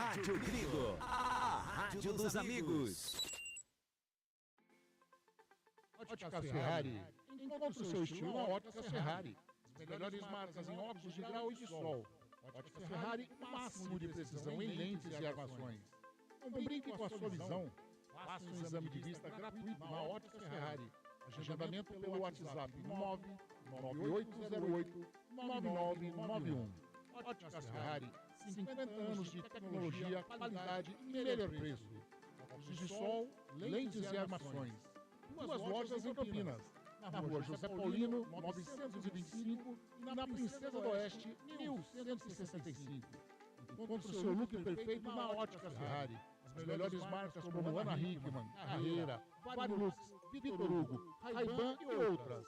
Rádio Grilo, a rádio dos amigos. Óticas Ferrari. Encontre o seu estilo na Óticas Ferrari. As melhores marcas em óculos de grau e de sol. Óticas Ferrari, o máximo de precisão em lentes e armações. Não brinque com a sua visão. Faça um exame de vista gratuito na Óticas Ferrari. Agendamento pelo WhatsApp 99808-9991. Óticas Ferrari, 50 anos de tecnologia, qualidade e melhor preço. Óculos de sol, lentes e armações. Duas lojas em Campinas, na rua José Paulino, 925 e na Princesa do Oeste, 1165. Encontre o seu look perfeito na Óticas Ferrari. As melhores marcas como Ana Hickman, Carreira, Varilux, Vitor Hugo, Ray-Ban e outras.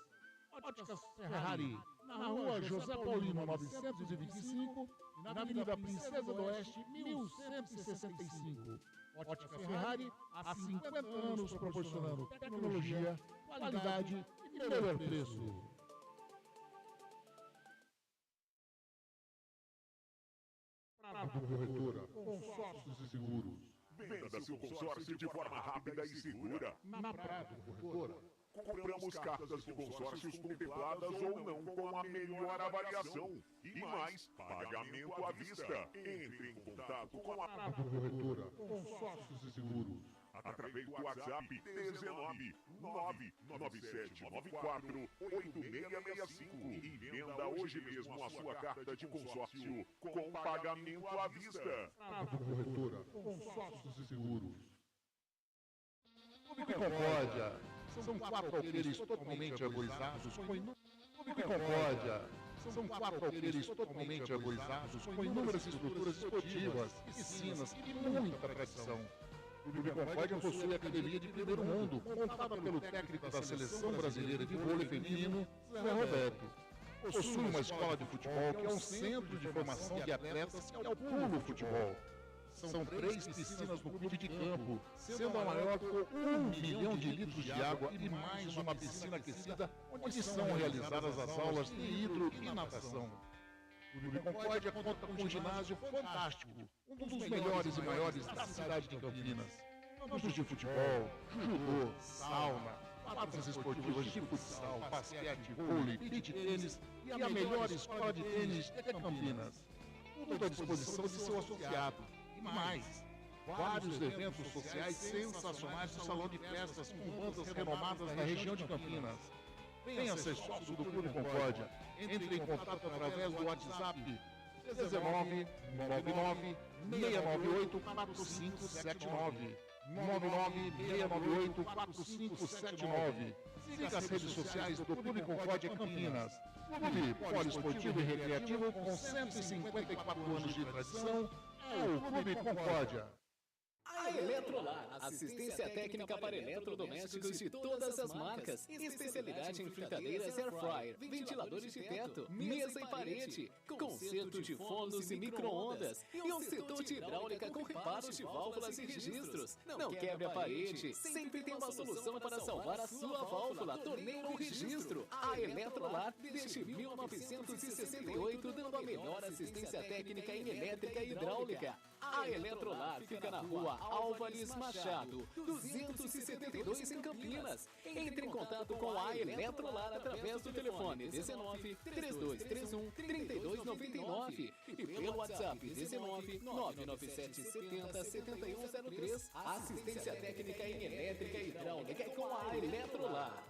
Óticas Ferrari, na rua José Paulino, 925 e na Avenida Princesa do Oeste, 1165. Óticas Ferrari, há 50 anos proporcionando tecnologia, qualidade e melhor preço. Prado Corretora, consórcios e seguros. Venda seu consórcio de forma rápida e segura. Na Prado Corretora. Compramos cartas de consórcios contempladas ou não com a melhor avaliação. E mais, pagamento à vista. Entre em contato com a Prado Corretora, consórcios e seguros. através do WhatsApp 19 99794 8665 e venda hoje mesmo a sua carta de consórcio com pagamento à vista. Prado Corretora, consórcios e seguros. Clube Concórdia. São 4 alqueires totalmente arborizados com Clube Concórdia. São 4 alqueires totalmente arborizados com inúmeras estruturas esportivas, piscinas e muita tradição. O Clube Concórdia possui a academia de primeiro mundo, montada pelo técnico da Seleção Brasileira de Vôlei Feminino, Zé Roberto. Possui uma escola de futebol que é um centro de formação de atletas que é o Pulo Futebol. São 3 piscinas no clube de campo, sendo a maior com 1 milhão de litros de água e mais uma piscina aquecida, onde são realizadas as aulas de hidro e natação. O Clube Concórdia conta com um ginásio fantástico, um dos melhores e maiores da cidade de Campinas. Campos de futebol, judô, sauna, quadras esportivas de futsal, basquete, vôlei, beach tênis e a melhor escola de tênis de Campinas. Tudo à disposição de seu associado. E mais, vários eventos sociais sensacionais no salão de festas com bandas renomadas da região de Campinas. Venha ser sócio do Clube Concórdia. Entre em contato através do WhatsApp 19 99 698 4579. 99 698 4579. Siga as redes sociais do Clube Concórdia Campinas. Clube poliesportivo e recreativo com 154 anos de tradição. É o Clube Concórdia. A Eletrolar, assistência técnica para eletrodomésticos de todas as marcas, especialidade em fritadeiras air fryer, ventiladores de teto, mesa e parede, conserto de fornos e micro-ondas e um setor de hidráulica com reparos de válvulas e registros. Não quebre a parede, sempre tem uma solução para salvar a sua válvula, torneira ou registro. A Eletrolar, desde 1968, dando a melhor assistência técnica em elétrica e hidráulica. A Eletrolar fica na rua Álvares Machado, 272 em Campinas. Entre em contato com a Eletrolar através do telefone 19 3231 3299 e pelo WhatsApp 19 997 70 7103. Assistência técnica em elétrica e hidráulica com a Eletrolar.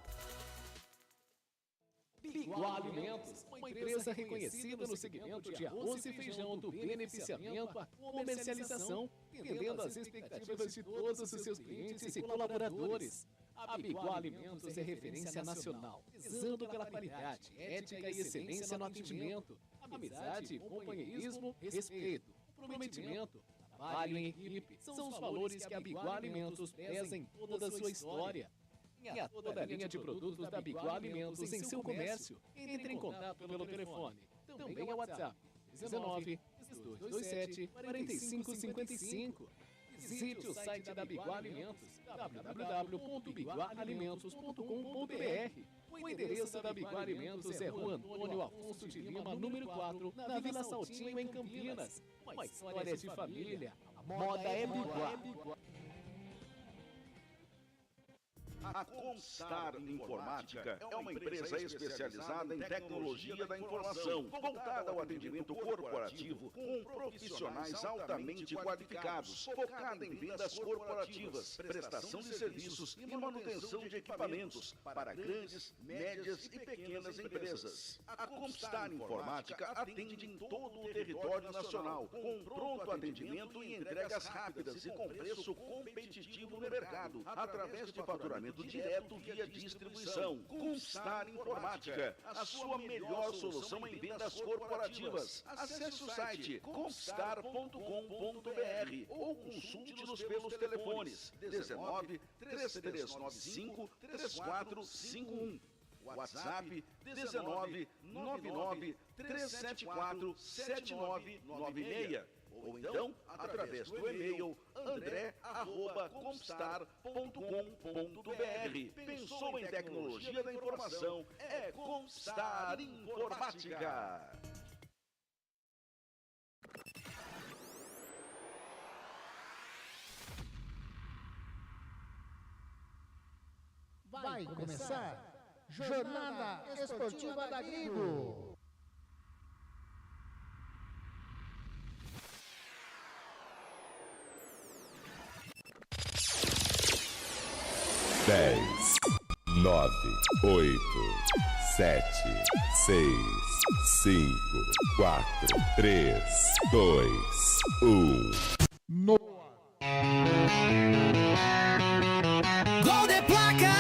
Biguá Alimentos, uma empresa reconhecida no segmento de arroz e feijão, do beneficiamento à comercialização, atendendo às expectativas de todos os seus clientes e colaboradores. A Biguá Alimentos é referência nacional, prezando pela qualidade, ética e excelência no atendimento, amizade, companheirismo, respeito, comprometimento, trabalho em equipe. São os valores que a Biguá Alimentos pesa em toda a sua história. Tenha toda a linha de produtos da Biguá Alimentos em seu comércio. Entre em contato pelo telefone. Também é WhatsApp 19 227 4555. Visite o site da Biguá Alimentos, www.biguaalimentos.com.br. O endereço da Biguá Alimentos é Rua Antônio Afonso de Lima, número 4, na Vila Saltinho, em Campinas. Uma história de família, moda é biguá. A Comstar Informática é uma empresa especializada em tecnologia da informação, voltada ao atendimento corporativo com profissionais altamente qualificados, focada em vendas corporativas, prestação de serviços e manutenção de equipamentos para grandes, médias e pequenas empresas. A Comstar Informática atende em todo o território nacional, com pronto atendimento e entregas rápidas e com preço competitivo no mercado, através de faturamento direto via distribuição. Comstar Informática, a sua melhor solução em vendas corporativas. Acesse o site comstar.com.br ou consulte-nos pelos telefones 19 3395 3451. WhatsApp 19 99 374 7996. Ou então, através do e-mail andré@comstar.com.br. Pensou em tecnologia da informação? É Comstar Informática. Vai começar Jornada Esportiva da Grigo. Dez, 9, 8, 7, 6, 5, 4, 3, 2, 1. No Gol de placa,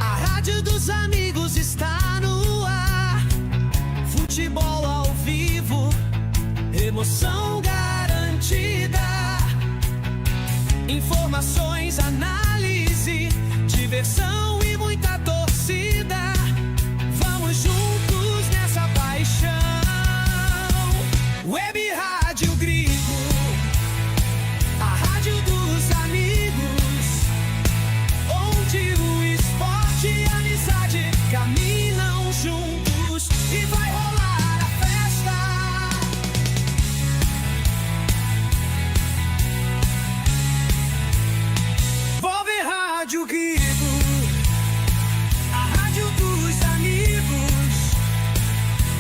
a rádio dos amigos está no ar. Futebol ao vivo, emoção garantida. Informações, análise, diversão e muita torcida. Vamos juntos nessa paixão. Web Rádio Grigo, a rádio dos amigos, onde o esporte e a amizade caminham juntos e vai rolar a festa. Volve Rádio Grigo, a rádio dos amigos,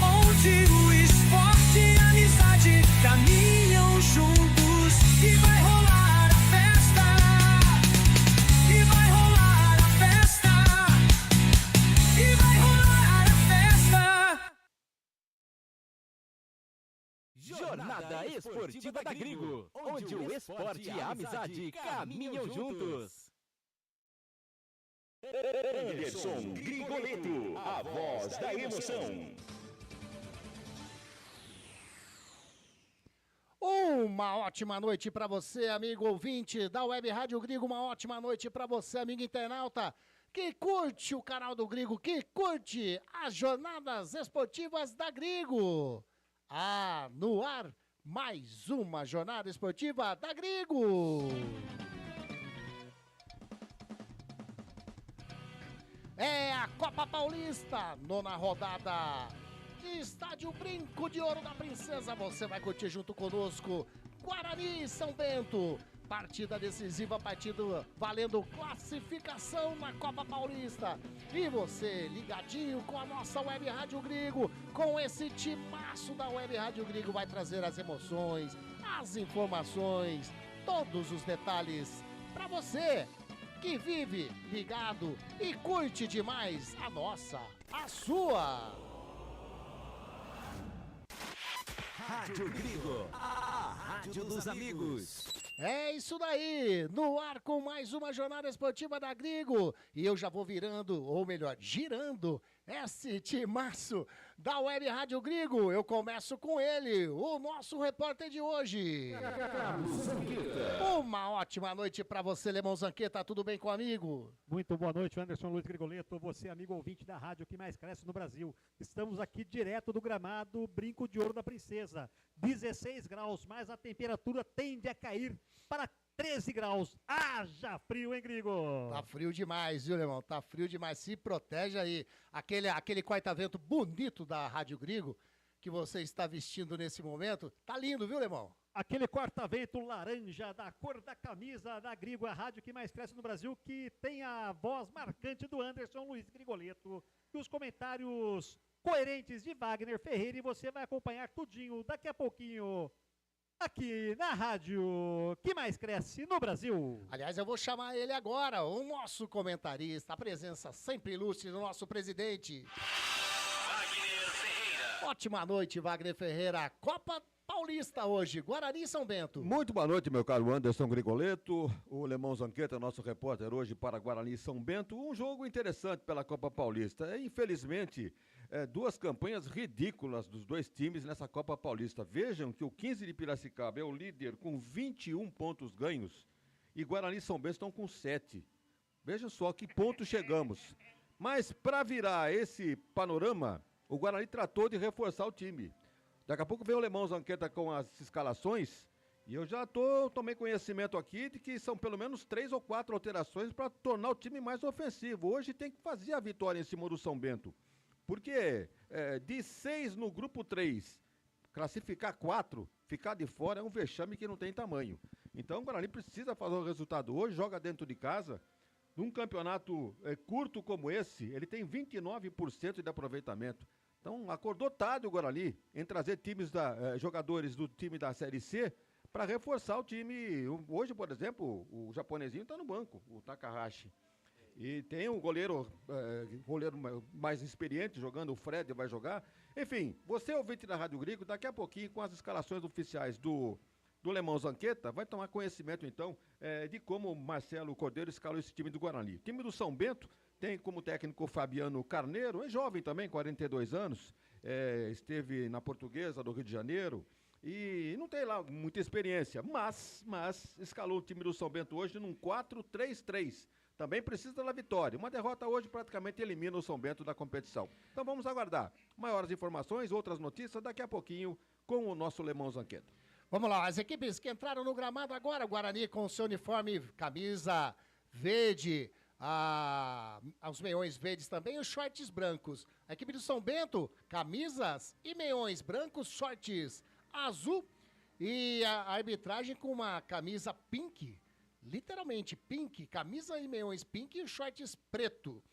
onde o esporte e a amizade caminham juntos e vai rolar a festa. E vai rolar a festa. E vai rolar a festa. Jornada Esportiva da Grigo, onde o esporte e a amizade caminham juntos. Anderson Grigoleto, a voz da emoção. Uma ótima noite para você, amigo ouvinte da Web Rádio Grigo. Uma ótima noite para você, amigo internauta, que curte o canal do Grigo, que curte as jornadas esportivas da Grigo. No ar, mais uma jornada esportiva da Grigo. É a Copa Paulista, nona rodada. Estádio Brinco de Ouro da Princesa, você vai curtir junto conosco. Guarani e São Bento, partida decisiva, partida valendo classificação na Copa Paulista. E você ligadinho com a nossa Web Rádio Grigo, com esse timaço da Web Rádio Grigo, vai trazer as emoções, as informações, todos os detalhes para você que vive ligado e curte demais a nossa, a sua. Rádio Grigo, a rádio dos amigos. É isso daí, no ar com mais uma jornada esportiva da Grigo. E eu já vou virando, ou melhor, girando esse timaço da Web Rádio Grigo. Eu começo com ele, o nosso repórter de hoje. Uma ótima noite para você, Lemão Zanqueta. Tudo bem com o amigo? Muito boa noite, Anderson Luiz Grigoleto. Você, amigo ouvinte da rádio que mais cresce no Brasil. Estamos aqui direto do gramado Brinco de Ouro da Princesa. 16 graus, mas a temperatura tende a cair para 13 graus. Haja frio, hein, Grigo? Tá frio demais, viu, Lemão? Tá frio demais. Se protege aí. Aquele corta-vento bonito da Rádio Grigo, que você está vestindo nesse momento. Tá lindo, viu, Lemão? Aquele corta-vento laranja da cor da camisa da Grigo, a rádio que mais cresce no Brasil, que tem a voz marcante do Anderson Luiz Grigoleto e os comentários coerentes de Wagner Ferreira, e você vai acompanhar tudinho daqui a pouquinho aqui na rádio que mais cresce no Brasil. Aliás, eu vou chamar ele agora, o nosso comentarista, a presença sempre ilustre do nosso presidente. Wagner Ferreira. Ótima noite, Wagner Ferreira. Copa Paulista hoje, Guarani e São Bento. Muito boa noite, meu caro Anderson Grigoleto, o Lemão Zanqueta, nosso repórter hoje para Guarani e São Bento. Um jogo interessante pela Copa Paulista. Infelizmente, duas campanhas ridículas dos dois times nessa Copa Paulista. Vejam que o 15 de Piracicaba é o líder com 21 pontos ganhos e Guarani e São Bento estão com 7. Vejam só que ponto chegamos. Mas para virar esse panorama, o Guarani tratou de reforçar o time. Daqui a pouco vem o Lemão Zanqueta com as escalações e eu já tomei conhecimento aqui de que são pelo menos 3 ou 4 alterações para tornar o time mais ofensivo. Hoje tem que fazer a vitória em cima do São Bento. Porque de 6 no grupo 3, classificar 4, ficar de fora é um vexame que não tem tamanho. Então o Guarani precisa fazer o resultado hoje, joga dentro de casa. Num campeonato curto como esse, ele tem 29% de aproveitamento. Então, acordou tarde o Guarani em trazer jogadores do time da Série C para reforçar o time. Hoje, por exemplo, o japonesinho está no banco, o Takahashi. E tem um goleiro mais experiente jogando, o Fred vai jogar. Enfim, você ouvinte da Rádio Grigo, daqui a pouquinho, com as escalações oficiais do Lemão Zanqueta, vai tomar conhecimento, então, de como o Marcelo Cordeiro escalou esse time do Guarani. O time do São Bento tem como técnico o Fabiano Carneiro, é jovem também, 42 anos, esteve na Portuguesa do Rio de Janeiro e não tem lá muita experiência, mas escalou o time do São Bento hoje num 4-3-3. Também precisa da vitória. Uma derrota hoje praticamente elimina o São Bento da competição. Então vamos aguardar maiores informações, outras notícias daqui a pouquinho com o nosso Lemão Zanqueta. Vamos lá, as equipes que entraram no gramado agora, o Guarani com seu uniforme, camisa verde, os meiões verdes também, os shorts brancos. A equipe do São Bento, camisas e meiões brancos, shorts azul e a arbitragem com uma camisa pink, literalmente pink, camisa e meiões pink e shorts preto.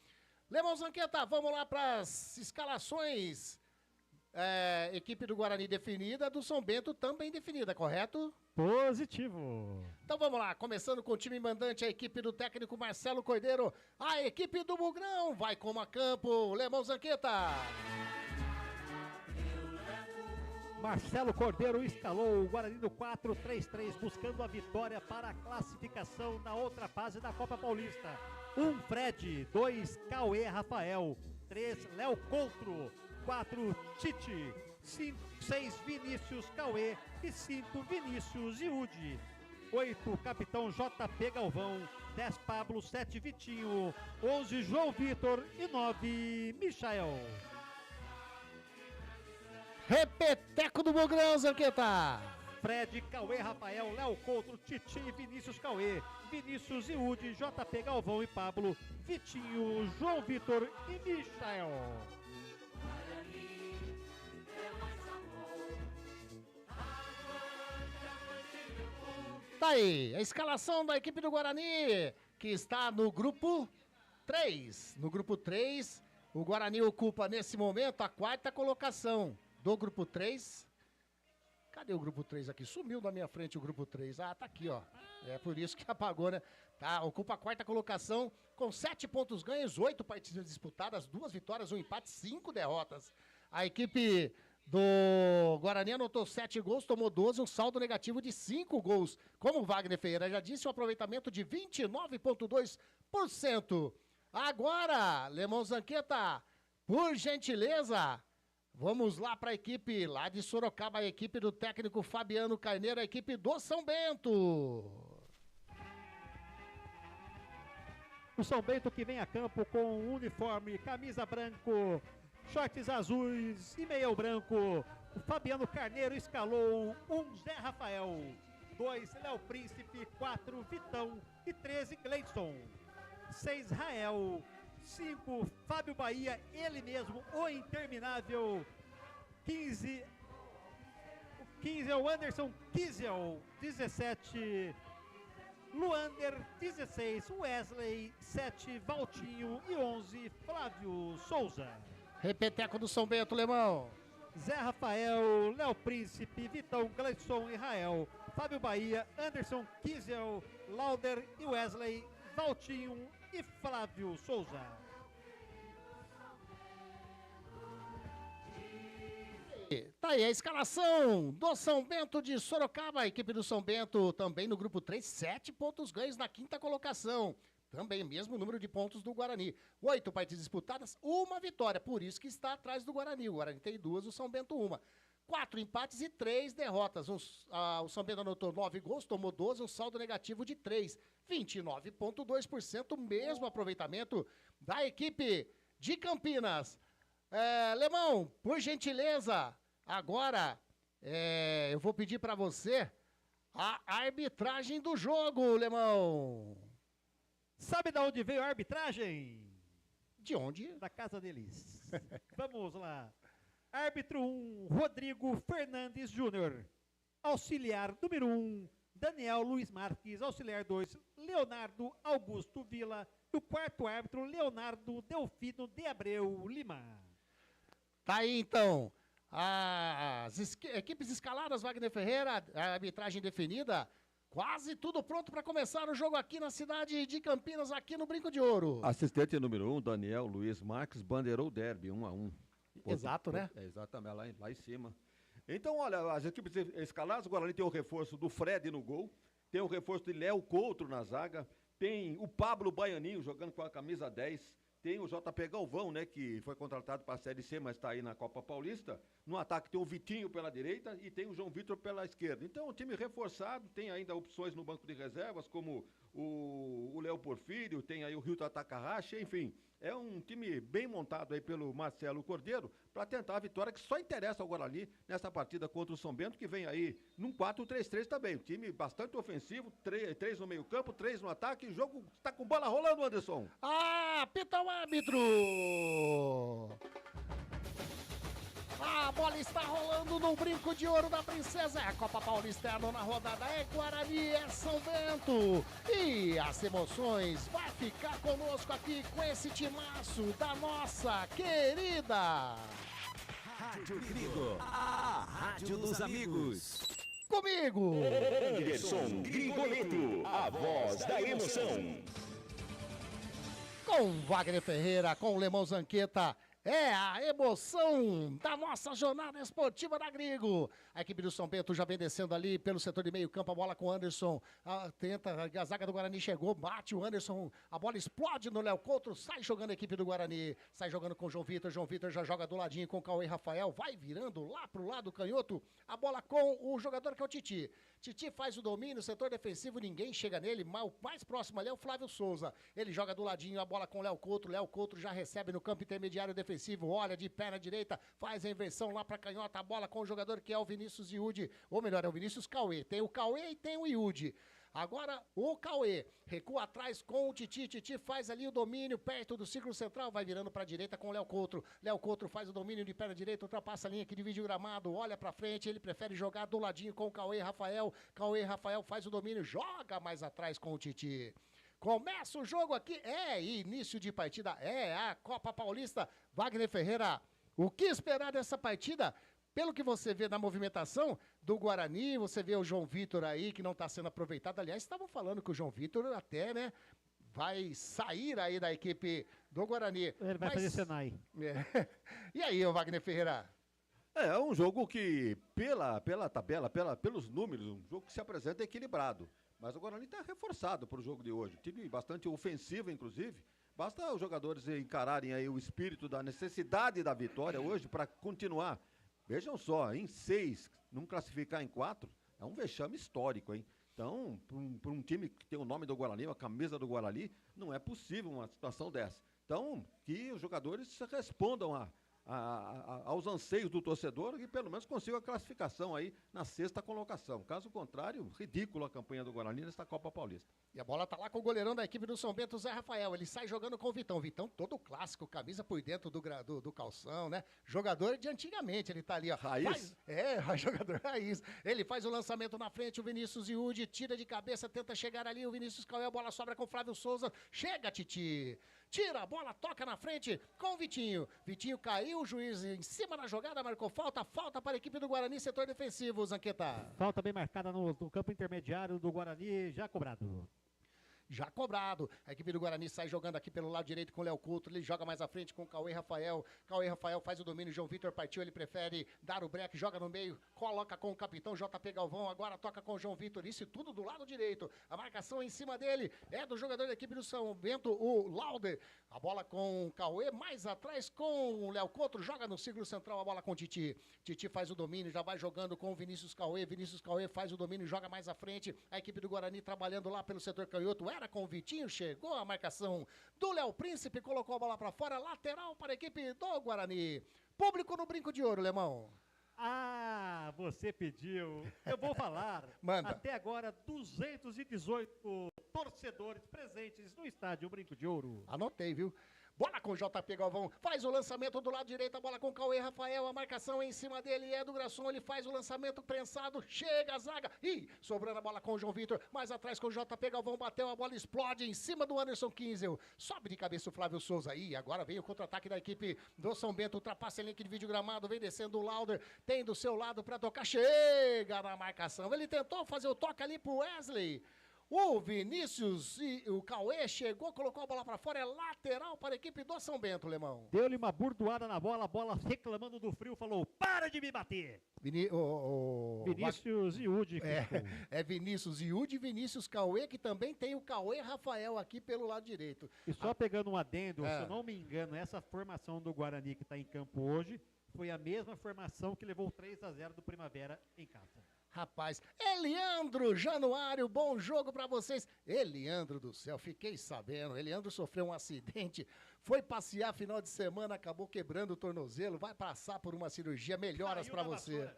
Lemão Zanqueta, vamos lá para as escalações. Equipe do Guarani definida, do São Bento também definida, correto? Positivo. Então vamos lá, começando com o time mandante, a equipe do técnico Marcelo Cordeiro, a equipe do Bugrão vai como a campo, Lemão Zanqueta. Marcelo Cordeiro escalou o Guarani no 4-3-3, buscando a vitória para a classificação na outra fase da Copa Paulista. 1 Fred, 2 Cauê Rafael, 3 Léo Coutro, 4 Tite, 6 Vinícius Cauê e 5 Vinícius Iude. 8 Capitão JP Galvão, 10 Pablo, 7 Vitinho, 11 João Vitor e 9 Michael. Repeteco do Bugrão, Zanqueta. Fred, Cauê Rafael, Léo Coutro, Titi e Vinícius Cauê, Vinícius Iude, JP Galvão e Pablo, Vitinho, João Vitor e Michael. Tá aí, a escalação da equipe do Guarani, que está no grupo 3. No grupo 3, o Guarani ocupa nesse momento a 4ª colocação do grupo 3. Cadê o grupo 3 aqui? Sumiu da minha frente o grupo 3. Ah, tá aqui, ó. É por isso que apagou, né? Tá, ocupa a 4ª colocação com 7 pontos ganhos, 8 partidas disputadas, 2 vitórias, 1 empate, 5 derrotas. A equipe do Guarani anotou 7 gols, tomou 12, um saldo negativo de 5 gols. Como o Wagner Ferreira já disse, um aproveitamento de 29,2%. Agora, Lemão Zanqueta, por gentileza, vamos lá para a equipe lá de Sorocaba, a equipe do técnico Fabiano Carneiro, a equipe do São Bento. O São Bento que vem a campo com uniforme, camisa branco, shorts azuis e meião branco. O Fabiano Carneiro escalou 1 Zé Rafael, 2 Léo Príncipe, 4 Vitão e 13 Gleidson, 6 Rael, 5 Fábio Bahia, ele mesmo, o interminável, 15 é o Anderson Kiesel, 17 Luander, 16 Wesley, 7 Valtinho e 11 Flávio Souza. Repeteco do São Bento, Lemão. Zé Rafael, Léo Príncipe, Vitão, Gleison e Rael, Fábio Bahia, Anderson Kiesel, Lauder e Wesley, Valtinho e Flávio Souza. Tá aí a escalação do São Bento de Sorocaba. A equipe do São Bento também no grupo 3, 7 pontos ganhos na quinta colocação. Também mesmo número de pontos do Guarani. 8 partidas disputadas, 1 vitória. Por isso que está atrás do Guarani. O Guarani tem 2, o São Bento 1. 4 empates e 3 derrotas. O São Bento anotou 9 gols, tomou 12, um saldo negativo de 3. 29,2%, mesmo aproveitamento da equipe de Campinas. Lemão, por gentileza, agora eu vou pedir para você a arbitragem do jogo, Lemão. Sabe de onde veio a arbitragem? De onde? Da casa deles. Vamos lá. Árbitro 1, Rodrigo Fernandes Júnior. Auxiliar número 1, Daniel Luiz Marques. Auxiliar 2, Leonardo Augusto Vila. E o quarto árbitro, Leonardo Delfino de Abreu Lima. Tá aí então. As equipes escaladas, Wagner Ferreira, a arbitragem definida. Quase tudo pronto para começar o jogo aqui na cidade de Campinas, aqui no Brinco de Ouro. Assistente número 1, Daniel Luiz Marques, bandeirou o derby, 1-1. Exato, né? Exatamente, lá em cima. Então, olha, as equipes escaladas, o Guarani tem o reforço do Fred no gol, tem o reforço de Léo Coutro na zaga, tem o Pablo Baianinho jogando com a camisa 10, tem o JP Galvão, né, que foi contratado para a Série C, mas está aí na Copa Paulista. No ataque tem o Vitinho pela direita e tem o João Vitor pela esquerda. Então, um time reforçado, tem ainda opções no banco de reservas, como o Léo Porfírio, tem aí o Hilton Takahashi, enfim. É um time bem montado aí pelo Marcelo Cordeiro para tentar a vitória que só interessa ao Guarani nessa partida contra o São Bento, que vem aí num 4-3-3 também. Um time bastante ofensivo, 3 no meio campo, 3 no ataque. O jogo está com bola rolando, Anderson. Apita o árbitro! A bola está rolando no Brinco de Ouro da Princesa. É a Copa Paulista, é a 9ª rodada. É Guarani, é São Bento. E as emoções vai ficar conosco aqui com esse timaço da nossa querida Rádio Gringo, a rádio dos amigos. Comigo, Anderson Gringoleto, a voz da emoção. Com Wagner Ferreira, com Lemão Zanqueta. É a emoção da nossa jornada esportiva da Gringo. A equipe do São Bento já vem descendo ali pelo setor de meio campo, a bola com o Anderson. A zaga do Guarani chegou, bate o Anderson, a bola explode no Léo Coutro, sai jogando a equipe do Guarani. Sai jogando com o João Vitor já joga do ladinho com o Cauê Rafael, vai virando lá pro lado canhoto, a bola com o jogador que é o Titi. Titi faz o domínio, setor defensivo, ninguém chega nele, o mais próximo ali é o Flávio Souza. Ele joga do ladinho, a bola com o Léo Coutro já recebe no campo intermediário defensivo, olha de pé na direita, faz a inversão lá pra canhota, a bola com o jogador que é o Vinícius Iude, ou melhor, é o Vinícius Cauê. Tem o Cauê e tem o Iude. Agora o Cauê recua atrás com o Titi. Titi faz ali o domínio perto do círculo central, vai virando para a direita com o Léo Coutro. Léo Coutro faz o domínio de perna direita, ultrapassa a linha que divide o gramado, olha para frente, ele prefere jogar do ladinho com o Cauê Rafael. Cauê Rafael faz o domínio, joga mais atrás com o Titi. Começa o jogo aqui, início de partida, a Copa Paulista. Wagner Ferreira, o que esperar dessa partida? Pelo que você vê na movimentação do Guarani, você vê o João Vitor aí, que não está sendo aproveitado. Aliás, estavam falando que o João Vitor até, né, vai sair aí da equipe do Guarani. Ele vai fazer Senai. E aí, Wagner Ferreira? É um jogo que, pela tabela, pelos números, um jogo que se apresenta equilibrado. Mas o Guarani está reforçado para o jogo de hoje. Um time bastante ofensivo, inclusive. Basta os jogadores encararem aí o espírito da necessidade da vitória hoje para continuar. Vejam só, em 6, não classificar em 4, é um vexame histórico, hein? Então, para um time que tem o nome do Guarani, a camisa do Guarani, não é possível uma situação dessa. Então, que os jogadores respondam aos anseios do torcedor e pelo menos consiga a classificação aí na 6ª colocação. Caso contrário, ridícula a campanha do Guarani nesta Copa Paulista. E a bola tá lá com o goleirão da equipe do São Bento, Zé Rafael. Ele sai jogando com o Vitão. Vitão todo clássico, camisa por dentro do calção, né? Jogador de antigamente, ele tá ali, ó. Raiz? Jogador raiz. Ele faz o lançamento na frente, o Vinícius Iude tira de cabeça, tenta chegar ali, o Vinícius Cauê, a bola sobra com o Flávio Souza. Chega, Titi! Tira a bola, toca na frente com o Vitinho. Vitinho caiu, o juiz em cima da jogada, marcou falta para a equipe do Guarani, setor defensivo, Zanqueta. Falta bem marcada no campo intermediário do Guarani, já cobrado. Já cobrado. A equipe do Guarani sai jogando aqui pelo lado direito com o Léo Couto. Ele joga mais à frente com o Cauê Rafael. Cauê Rafael faz o domínio. João Vitor partiu. Ele prefere dar o break. Joga no meio. Coloca com o capitão JP Galvão. Agora toca com o João Vitor. Isso tudo do lado direito. A marcação em cima dele é do jogador da equipe do São Bento, o Lauder. A bola com o Cauê. Mais atrás com o Léo Couto. Joga no círculo central. A bola com o Titi. Titi faz o domínio. Já vai jogando com o Vinícius Cauê. Vinícius Cauê faz o domínio. Joga mais à frente. A equipe do Guarani trabalhando lá pelo setor canhoto. Era com o Vitinho, chegou a marcação do Léo Príncipe, colocou a bola para fora, lateral para a equipe do Guarani. Público no Brinco de Ouro, Lemão. Ah, você pediu. Eu vou falar. Manda. Até agora, 218 torcedores presentes no estádio Brinco de Ouro. Anotei, viu? Bola com o JP Galvão, faz o lançamento do lado direito, a bola com o Cauê Rafael, a marcação em cima dele é do Grasson, ele faz o lançamento prensado, chega a zaga, e sobrando a bola com o João Vitor, mais atrás com o JP Galvão, bateu, a bola explode em cima do Anderson Kinzel, sobe de cabeça o Flávio Souza, e agora vem o contra-ataque da equipe do São Bento, ultrapassa em link de vídeo gramado, vem descendo o Lauder, tem do seu lado pra tocar, chega na marcação, ele tentou fazer o toque ali pro Wesley, o Vinícius e o Cauê chegou, colocou a bola pra fora, é lateral para a equipe do São Bento, Lemão. Deu-lhe uma burdoada na bola, a bola reclamando do frio, falou, para de me bater. Vinícius Iude. É Vinícius Iude e Vinícius Cauê, que também tem o Cauê Rafael aqui pelo lado direito. E só pegando um adendo, se eu não me engano, essa formação do Guarani que está em campo hoje, foi a mesma formação que levou 3-0 do Primavera em casa. Rapaz, Eliandro Januário, bom jogo pra vocês. Eliandro do céu, fiquei sabendo, Eliandro sofreu um acidente, foi passear final de semana, acabou quebrando o tornozelo, vai passar por uma cirurgia, melhoras pra você.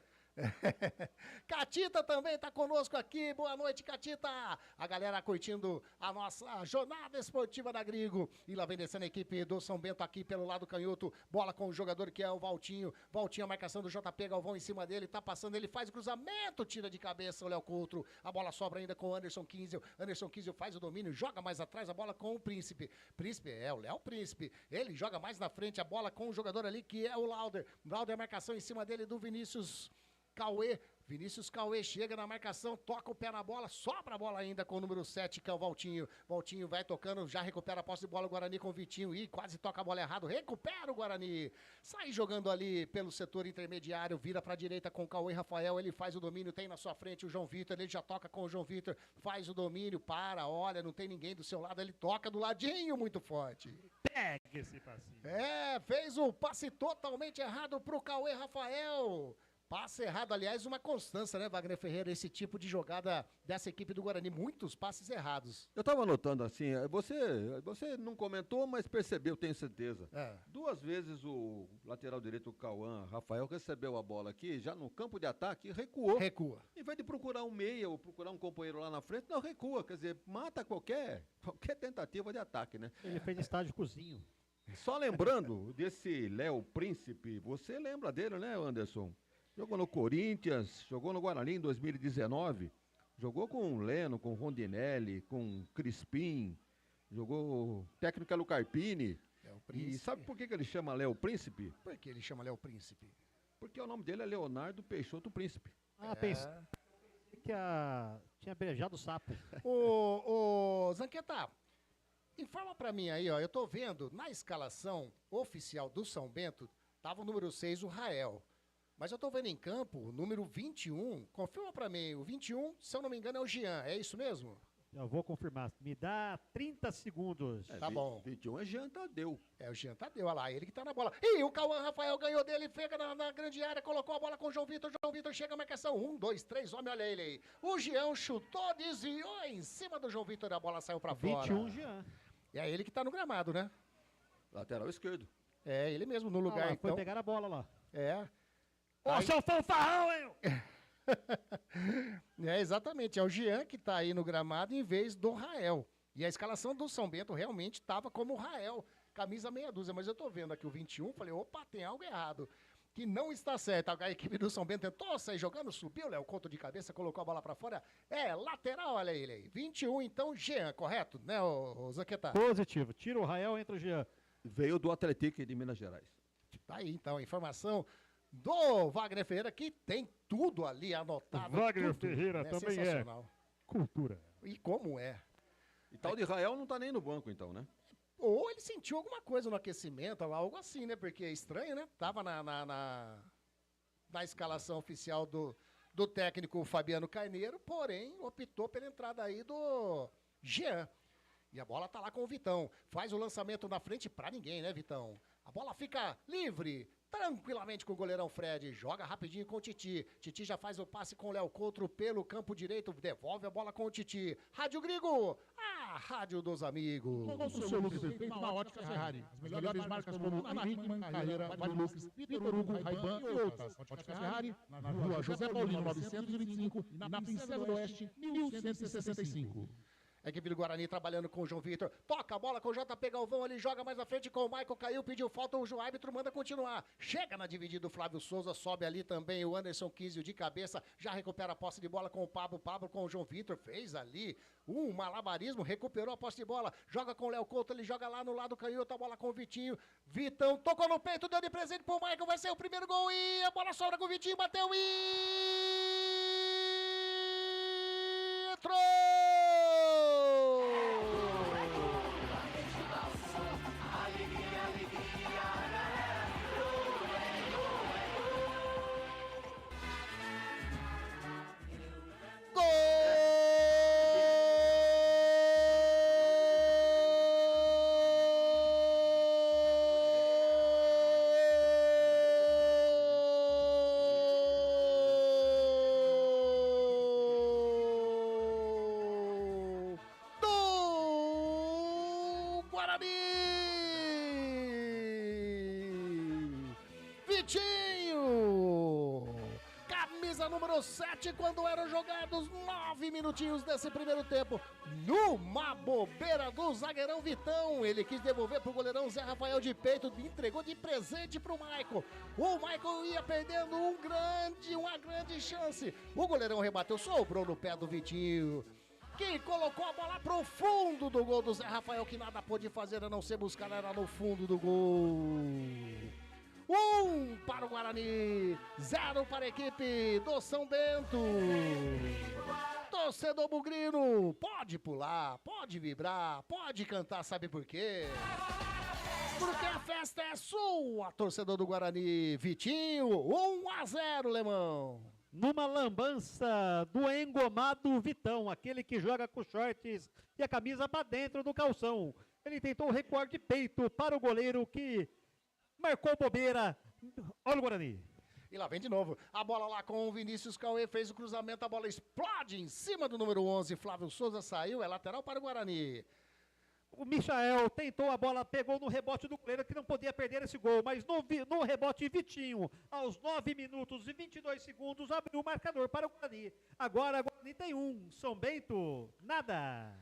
Catita também tá conosco aqui, boa noite, Catita. A galera curtindo a nossa jornada esportiva da Grigo. E lá vem descendo a equipe do São Bento aqui pelo lado canhoto, bola com o jogador que é o Valtinho. Valtinho, a marcação do JP Galvão em cima dele, tá passando, ele faz o cruzamento, tira de cabeça o Léo Couto. A bola sobra ainda com o Anderson Kinzel. Anderson Kinzel faz o domínio, joga mais atrás a bola com o Príncipe. Príncipe é o Léo Príncipe. Ele joga mais na frente a bola com o jogador ali que é o Lauder. Lauder, a marcação em cima dele do Vinícius Cauê, Vinícius Cauê chega na marcação, toca o pé na bola, sobra a bola ainda com o número 7, que é o Valtinho. Valtinho vai tocando, já recupera a posse de bola, o Guarani com o Vitinho, e quase toca a bola errado, recupera o Guarani. Sai jogando ali pelo setor intermediário, vira pra direita com o Cauê Rafael, ele faz o domínio, tem na sua frente o João Vitor, ele já toca com o João Vitor, faz o domínio, olha, não tem ninguém do seu lado, ele toca do ladinho muito forte. Pega esse passinho. Fez o passe totalmente errado pro Cauê Rafael. Passe errado, aliás, uma constância, né, Wagner Ferreira? Esse tipo de jogada dessa equipe do Guarani, muitos passes errados. Eu estava anotando assim, você não comentou, mas percebeu, tenho certeza. 2 vezes o lateral direito, o Cauã Rafael, recebeu a bola aqui, já no campo de ataque, recuou. Recua. Em vez de procurar um meia ou procurar um companheiro lá na frente, não, recua, quer dizer, mata qualquer tentativa de ataque, né? Ele fez estágio cozinho. Só lembrando desse Léo Príncipe, você lembra dele, né, Anderson? Jogou no Corinthians, jogou no Guarani em 2019, jogou com o Leno, com o Rondinelli, com o Crispim, jogou técnico Léo Carpini. E sabe por que ele chama Léo Príncipe? Por que ele chama Léo Príncipe? Porque o nome dele é Leonardo Peixoto Príncipe. Pensei que tinha beijado o sapo. Ô, Zanqueta, informa pra mim aí, ó, eu tô vendo, na escalação oficial do São Bento, tava o número 6, o Rael. Mas eu tô vendo em campo o número 21, confirma pra mim, o 21, se eu não me engano, é o Jean, é isso mesmo? Eu vou confirmar, me dá 30 segundos. Tá bom. 21 é Jean Tadeu. É o Jean Tadeu, olha lá, ele que tá na bola. E o Cauã Rafael ganhou dele, pega na grande área, colocou a bola com o João Vitor chega a marcação, 1, 2, 3, homem, olha ele aí. O Jean chutou, desviou em cima do João Vitor, a bola saiu pra fora. 21 Jean. E é ele que tá no gramado, né? Lateral esquerdo. É, ele mesmo no lugar, lá, então. Foi pegar a bola lá. É. Ô, seu fanfarrão, hein? É, exatamente. É o Jean que tá aí no gramado em vez do Rael. E a escalação do São Bento realmente estava como o Rael, camisa meia dúzia. Mas eu tô vendo aqui o 21, falei, opa, tem algo errado. Que não está certo. A equipe do São Bento tentou sair jogando, subiu, Léo Couto de cabeça, colocou a bola pra fora. É, lateral, olha ele aí. 21, então, Jean, correto? Né, ô Zanqueta? Positivo. Tira o Rael, entra o Jean. Veio do Atlético de Minas Gerais. Tá aí, então, a informação do Wagner Ferreira, que tem tudo ali anotado. Wagner tudo, Ferreira né? também Sensacional. Cultura. E como é? E tal de Rael não tá nem no banco, então, né? Ou ele sentiu alguma coisa no aquecimento, algo assim, né? Porque é estranho, né? Tava na escalação oficial do técnico Fabiano Carneiro, porém optou pela entrada aí do Jean. E a bola tá lá com o Vitão. Faz o lançamento na frente pra ninguém, né, Vitão? A bola fica livre, tranquilamente com o goleirão Fred. Joga rapidinho com o Titi. Titi já faz o passe com o Léo Coutro pelo campo direito. Devolve a bola com o Titi. Rádio Grigo, a rádio dos amigos. Com o seu look perfeito na Ótica Ferrari. As melhores marcas como Anahickman, Carreira, Varilux, Vitor Hugo, Ray-Ban e outras. Ótica Ferrari, na rua José Paulino 925 e na Princesa do Oeste 1165. A equipe do Guarani trabalhando com o João Vitor. Toca a bola com o JP Galvão ali, joga mais na frente com o Michael, caiu, pediu falta, o árbitro manda continuar. Chega na dividida o Flávio Souza, sobe ali também o Anderson Kizio de cabeça, já recupera a posse de bola com o Pablo com o João Vitor, fez ali um malabarismo, recuperou a posse de bola, joga com o Léo Couto, ele joga lá no lado canhoto, a bola com o Vitinho. Vitão tocou no peito, deu de presente pro Michael, vai ser o primeiro gol e a bola sobra com o Vitinho, bateu e... entrou! Número 7, quando eram jogados 9 minutinhos desse primeiro tempo, numa bobeira do zagueirão Vitão, ele quis devolver pro goleirão Zé Rafael de peito, entregou de presente pro Michael. O Michael ia perdendo uma grande chance. O goleirão rebateu, sobrou no pé do Vitinho, que colocou a bola pro fundo do gol do Zé Rafael, que nada pôde fazer a não ser buscar, era no fundo do gol. 1 para o Guarani, 0 para a equipe do São Bento. Torcedor bugrino, pode pular, pode vibrar, pode cantar, sabe por quê? Porque a festa é sua, torcedor do Guarani. Vitinho, 1-0, Lemão. Numa lambança do engomado Vitão, aquele que joga com shorts e a camisa para dentro do calção. Ele tentou recuar de peito para o goleiro que... marcou bobeira, olha o Guarani. E lá vem de novo, a bola lá com o Vinícius Cauê, fez o cruzamento, a bola explode em cima do número 11, Flávio Souza saiu, é lateral para o Guarani. O Michael tentou a bola, pegou no rebote do goleiro, que não podia perder esse gol, mas no rebote Vitinho, aos 9 minutos e 22 segundos, abriu o marcador para o Guarani. Agora o Guarani tem 1, São Bento, nada.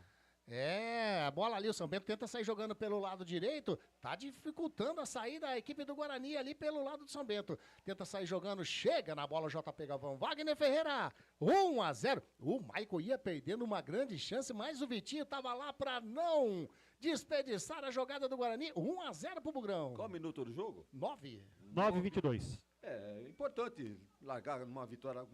É, a bola ali, o São Bento tenta sair jogando pelo lado direito, tá dificultando a saída da equipe do Guarani ali pelo lado do São Bento. Tenta sair jogando, chega na bola o JP Galvão, Wagner Ferreira, 1-0. O Michael ia perdendo uma grande chance, mas o Vitinho tava lá pra não desperdiçar a jogada do Guarani, 1-0 pro Bugrão. Qual minuto do jogo? 9:22. É importante largar uma vitória,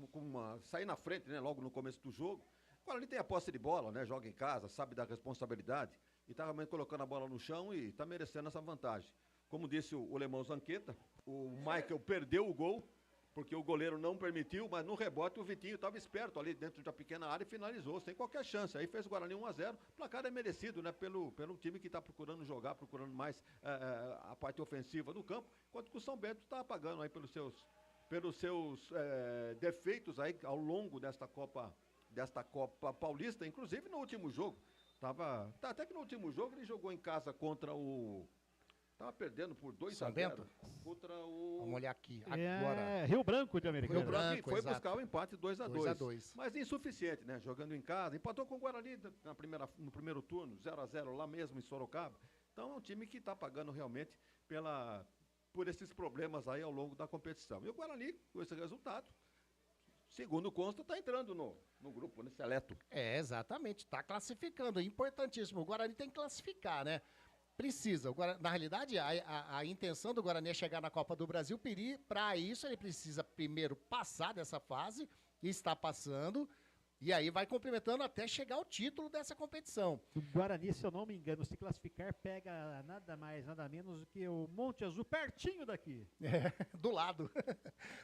sair na frente, né, logo no começo do jogo. O Guarani tem a posse de bola, né? Joga em casa, sabe da responsabilidade e tá realmente colocando a bola no chão e tá merecendo essa vantagem. Como disse o Lemão Zanqueta, o Michael perdeu o gol, porque o goleiro não permitiu, mas no rebote o Vitinho estava esperto ali dentro da pequena área e finalizou, sem qualquer chance. Aí fez o Guarani 1-0, o placar é merecido, né? Pelo time que está procurando jogar, procurando mais a parte ofensiva do campo, enquanto que o São Bento está apagando aí pelos seus defeitos aí ao longo desta Copa Paulista, inclusive no último jogo. Até que no último jogo ele jogou em casa contra o Tava perdendo por 2 São a 0 Bento? contra o... Vamos olhar aqui. É, Rio Branco de Americana. Rio Branco, foi exato. buscar o empate 2-2. 2-2. Mas insuficiente, né? Jogando em casa. Empatou com o Guarani no primeiro turno, 0-0 lá mesmo em Sorocaba. Então é um time que está pagando realmente por esses problemas aí ao longo da competição. E o Guarani, com esse resultado, segundo consta, está entrando no grupo, né? Seleto. É, exatamente. Está classificando. É importantíssimo. O Guarani tem que classificar, né? Precisa. Na realidade, a intenção do Guarani é chegar na Copa do Brasil. Para isso, ele precisa primeiro passar dessa fase, e está passando, e aí vai complementando até chegar ao título dessa competição. O Guarani, se eu não me engano, se classificar, pega nada mais, nada menos do que o Monte Azul, pertinho daqui. É, do lado.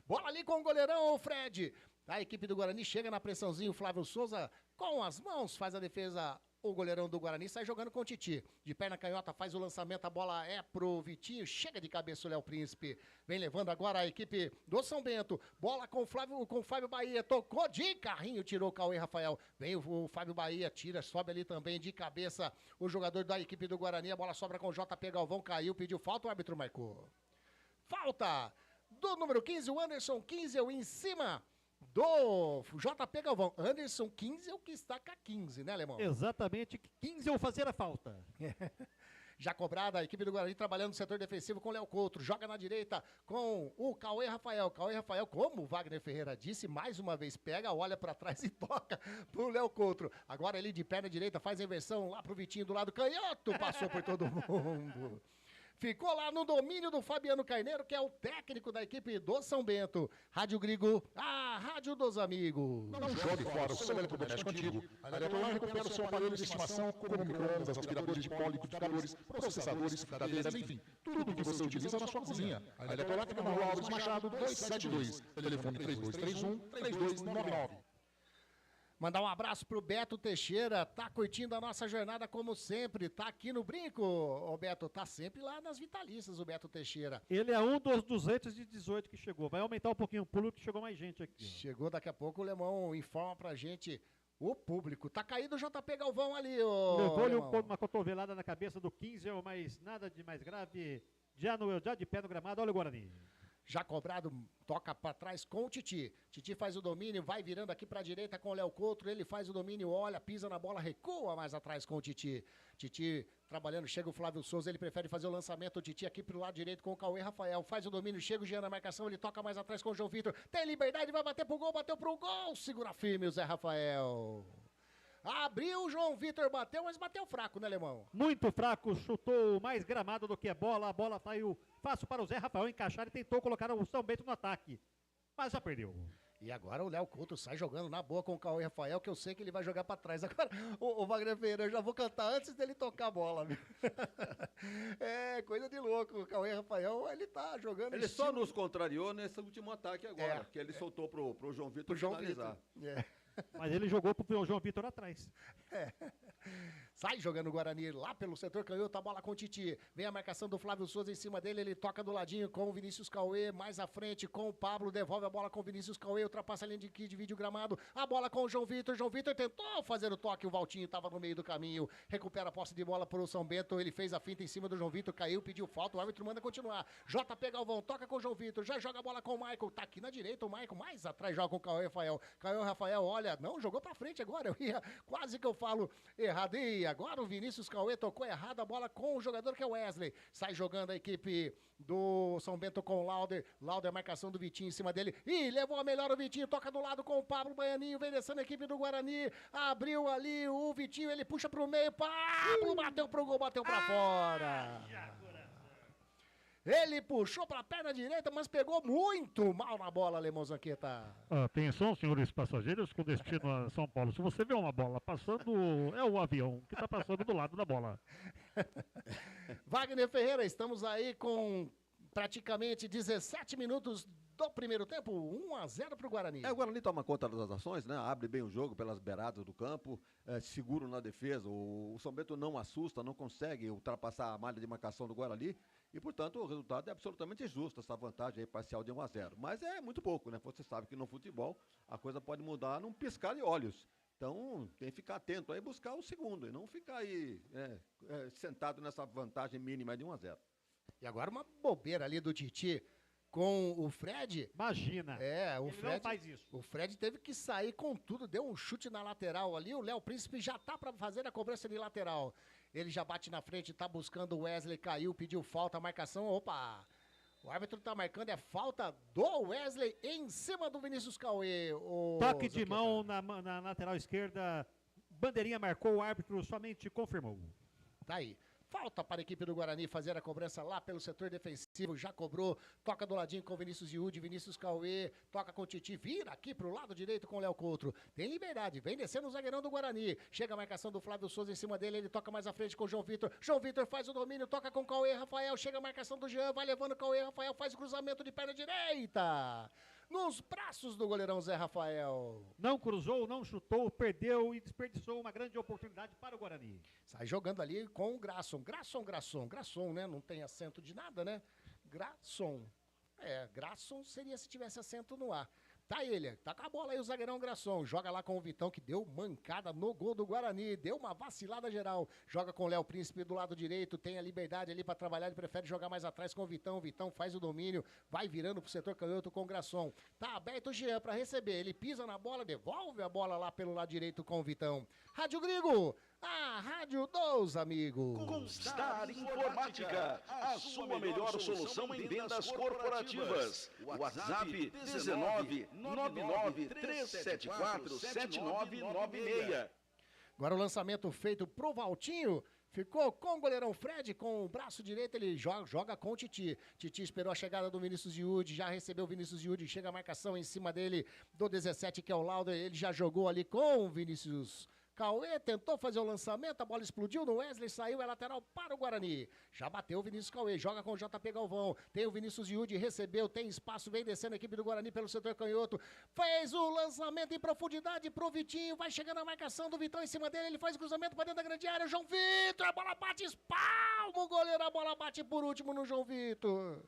Bola ali com o goleirão, o Fred. A equipe do Guarani chega na pressãozinha, o Flávio Souza com as mãos faz a defesa. O goleirão do Guarani sai jogando com o Titi. De perna canhota faz o lançamento, a bola é pro Vitinho. Chega de cabeça o Léo Príncipe. Vem levando agora a equipe do São Bento. Bola com o Fábio Bahia. Tocou de carrinho, tirou o Cauê Rafael. Vem o Fábio Bahia, tira, sobe ali também de cabeça o jogador da equipe do Guarani. A bola sobra com o JP Galvão, caiu, pediu falta, o árbitro marcou. Falta do número 15, o Anderson 15 em cima do JP Galvão. Anderson 15 é o que está com a 15, né, Alemão? Exatamente, 15 eu fazer a falta. Já cobrada, a equipe do Guarani trabalhando no setor defensivo com o Léo Couto. Joga na direita com o Cauê Rafael. Cauê Rafael, como o Wagner Ferreira disse, mais uma vez pega, olha para trás e toca pro Léo Couto. Agora ele de perna direita faz a inversão lá pro Vitinho do lado canhoto. Passou por todo mundo. Ficou lá no domínio do Fabiano Carneiro, que é o técnico da equipe do São Bento. Rádio Grigo, a rádio dos amigos. Não jogue fora o seu eletrodoméstico antigo. A Eletrolar recupera o seu aparelho de estimação, como micro-ondas, aspiradores de pó, liquidificadores, processadores, fritadeiras, enfim, tudo que você utiliza na sua cozinha. A Eletrolar fica na rua Alves Machado, 272. Telefone 3231-3299. Mandar um abraço pro Beto Teixeira, tá curtindo a nossa jornada como sempre, tá aqui no Brinco. O Beto tá sempre lá nas vitalícias, o Beto Teixeira. Ele é um dos 218 que chegou, vai aumentar um pouquinho o pulo que chegou mais gente aqui. Chegou daqui a pouco, o Lemão informa pra gente o público. Tá caído o JP Galvão ali, ô Levou-lhe Lemão. uma cotovelada na cabeça do 15, mas nada de mais grave, já de pé no gramado, olha o Guarani. Já cobrado, toca para trás com o Titi. Titi faz o domínio, vai virando aqui para a direita com o Léo Couto. Ele faz o domínio, olha, pisa na bola, recua mais atrás com o Titi. Titi trabalhando, chega o Flávio Souza, ele prefere fazer o lançamento. O Titi aqui pro lado direito com o Cauê Rafael. Faz o domínio, chega o Jean na marcação, ele toca mais atrás com o João Vitor. Tem liberdade, vai bater pro gol, bateu pro gol. Segura firme o Zé Rafael. Abriu, o João Vitor bateu, mas bateu fraco, né, Alemão? Muito fraco, chutou mais gramado do que a bola saiu fácil para o Zé Rafael encaixar e tentou colocar o São Bento no ataque, mas já perdeu. E agora o Léo Couto sai jogando na boa com o Cauê Rafael, que eu sei que ele vai jogar pra trás. Agora, o Wagner Ferreira, eu já vou cantar antes dele tocar a bola, viu? É, coisa de louco. O Cauê Rafael, ele tá jogando... Ele só nos contrariou nesse último ataque agora, que ele soltou pro João Vitor finalizar. Mas ele jogou pro João Vitor atrás. Sai jogando o Guarani lá pelo setor canhoto, a bola com o Titi. Vem a marcação do Flávio Souza em cima dele, ele toca do ladinho com o Vinícius Cauê, mais à frente com o Pablo, devolve a bola com o Vinícius Cauê, ultrapassa a linha de divide o gramado, a bola com o João Vitor tentou fazer o toque, o Valtinho estava no meio do caminho, recupera a posse de bola para o São Bento, ele fez a finta em cima do João Vitor, caiu, pediu falta, o árbitro manda continuar. JP Galvão, toca com o João Vitor, já joga a bola com o Michael, tá aqui na direita o Michael, mais atrás joga com o Cauê Rafael. Cauê Rafael, olha, não, jogou pra frente agora, quase que eu falo errado. E agora o Vinícius Cauê tocou errado a bola com o jogador que é o Wesley. Sai jogando a equipe do São Bento com o Lauder. Lauder, marcação do Vitinho em cima dele. E levou a melhor o Vitinho, toca do lado com o Pablo Baianinho, vem descendo a equipe do Guarani. Abriu ali o Vitinho, ele puxa pro meio. Pablo bateu pro gol, bateu pra fora. Ele puxou para a perna direita, mas pegou muito mal na bola, Alemão Zanqueta. Atenção, senhores passageiros, com destino a São Paulo. Se você vê uma bola passando, é o avião que está passando do lado da bola. Wagner Ferreira, estamos aí com praticamente 17 minutos do primeiro tempo, 1-0 para o Guarani. O Guarani toma conta das ações, né? Abre bem o jogo pelas beiradas do campo, seguro na defesa. O São Bento não assusta, não consegue ultrapassar a malha de marcação do Guarani. E, portanto, o resultado é absolutamente justo, essa vantagem aí parcial de 1-0. Mas é muito pouco, né? Você sabe que no futebol a coisa pode mudar num piscar de olhos. Então, tem que ficar atento aí e buscar o segundo. E não ficar aí sentado nessa vantagem mínima de 1-0. E agora uma bobeira ali do Titi com o Fred. Imagina. O Ele Fred não faz isso. O Fred teve que sair com tudo, deu um chute na lateral ali. O Léo Príncipe já tá para fazer a cobrança de lateral. Ele já bate na frente, tá buscando o Wesley, caiu, pediu falta, marcação. Opa! O árbitro tá marcando, é falta do Wesley em cima do Vinícius Cauê. Toque de mão na lateral esquerda. Bandeirinha marcou, o árbitro somente confirmou. Tá aí. Falta para a equipe do Guarani fazer a cobrança lá pelo setor defensivo. Já cobrou. Toca do ladinho com o Vinícius Yudi, Vinícius Cauê. Toca com o Titi. Vira aqui pro lado direito com o Léo Coutro. Tem liberdade. Vem descendo o zagueirão do Guarani. Chega a marcação do Flávio Souza em cima dele. Ele toca mais à frente com o João Vitor. João Vitor faz o domínio. Toca com o Cauê Rafael. Chega a marcação do Jean. Vai levando o Cauê Rafael. Faz o cruzamento de perna direita. Nos braços do goleirão Zé Rafael. Não cruzou, não chutou, perdeu e desperdiçou uma grande oportunidade para o Guarani. Sai jogando ali com o Grasson. Grasson, né? Não tem acento de nada, né? Grasson. Grasson seria se tivesse acento no A. Tá ele, tá com a bola aí o zagueirão Grasson. Joga lá com o Vitão, que deu mancada no gol do Guarani. Deu uma vacilada geral. Joga com o Léo Príncipe do lado direito. Tem a liberdade ali pra trabalhar. Ele prefere jogar mais atrás com o Vitão. O Vitão faz o domínio. Vai virando pro setor canhoto com o Grasson. Tá aberto o Jean pra receber. Ele pisa na bola, devolve a bola lá pelo lado direito com o Vitão. Rádio Grigo, a rádio dos amigos. Constar Informática, a sua melhor solução em vendas corporativas. WhatsApp 19-99-374-7996. Agora o lançamento feito pro Valtinho. Ficou com o goleirão Fred, com o braço direito, ele joga com o Titi. Titi esperou a chegada do Vinícius Yudi, já recebeu o Vinícius Yudi, chega a marcação em cima dele do 17, que é o Lauder. Ele já jogou ali com o Vinícius Cauê, tentou fazer o lançamento, a bola explodiu no Wesley, saiu, é lateral para o Guarani. Já bateu o Vinícius Cauê, joga com o JP Galvão, tem o Vinícius Yudi, recebeu, tem espaço, vem descendo a equipe do Guarani pelo setor canhoto, fez o lançamento em profundidade pro Vitinho, vai chegando a marcação do Vitão em cima dele, ele faz o cruzamento para dentro da grande área, João Vitor, a bola bate, espalma o goleiro, a bola bate por último no João Vitor.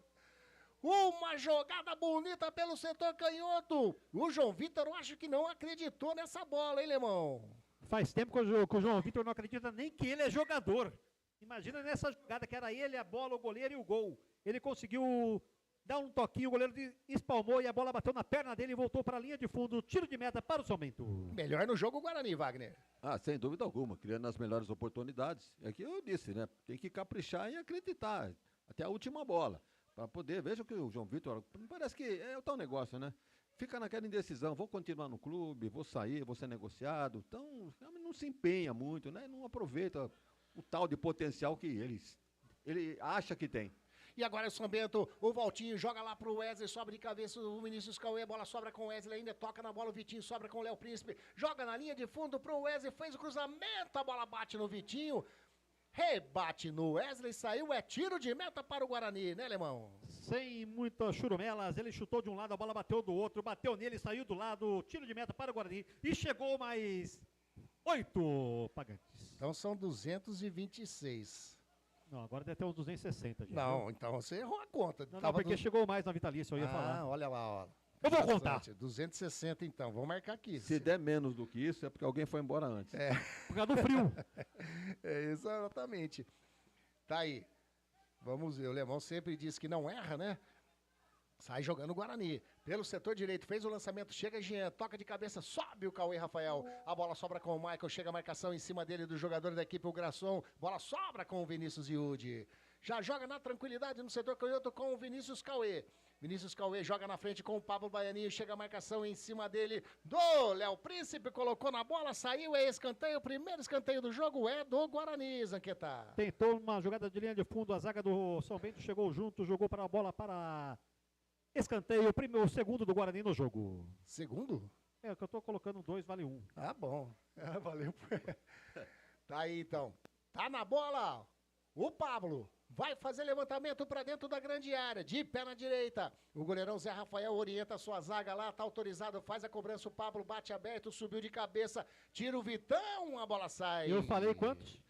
Uma jogada bonita pelo setor canhoto, o João Vitor eu acho que não acreditou nessa bola, hein, Lemão? Faz tempo que o João Vitor não acredita nem que ele é jogador. Imagina nessa jogada que era ele, a bola, o goleiro e o gol. Ele conseguiu dar um toquinho, o goleiro espalmou e a bola bateu na perna dele e voltou para a linha de fundo. Tiro de meta para o São Bento. Melhor no jogo o Guarani, Wagner. Sem dúvida alguma, criando as melhores oportunidades. É que eu disse, né? Tem que caprichar e acreditar até a última bola. Para poder, veja que o João Vitor, parece que é o tal negócio, né? Fica naquela indecisão, vou continuar no clube, vou sair, vou ser negociado. Então, não se empenha muito, né? Não aproveita o tal de potencial que ele acha que tem. E agora o São Bento, o Valtinho joga lá pro Wesley, sobra de cabeça o Vinícius Cauê, a bola sobra com o Wesley, ainda toca na bola, o Vitinho sobra com o Léo Príncipe, joga na linha de fundo pro Wesley, fez o cruzamento, a bola bate no Vitinho, rebate no Wesley, saiu, é tiro de meta para o Guarani, né, Alemão? Sem muitas churumelas, ele chutou de um lado, a bola bateu do outro, bateu nele, saiu do lado, tiro de meta para o Guarani e chegou mais 8 pagantes. Então são 226. Não, agora deve ter uns 260. Já, não, viu? então você errou a conta. Não, porque chegou mais na Vitalícia, eu ia falar. Olha lá, ó. Eu vou contar. 260 então, vamos marcar aqui. Se der menos do que isso, é porque alguém foi embora antes. Por causa do frio. Exatamente. Tá aí. Vamos ver, o Lemão sempre diz que não erra, né? Sai jogando o Guarani. Pelo setor direito, fez o lançamento, chega Jean, toca de cabeça, sobe o Cauê Rafael. A bola sobra com o Michael, chega a marcação em cima dele do jogador da equipe, o Grasson. Bola sobra com o Vinícius Yudi. Já joga na tranquilidade no setor canhoto com o Vinícius Cauê. Vinícius Cauê joga na frente com o Pablo Baianinho, chega a marcação em cima dele do Léo Príncipe, colocou na bola, saiu, é escanteio, o primeiro escanteio do jogo é do Guarani, Zanqueta. Tentou uma jogada de linha de fundo, a zaga do São Bento chegou junto, jogou para a bola para escanteio, o segundo do Guarani no jogo. Segundo? É, que eu tô colocando 2, vale 1. Ah, bom. Valeu. Tá aí, então. Tá na bola, o Pablo. Vai fazer levantamento para dentro da grande área, de pé na direita. O goleirão Zé Rafael orienta a sua zaga lá, tá autorizado, faz a cobrança, o Pablo bate aberto, subiu de cabeça, tira o Vitão, a bola sai. Eu falei quantos?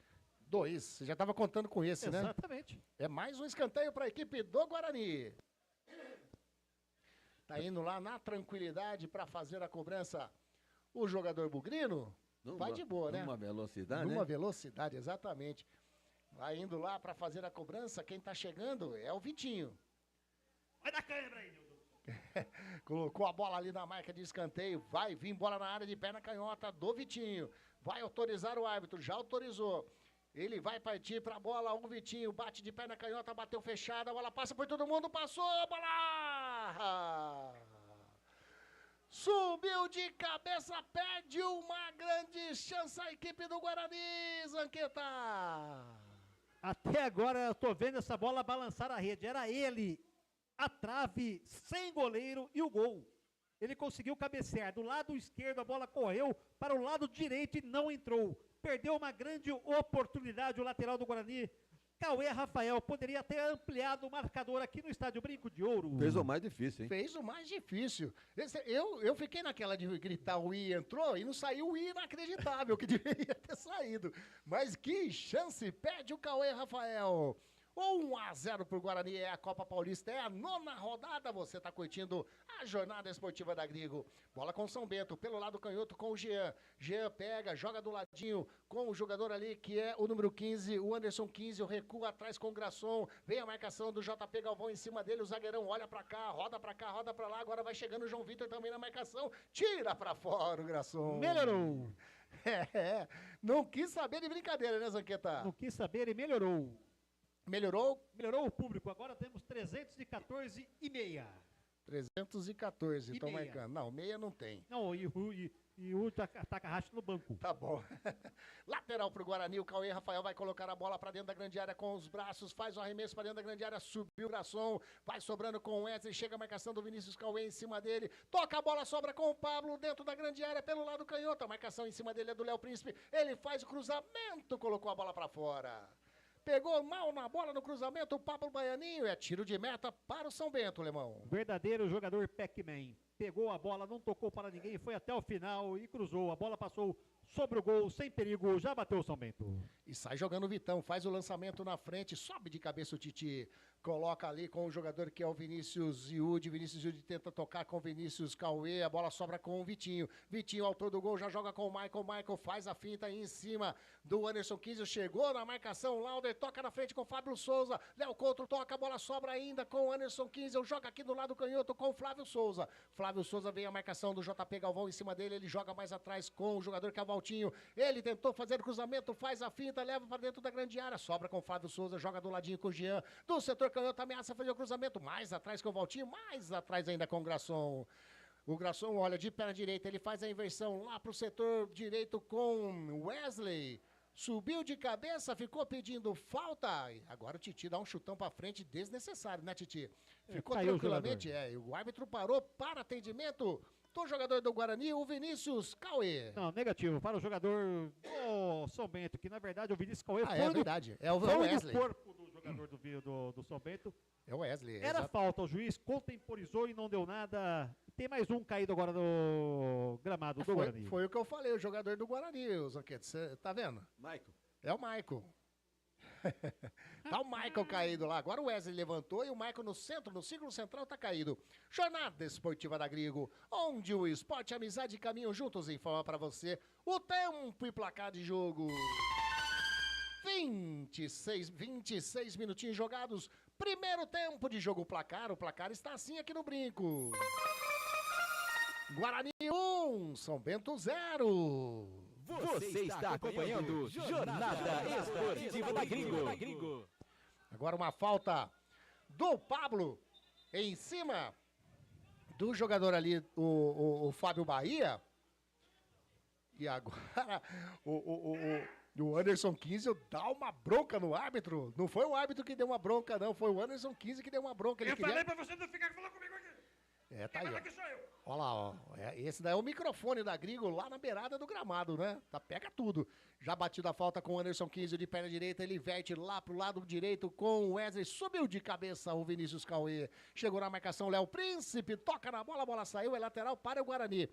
2, você já estava contando com esse, né? Exatamente. É mais um escanteio para a equipe do Guarani. Tá indo lá na tranquilidade para fazer a cobrança o jogador Bugrino. Vai de boa, né? Numa velocidade, Numa velocidade, exatamente. Vai indo lá para fazer a cobrança. Quem tá chegando é o Vitinho. Vai dar câimbra aí, Nildo. Colocou a bola ali na marca de escanteio. Vai vir bola na área de perna canhota do Vitinho. Vai autorizar o árbitro. Já autorizou. Ele vai partir para a bola. O Vitinho bate de perna canhota. Bateu fechada. A bola passa por todo mundo. Passou. Bola! Subiu de cabeça. Perde uma grande chance a equipe do Guarani, Zanqueta. Até agora eu tô vendo essa bola balançar a rede. Era ele, a trave, sem goleiro e o gol. Ele conseguiu cabecear. Do lado esquerdo a bola correu para o lado direito e não entrou. Perdeu uma grande oportunidade o lateral do Guarani. Cauê Rafael poderia ter ampliado o marcador aqui no Estádio Brinco de Ouro. Fez o mais difícil, hein? Fez o mais difícil. Eu fiquei naquela de gritar o I entrou e não saiu o I inacreditável que deveria ter saído. Mas que chance perde o Cauê Rafael. 1-0 pro Guarani, é a Copa Paulista, é a 9ª rodada, você tá curtindo a jornada esportiva da Grigo. Bola com São Bento, pelo lado canhoto com o Jean. Jean pega, joga do ladinho com o jogador ali que é o número 15, o Anderson 15, o recua atrás com o Grasson. Vem a marcação do JP Galvão em cima dele, o zagueirão olha pra cá, roda pra lá, agora vai chegando o João Vitor também na marcação. Tira pra fora o Grasson. Melhorou. Não quis saber de brincadeira, né, Zanqueta? Não quis saber e melhorou. Melhorou? Melhorou o público. Agora temos 314 e meia. 314, estão marcando. Não, meia não tem. Não, e o Takahashi no banco. Tá bom. Lateral pro Guarani, o Cauê Rafael vai colocar a bola pra dentro da grande área com os braços, faz o arremesso pra dentro da grande área, subiu o Grasson, vai sobrando com o Wesley, chega a marcação do Vinícius Cauê em cima dele, toca a bola, sobra com o Pablo dentro da grande área pelo lado canhoto, a marcação em cima dele é do Léo Príncipe, ele faz o cruzamento, colocou a bola pra fora. Pegou mal na bola no cruzamento, o Pablo Baianinho, é tiro de meta para o São Bento, Lemão. Verdadeiro jogador Pac-Man. Pegou a bola, não tocou para ninguém, foi até o final e cruzou. A bola passou sobre o gol, sem perigo, já bateu o São Bento. E sai jogando o Vitão, faz o lançamento na frente, sobe de cabeça o Titi. Coloca ali com o jogador que é o Vinícius Yudi. Vinícius Yudi tenta tocar com o Vinícius Cauê. A bola sobra com o Vitinho. Vitinho, autor do gol, já joga com o Michael. Michael faz a finta aí em cima do Anderson 15. Chegou na marcação. Lauder toca na frente com o Fábio Souza. Léo Couto toca, a bola sobra ainda com o Anderson 15. Eu jogo aqui do lado canhoto com o Flávio Souza. Flávio Souza vem a marcação do JP Galvão em cima dele. Ele joga mais atrás com o jogador que é o Valtinho. Ele tentou fazer o cruzamento, faz a finta, leva para dentro da grande área. Sobra com o Flávio Souza, joga do ladinho com o Jean. Do setor canhoto, ameaça fazer o cruzamento, mais atrás com o Valtinho, mais atrás ainda com o Grasson. O Grasson olha de perna direita, ele faz a inversão lá pro setor direito com Wesley. Subiu de cabeça, ficou pedindo falta. Agora o Titi dá um chutão pra frente desnecessário, né, Titi? Ficou tranquilamente, o árbitro parou para atendimento do jogador do Guarani, o Vinícius Cauê. Não, negativo, para o jogador do São Bento, que na verdade o Vinícius Cauê foi é verdade, é o Wesley. O corpo do jogador do São Bento. É o Wesley. Era falta, o juiz contemporizou e não deu nada. Tem mais um caído agora no gramado do Guarani. Foi o que eu falei, o jogador do Guarani, o Zanquete, você tá vendo? Michael. É o Michael. Tá o Michael caído lá. Agora o Wesley levantou e o Michael no centro, no círculo central, tá caído. Jornada Esportiva da Grigo, onde o esporte e a amizade caminham juntos, informa pra você o tempo e placar de jogo. 26 minutinhos jogados. Primeiro tempo de jogo, o placar está assim aqui no Brinco. Guarani 1, São Bento 0. Você está acompanhando Jornada Esportiva da Gringo. Agora uma falta do Pablo em cima do jogador ali, o Fábio Bahia. E agora o Anderson 15 dá uma bronca no árbitro. Não foi o árbitro que deu uma bronca, não. Foi o Anderson 15 que deu uma bronca. Eu falei pra você não ficar falando comigo aqui. Tá aí, ó. Olha lá, ó. Esse daí é o microfone da Grigo lá na beirada do gramado, né? Pega tudo. Já batido a falta com o Anderson 15 de perna direita, ele verte lá pro lado direito com o Wesley. Subiu de cabeça o Vinícius Cauê. Chegou na marcação Léo Príncipe, toca na bola, a bola saiu, é lateral para o Guarani.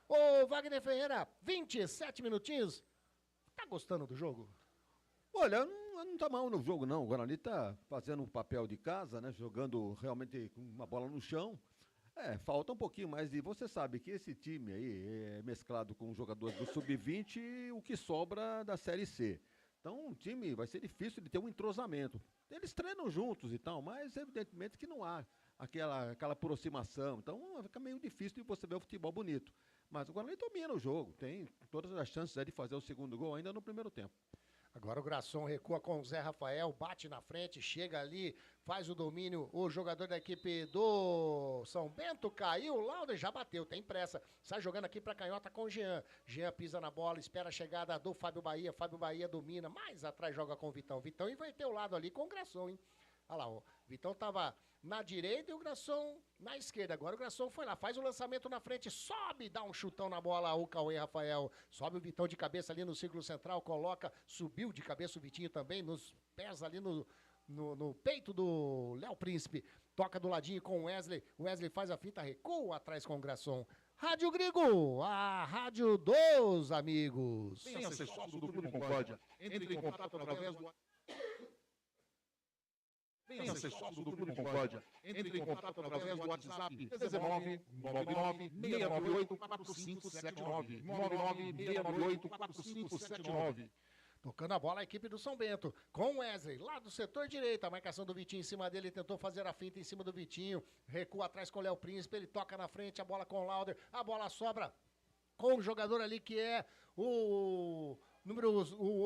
Ô, Wagner Ferreira, 27 minutinhos. Tá gostando do jogo? Olha, não tá mal no jogo, não. O Guarani tá fazendo um papel de casa, né? Jogando realmente com uma bola no chão. Falta um pouquinho mais. E você sabe que esse time aí é mesclado com jogadores do Sub-20 e o que sobra da Série C. Então, um time vai ser difícil de ter um entrosamento. Eles treinam juntos e tal, mas evidentemente que não há aquela aproximação. Então, fica meio difícil de você ver o futebol bonito. Mas o Guarani domina o jogo, tem todas as chances de fazer o segundo gol ainda no primeiro tempo. Agora o Grasson recua com o Zé Rafael, bate na frente, chega ali, faz o domínio, o jogador da equipe do São Bento caiu, o Lauder já bateu, tem pressa, sai jogando aqui pra canhota com o Jean. Jean pisa na bola, espera a chegada do Fábio Bahia domina, mais atrás joga com o Vitão. Vitão inverteu o lado ali com o Grasson, hein? Olha lá, o Vitão tava na direita e o Grasson na esquerda. Agora o Grasson foi lá, faz o lançamento na frente, sobe, dá um chutão na bola, o Cauê Rafael. Sobe o Vitão de cabeça ali no círculo central, coloca, subiu de cabeça o Vitinho também, nos pés ali no peito do Léo Príncipe. Toca do ladinho com o Wesley. O Wesley faz a fita, recua atrás com o Grasson. Rádio Grigo, a rádio dos amigos. Venha ser sócio do Clube Concórdia. Entre em contato através do... Venha ser sócio do Clube Concórdia. Entre em contato através do WhatsApp 19 99 698 4579. 99 698 4579. Tocando a bola a equipe do São Bento, com o Wesley, lá do setor direito, a marcação do Vitinho em cima dele, tentou fazer a finta em cima do Vitinho, recua atrás com o Léo Príncipe, ele toca na frente, a bola com o Lauder, a bola sobra com o jogador ali que é o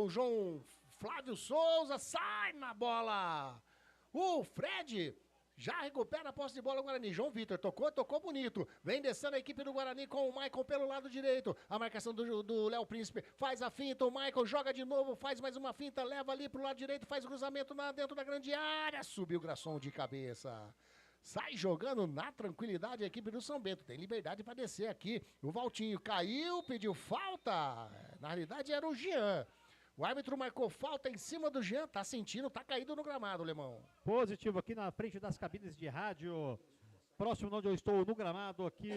João Flávio Souza, sai na bola! O Fred já recupera a posse de bola do Guarani. João Vitor tocou bonito. Vem descendo a equipe do Guarani com o Maicon pelo lado direito. A marcação do Léo Príncipe faz a finta. O Maicon joga de novo, faz mais uma finta, leva ali pro lado direito, faz o cruzamento dentro da grande área. Subiu o Grasson de cabeça. Sai jogando na tranquilidade a equipe do São Bento. Tem liberdade para descer aqui. O Valtinho caiu, pediu falta. Na realidade era o Jean. O árbitro marcou falta em cima do Jean, tá sentindo, tá caído no gramado, Lemão. Positivo aqui na frente das cabines de rádio, próximo de onde eu estou no gramado aqui,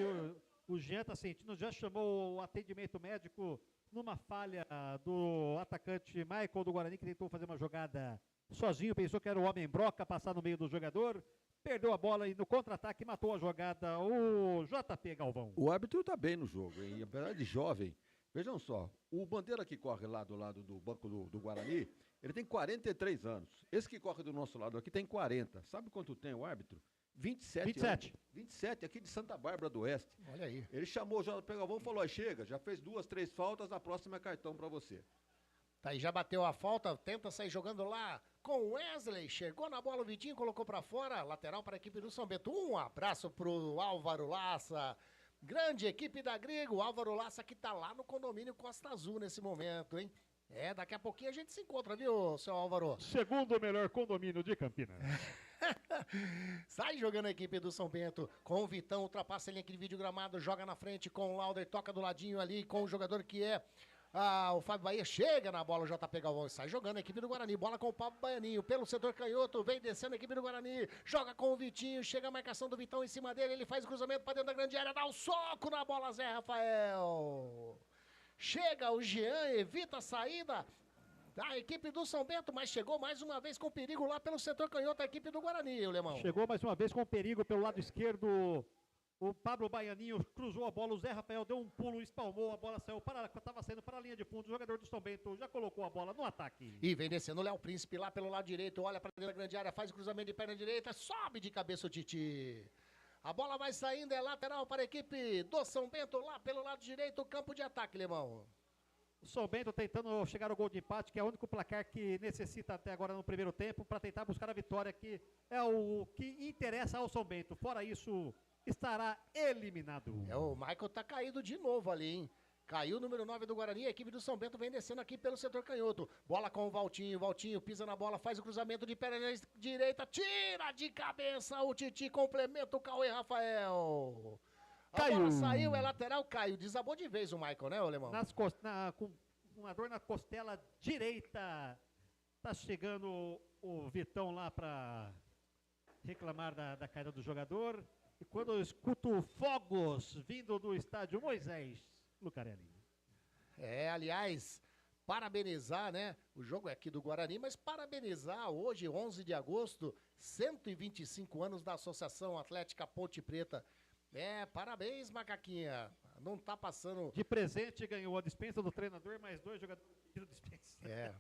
o Jean tá sentindo, já chamou o atendimento médico numa falha do atacante Michael do Guarani, que tentou fazer uma jogada sozinho, pensou que era o homem broca, passar no meio do jogador, perdeu a bola e no contra-ataque matou a jogada o JP Galvão. O árbitro tá bem no jogo, hein? Apesar de jovem. Vejam só, o Bandeira que corre lá do lado do banco do Guarani, ele tem 43 anos. Esse que corre do nosso lado aqui tem 40. Sabe quanto tem o árbitro? 27 anos. 27, aqui de Santa Bárbara do Oeste. Olha aí. Ele chamou o JP Galvão e falou, chega, já fez 2, 3 faltas, a próxima é cartão pra você. Tá aí, já bateu a falta, tenta sair jogando lá com o Wesley, chegou na bola o Vitinho, colocou pra fora, lateral para a equipe do São Bento. Um abraço pro Álvaro Laça. Grande equipe da Grigo, Álvaro Laça que tá lá no condomínio Costa Azul nesse momento, hein? Daqui a pouquinho a gente se encontra, viu, seu Álvaro? Segundo melhor condomínio de Campinas. Sai jogando a equipe do São Bento com o Vitão, ultrapassa a linha aqui de vídeo gramado, joga na frente com o Lauder, toca do ladinho ali com o jogador que é o Fábio Bahia, chega na bola, o JP Galvão, sai jogando a equipe do Guarani, bola com o Pablo Baianinho, pelo setor canhoto, vem descendo a equipe do Guarani, joga com o Vitinho, chega a marcação do Vitão em cima dele, ele faz o cruzamento para dentro da grande área, dá um soco na bola, Zé Rafael. Chega o Jean, evita a saída da equipe do São Bento, mas chegou mais uma vez com perigo lá pelo setor canhoto, a equipe do Guarani, o Lemão. Chegou mais uma vez com perigo pelo lado esquerdo. O Pablo Baianinho cruzou a bola, o Zé Rafael deu um pulo, espalmou, a bola saiu estava saindo para a linha de fundo, o jogador do São Bento já colocou a bola no ataque. E vem descendo o Léo Príncipe lá pelo lado direito, olha para dentro da grande área, faz o cruzamento de perna direita, sobe de cabeça o Titi. A bola vai saindo, é lateral para a equipe do São Bento lá pelo lado direito, campo de ataque, Lemão. O São Bento tentando chegar ao gol de empate, que é o único placar que necessita até agora no primeiro tempo, para tentar buscar a vitória, que é o que interessa ao São Bento. Fora isso, estará eliminado. O Michael tá caído de novo ali, hein? Caiu o número 9 do Guarani, a equipe do São Bento vem descendo aqui pelo setor canhoto. Bola com o Valtinho, Valtinho pisa na bola, faz o cruzamento de perna direita, tira de cabeça o Titi, complementa o Cauê Rafael. A bola saiu, é lateral, Caio. Desabou de vez o Michael, né, ô Alemão? Com uma dor na costela direita. Tá chegando o Vitão lá para reclamar da caída do jogador. E quando eu escuto fogos vindo do estádio Moisés Lucarelli. Aliás, parabenizar, né? O jogo é aqui do Guarani, mas parabenizar hoje, 11 de agosto, 125 anos da Associação Atlética Ponte Preta. Parabéns, Macaquinha. Não tá passando... De presente ganhou a dispensa do treinador, mais 2 jogadores.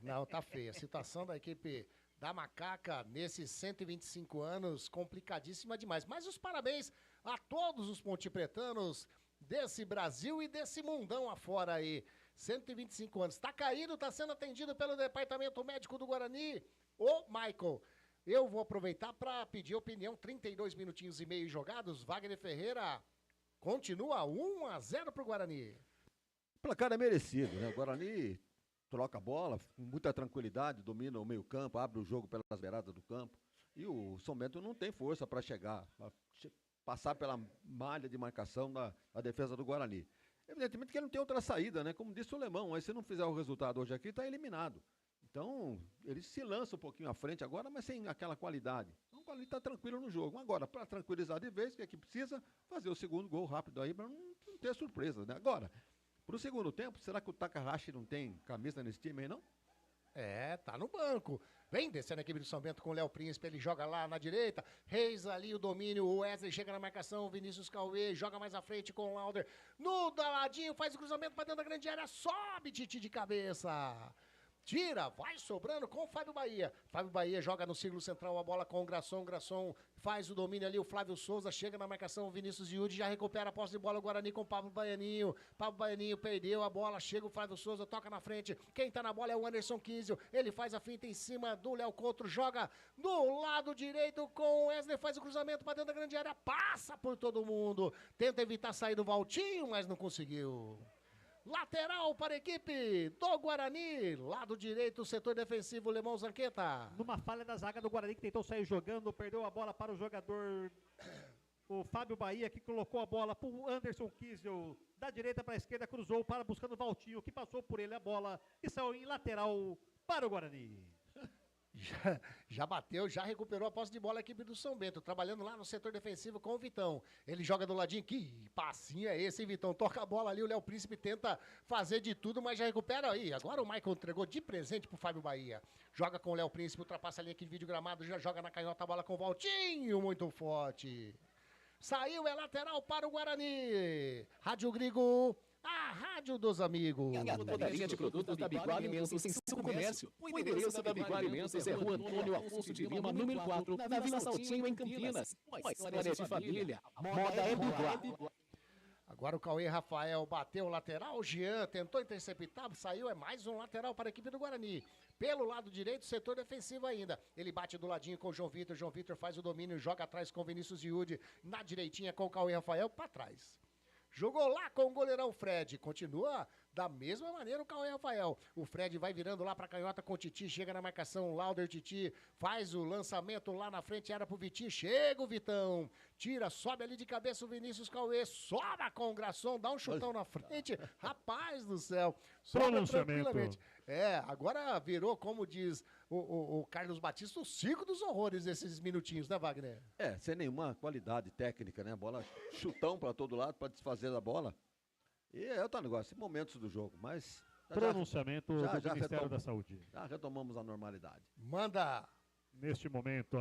Não, tá feia. A situação da equipe da Macaca nesses 125 anos, complicadíssima demais. Mas os parabéns a todos os pontipretanos desse Brasil e desse mundão afora aí. 125 anos. Tá caído, tá sendo atendido pelo Departamento Médico do Guarani. Ô, Michael, eu vou aproveitar para pedir opinião. 32 minutinhos e meio jogados. Wagner Ferreira continua 1-0 pro Guarani. O placar é merecido, né? O Guarani troca a bola com muita tranquilidade, domina o meio-campo, abre o jogo pelas beiradas do campo. E o São Bento não tem força para chegar, pra passar pela malha de marcação da defesa do Guarani. Evidentemente que ele não tem outra saída, né? Como disse o Alemão, mas se não fizer o resultado hoje aqui, está eliminado. Então, ele se lança um pouquinho à frente agora, mas sem aquela qualidade. Então, o Guarani está tranquilo no jogo. Agora, para tranquilizar de vez, o que é que precisa? Fazer o segundo gol rápido aí, para não ter surpresa, né? Agora, para o segundo tempo, será que o Takahashi não tem camisa nesse time aí, não? Tá no banco. Vem descendo a equipe do São Bento com o Léo Príncipe, ele joga lá na direita, Reis ali o domínio, o Wesley chega na marcação, o Vinícius Cauê joga mais à frente com o Lauder, no daladinho, faz o cruzamento para dentro da grande área, sobe Titi de cabeça. Tira, vai sobrando com o Fábio Bahia. Fábio Bahia joga no círculo central, a bola com o Grasson. Grasson faz o domínio ali, o Flávio Souza chega na marcação, o Vinícius Yudi já recupera a posse de bola, o Guarani com o Pablo Baianinho. Pablo Baianinho perdeu a bola, chega o Flávio Souza, toca na frente. Quem tá na bola é o Anderson Kiesel. Ele faz a finta em cima do Léo Couto, joga do lado direito com o Wesley, faz o cruzamento para dentro da grande área, passa por todo mundo. Tenta evitar sair do Valtinho, mas não conseguiu. Lateral para a equipe do Guarani, lado direito, setor defensivo, Lemão Zanqueta. Numa falha da zaga do Guarani que tentou sair jogando, perdeu a bola para o jogador, o Fábio Bahia, que colocou a bola para o Anderson Kiesel, da direita para a esquerda, cruzou para buscando o Valtinho, que passou por ele a bola e saiu em lateral para o Guarani. Já bateu, já recuperou a posse de bola a equipe do São Bento, trabalhando lá no setor defensivo com o Vitão. Ele joga do ladinho, que passinho é esse, hein, Vitão? Toca a bola ali, o Léo Príncipe tenta fazer de tudo, mas já recupera aí. Agora o Michael entregou de presente pro Fábio Bahia. Joga com o Léo Príncipe, ultrapassa a linha aqui de vídeo gramado, já joga na canhota a bola com o Valtinho, muito forte. Saiu, é lateral para o Guarani. Rádio Grigo, a rádio dos amigos. Toda a linha de produtos da Biguá Alimentos em seu comércio. O endereço da Biguá Alimentos é Rua Antônio Afonso de Lima, número 4, na Vila Saltinho, em Campinas. Uma história de família. Moda é Biguá. Agora o Cauê Rafael bateu o lateral, o Jean tentou interceptar, saiu, é mais um lateral para a equipe do Guarani. Pelo lado direito, setor defensivo ainda. Ele bate do ladinho com o João Vitor faz o domínio, joga atrás com o Vinícius Yudi, na direitinha com o Cauê Rafael, para trás. Jogou lá com o goleirão Fred, continua da mesma maneira o Cauê Rafael. O Fred vai virando lá pra canhota com o Titi, chega na marcação, Lauder Titi, faz o lançamento lá na frente, era pro Vitinho, chega o Vitão, tira, sobe ali de cabeça o Vinícius Cauê, sobra com o Grasson, dá um chutão na frente, rapaz do céu, sobra tranquilamente. Agora virou, como diz o Carlos Batista, o circo dos horrores esses minutinhos, né, Wagner? Sem nenhuma qualidade técnica, né? Bola chutão pra todo lado pra desfazer a bola. E é outro negócio, momentos do jogo, mas... Pronunciamento do Ministério da Saúde. Já retomamos a normalidade. Manda! Neste momento,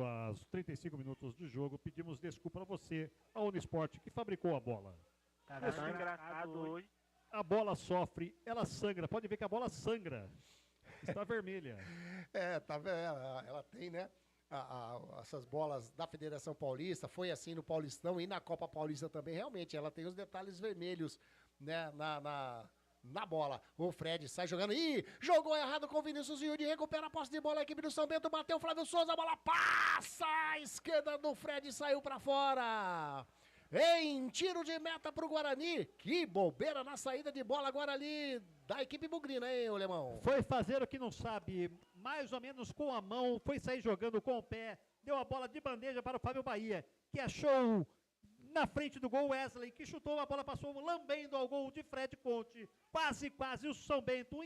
às 35 minutos do jogo, pedimos desculpa a você, a Unisport, que fabricou a bola. Tá engraçado hoje. A bola sofre, ela sangra. Pode ver que a bola sangra. Está vermelha. Tá vendo? Ela tem, né? Essas bolas da Federação Paulista, foi assim no Paulistão e na Copa Paulista também, realmente, ela tem os detalhes vermelhos, né, na bola. O Fred sai jogando, jogou errado com o Vinícius Yudi, recupera a posse de bola, a equipe do São Bento, bateu o Flávio Souza, a bola passa, a esquerda do Fred saiu pra fora. Em tiro de meta pro Guarani, que bobeira na saída de bola agora ali da equipe bugrina, hein, ô Lemão? Foi fazer o que não sabe, mais ou menos com a mão, foi sair jogando com o pé, deu a bola de bandeja para o Fábio Bahia, que achou na frente do gol Wesley, que chutou, a bola passou lambendo ao gol de Fred Conte, quase o São Bento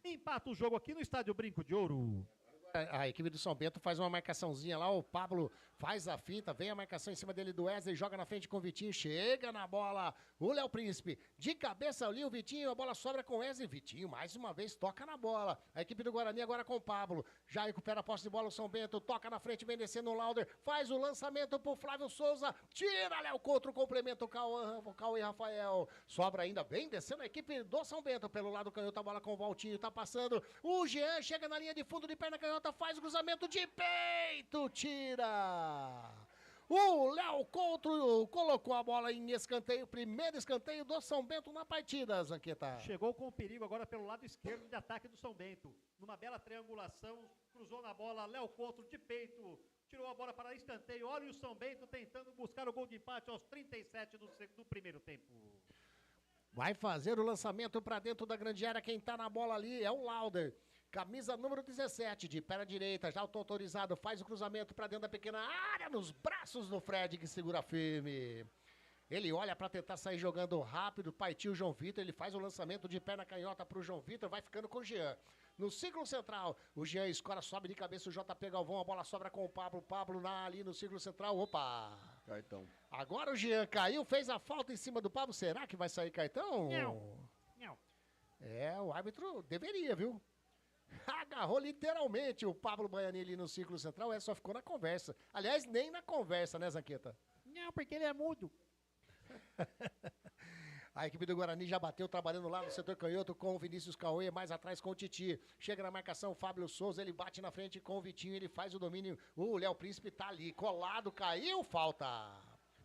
empata o jogo aqui no Estádio Brinco de Ouro. A equipe do São Bento faz uma marcaçãozinha lá, o Pablo faz a finta, vem a marcação em cima dele do Wesley, joga na frente com o Vitinho, chega na bola, o Léo Príncipe, de cabeça ali o Vitinho, a bola sobra com o Wesley, Vitinho mais uma vez toca na bola, a equipe do Guarani agora com o Pablo, já recupera a posse de bola o São Bento, toca na frente, vem descendo o Lauder, faz o lançamento pro Flávio Souza, tira Léo Couto, complementa o Cauê Rafael, sobra ainda, vem descendo a equipe do São Bento, pelo lado canhoto, a bola com o Valtinho, tá passando, o Jean chega na linha de fundo de perna canhota, faz o cruzamento de peito, tira! O Léo Couto colocou a bola em escanteio, primeiro escanteio do São Bento na partida, Zanqueta. Chegou com perigo agora pelo lado esquerdo de ataque do São Bento. Numa bela triangulação, cruzou na bola, Léo Couto de peito, tirou a bola para escanteio. Olha o São Bento tentando buscar o gol de empate aos 37 do primeiro tempo. Vai fazer o lançamento para dentro da grande área, quem tá na bola ali é o Lauder. Camisa número 17, de perna direita, já autorizado, faz o cruzamento para dentro da pequena área, nos braços do Fred, que segura firme. Ele olha para tentar sair jogando rápido, partiu o João Vitor, ele faz o lançamento de perna canhota para o João Vitor, vai ficando com o Jean. No círculo central, o Jean escora, sobe de cabeça o JP Galvão, a bola sobra com o Pablo ali no círculo central, opa! Cartão. Agora o Jean caiu, fez a falta em cima do Pablo, será que vai sair cartão? Não. É, o árbitro deveria, viu? Agarrou literalmente o Pablo Baiani ali no círculo central, só ficou na conversa. Aliás, nem na conversa, né, Zanqueta? Não, porque ele é mudo. A equipe do Guarani já bateu, trabalhando lá no setor canhoto com o Vinícius Cauê, mais atrás com o Titi. Chega na marcação, o Fábio Souza, ele bate na frente com o Vitinho, ele faz o domínio. O Léo Príncipe tá ali, colado, caiu, falta.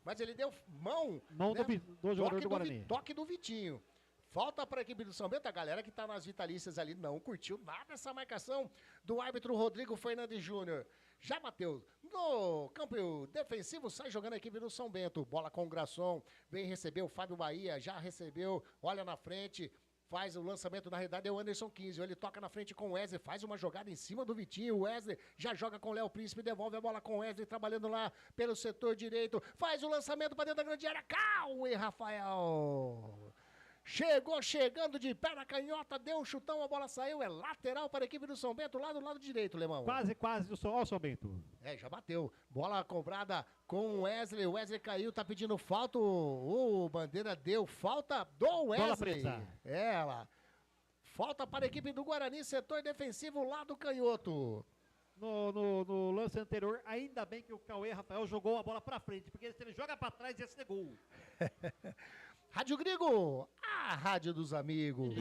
Mas ele deu mão, né? do jogador do Guarani. Toque do Vitinho. Falta para a equipe do São Bento, a galera que está nas vitalícias ali não curtiu nada essa marcação do árbitro Rodrigo Fernandes Júnior. Já bateu no campo defensivo, sai jogando a equipe do São Bento. Bola com o Grasson, vem receber o Fábio Bahia, já recebeu, olha na frente, faz o lançamento, na realidade é o Anderson 15, ele toca na frente com o Wesley, faz uma jogada em cima do Vitinho, o Wesley já joga com o Léo Príncipe, devolve a bola com o Wesley, trabalhando lá pelo setor direito, faz o lançamento para dentro da grande área, Cauê Rafael! Chegando de pé na canhota, deu um chutão, a bola saiu, é lateral para a equipe do São Bento, lá do lado direito, Lemão. Quase do São Bento. Já bateu. Bola cobrada com o Wesley caiu, tá pedindo falta, o Bandeira deu falta do Wesley. Ela. Falta para a equipe do Guarani, setor defensivo lá do canhoto. No lance anterior, ainda bem que o Cauê Rafael jogou a bola para frente, porque se ele joga para trás ia ser gol. Rádio Grigo, a rádio dos amigos.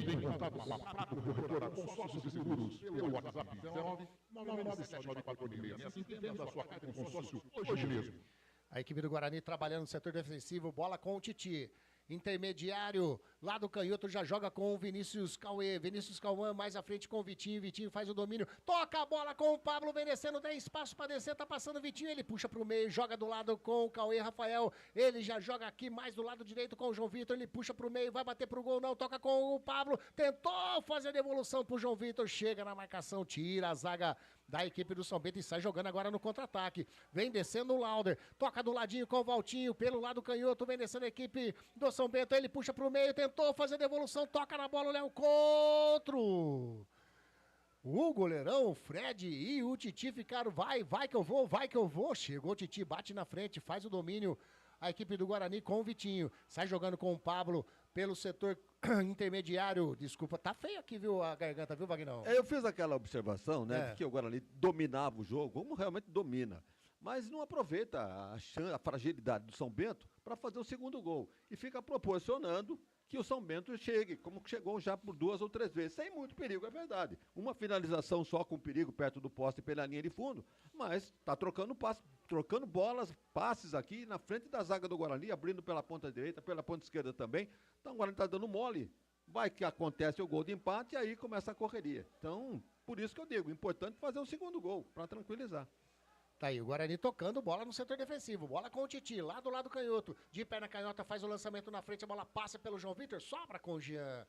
Consórcio de seguros, pelo WhatsApp 9979446. Venda a sua carta em consórcio hoje mesmo. A equipe do Guarani trabalhando no setor defensivo, bola com o Titi. Intermediário, lá do canhoto, já joga com o Vinícius Cauê. Vinícius Cauã mais à frente com o Vitinho. Vitinho faz o domínio, toca a bola com o Pablo, vem descendo, tem espaço para descer, tá passando o Vitinho. Ele puxa pro meio, joga do lado com o Cauê Rafael. Ele já joga aqui mais do lado direito com o João Vitor. Ele puxa pro meio, vai bater pro gol, não, toca com o Pablo. Tentou fazer a devolução pro João Vitor, chega na marcação, tira a zaga da equipe do São Bento e sai jogando agora no contra-ataque. Vem descendo o Lauder, toca do ladinho com o Valtinho, pelo lado canhoto, vem descendo a equipe do São Bento, ele puxa pro meio, tentou fazer a devolução, toca na bola o Léo Couto. O goleirão, o Fred e o Titi ficaram, vai que eu vou. Chegou o Titi, bate na frente, faz o domínio. A equipe do Guarani com o Vitinho, sai jogando com o Pablo pelo setor intermediário. Desculpa, tá feio aqui, viu, a garganta, viu, Vagnão? Eu fiz aquela observação, né, de que o Guarani dominava o jogo, como realmente domina, mas não aproveita a fragilidade do São Bento para fazer o segundo gol. E fica proporcionando que o São Bento chegue, como chegou já por 2 ou 3 vezes, sem muito perigo, é verdade. Uma finalização só com perigo perto do poste pela linha de fundo, mas está trocando bolas, passes aqui na frente da zaga do Guarani, abrindo pela ponta direita, pela ponta esquerda também. Então o Guarani está dando mole. Vai que acontece o gol de empate e aí começa a correria. Então, por isso que eu digo, importante fazer o segundo gol, para tranquilizar. Tá aí, o Guarani tocando bola no setor defensivo. Bola com o Titi, lá do lado canhoto. De perna canhota, faz o lançamento na frente, a bola passa pelo João Vitor, sobra com o Jean.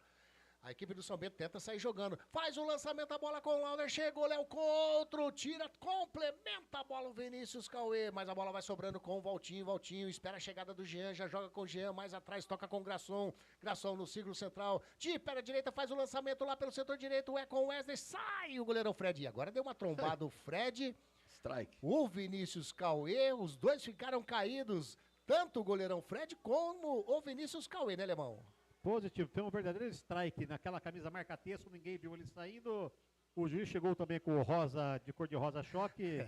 A equipe do São Bento tenta sair jogando. Faz o lançamento, a bola com o Lauder. Chegou, Léo Contro. Tira, complementa a bola o Vinícius Cauê. Mas a bola vai sobrando com o Valtinho. Valtinho espera a chegada do Jean. Já joga com o Jean. Mais atrás toca com o Grasson. Grasson no círculo central. De pé à direita faz o lançamento lá pelo setor direito. É com o Wesley. Sai o goleirão Fred. E agora deu uma trombada o Fred. Strike. O Vinícius Cauê. Os dois ficaram caídos. Tanto o goleirão Fred como o Vinícius Cauê, né, Alemão? Positivo, foi um verdadeiro strike naquela camisa marca-texto, ninguém viu ele saindo. O juiz chegou também com o rosa, de cor de rosa choque.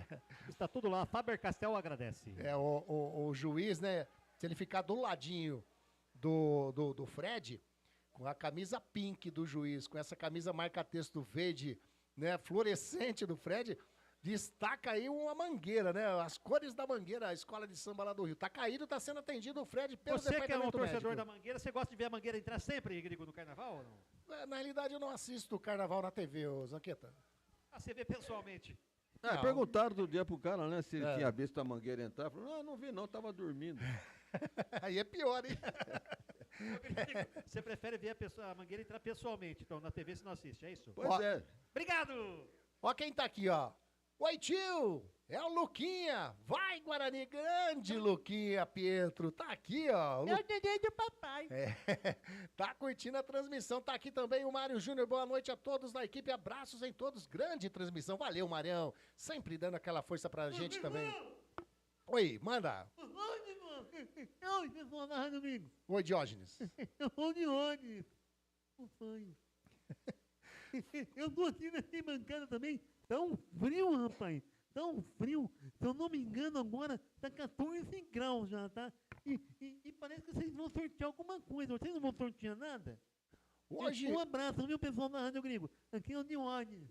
Está tudo lá, Faber-Castell agradece. O juiz, né, se ele ficar do ladinho do Fred, com a camisa pink do juiz, com essa camisa marca-texto verde, né, fluorescente do Fred, destaca aí uma mangueira, né? As cores da mangueira, a escola de samba lá do Rio. Tá caído, tá sendo atendido o Fred pelo departamento médico. Você que é um torcedor médico da mangueira, você gosta de ver a mangueira entrar sempre, Grigo, no carnaval ou não? Na realidade, eu não assisto o carnaval na TV, ô Zanqueta. Ah, você vê pessoalmente. Perguntaram do dia pro cara, né, se ele tinha visto a mangueira entrar. Falou, não vi não, tava dormindo. Aí é pior, hein? Você prefere ver a mangueira entrar pessoalmente, então na TV você não assiste, é isso? Pois é. Obrigado! Ó quem tá aqui, ó. Oi, tio! É o Luquinha! Vai, Guarani! Grande Luquinha, Pietro! Tá aqui, ó. É o neném do papai. Tá curtindo a transmissão. Tá aqui também o Mário Júnior. Boa noite a todos da equipe. Abraços em todos. Grande transmissão. Valeu, Marião. Sempre dando aquela força pra gente também. Oi, manda. Oi, pessoal da Rádio Domingo. Oi, Diógenes. Eu sou Diógenes. O sonho. Eu tô aqui nessa bancada também. Tão frio, rapaz. Tão frio. Se eu não me engano, agora tá 14 graus já, tá? E parece que vocês vão sortear alguma coisa. Vocês não vão sortear nada? Hoje... Um abraço, viu, pessoal da Rádio Gringo? Aqui é o Diógenes.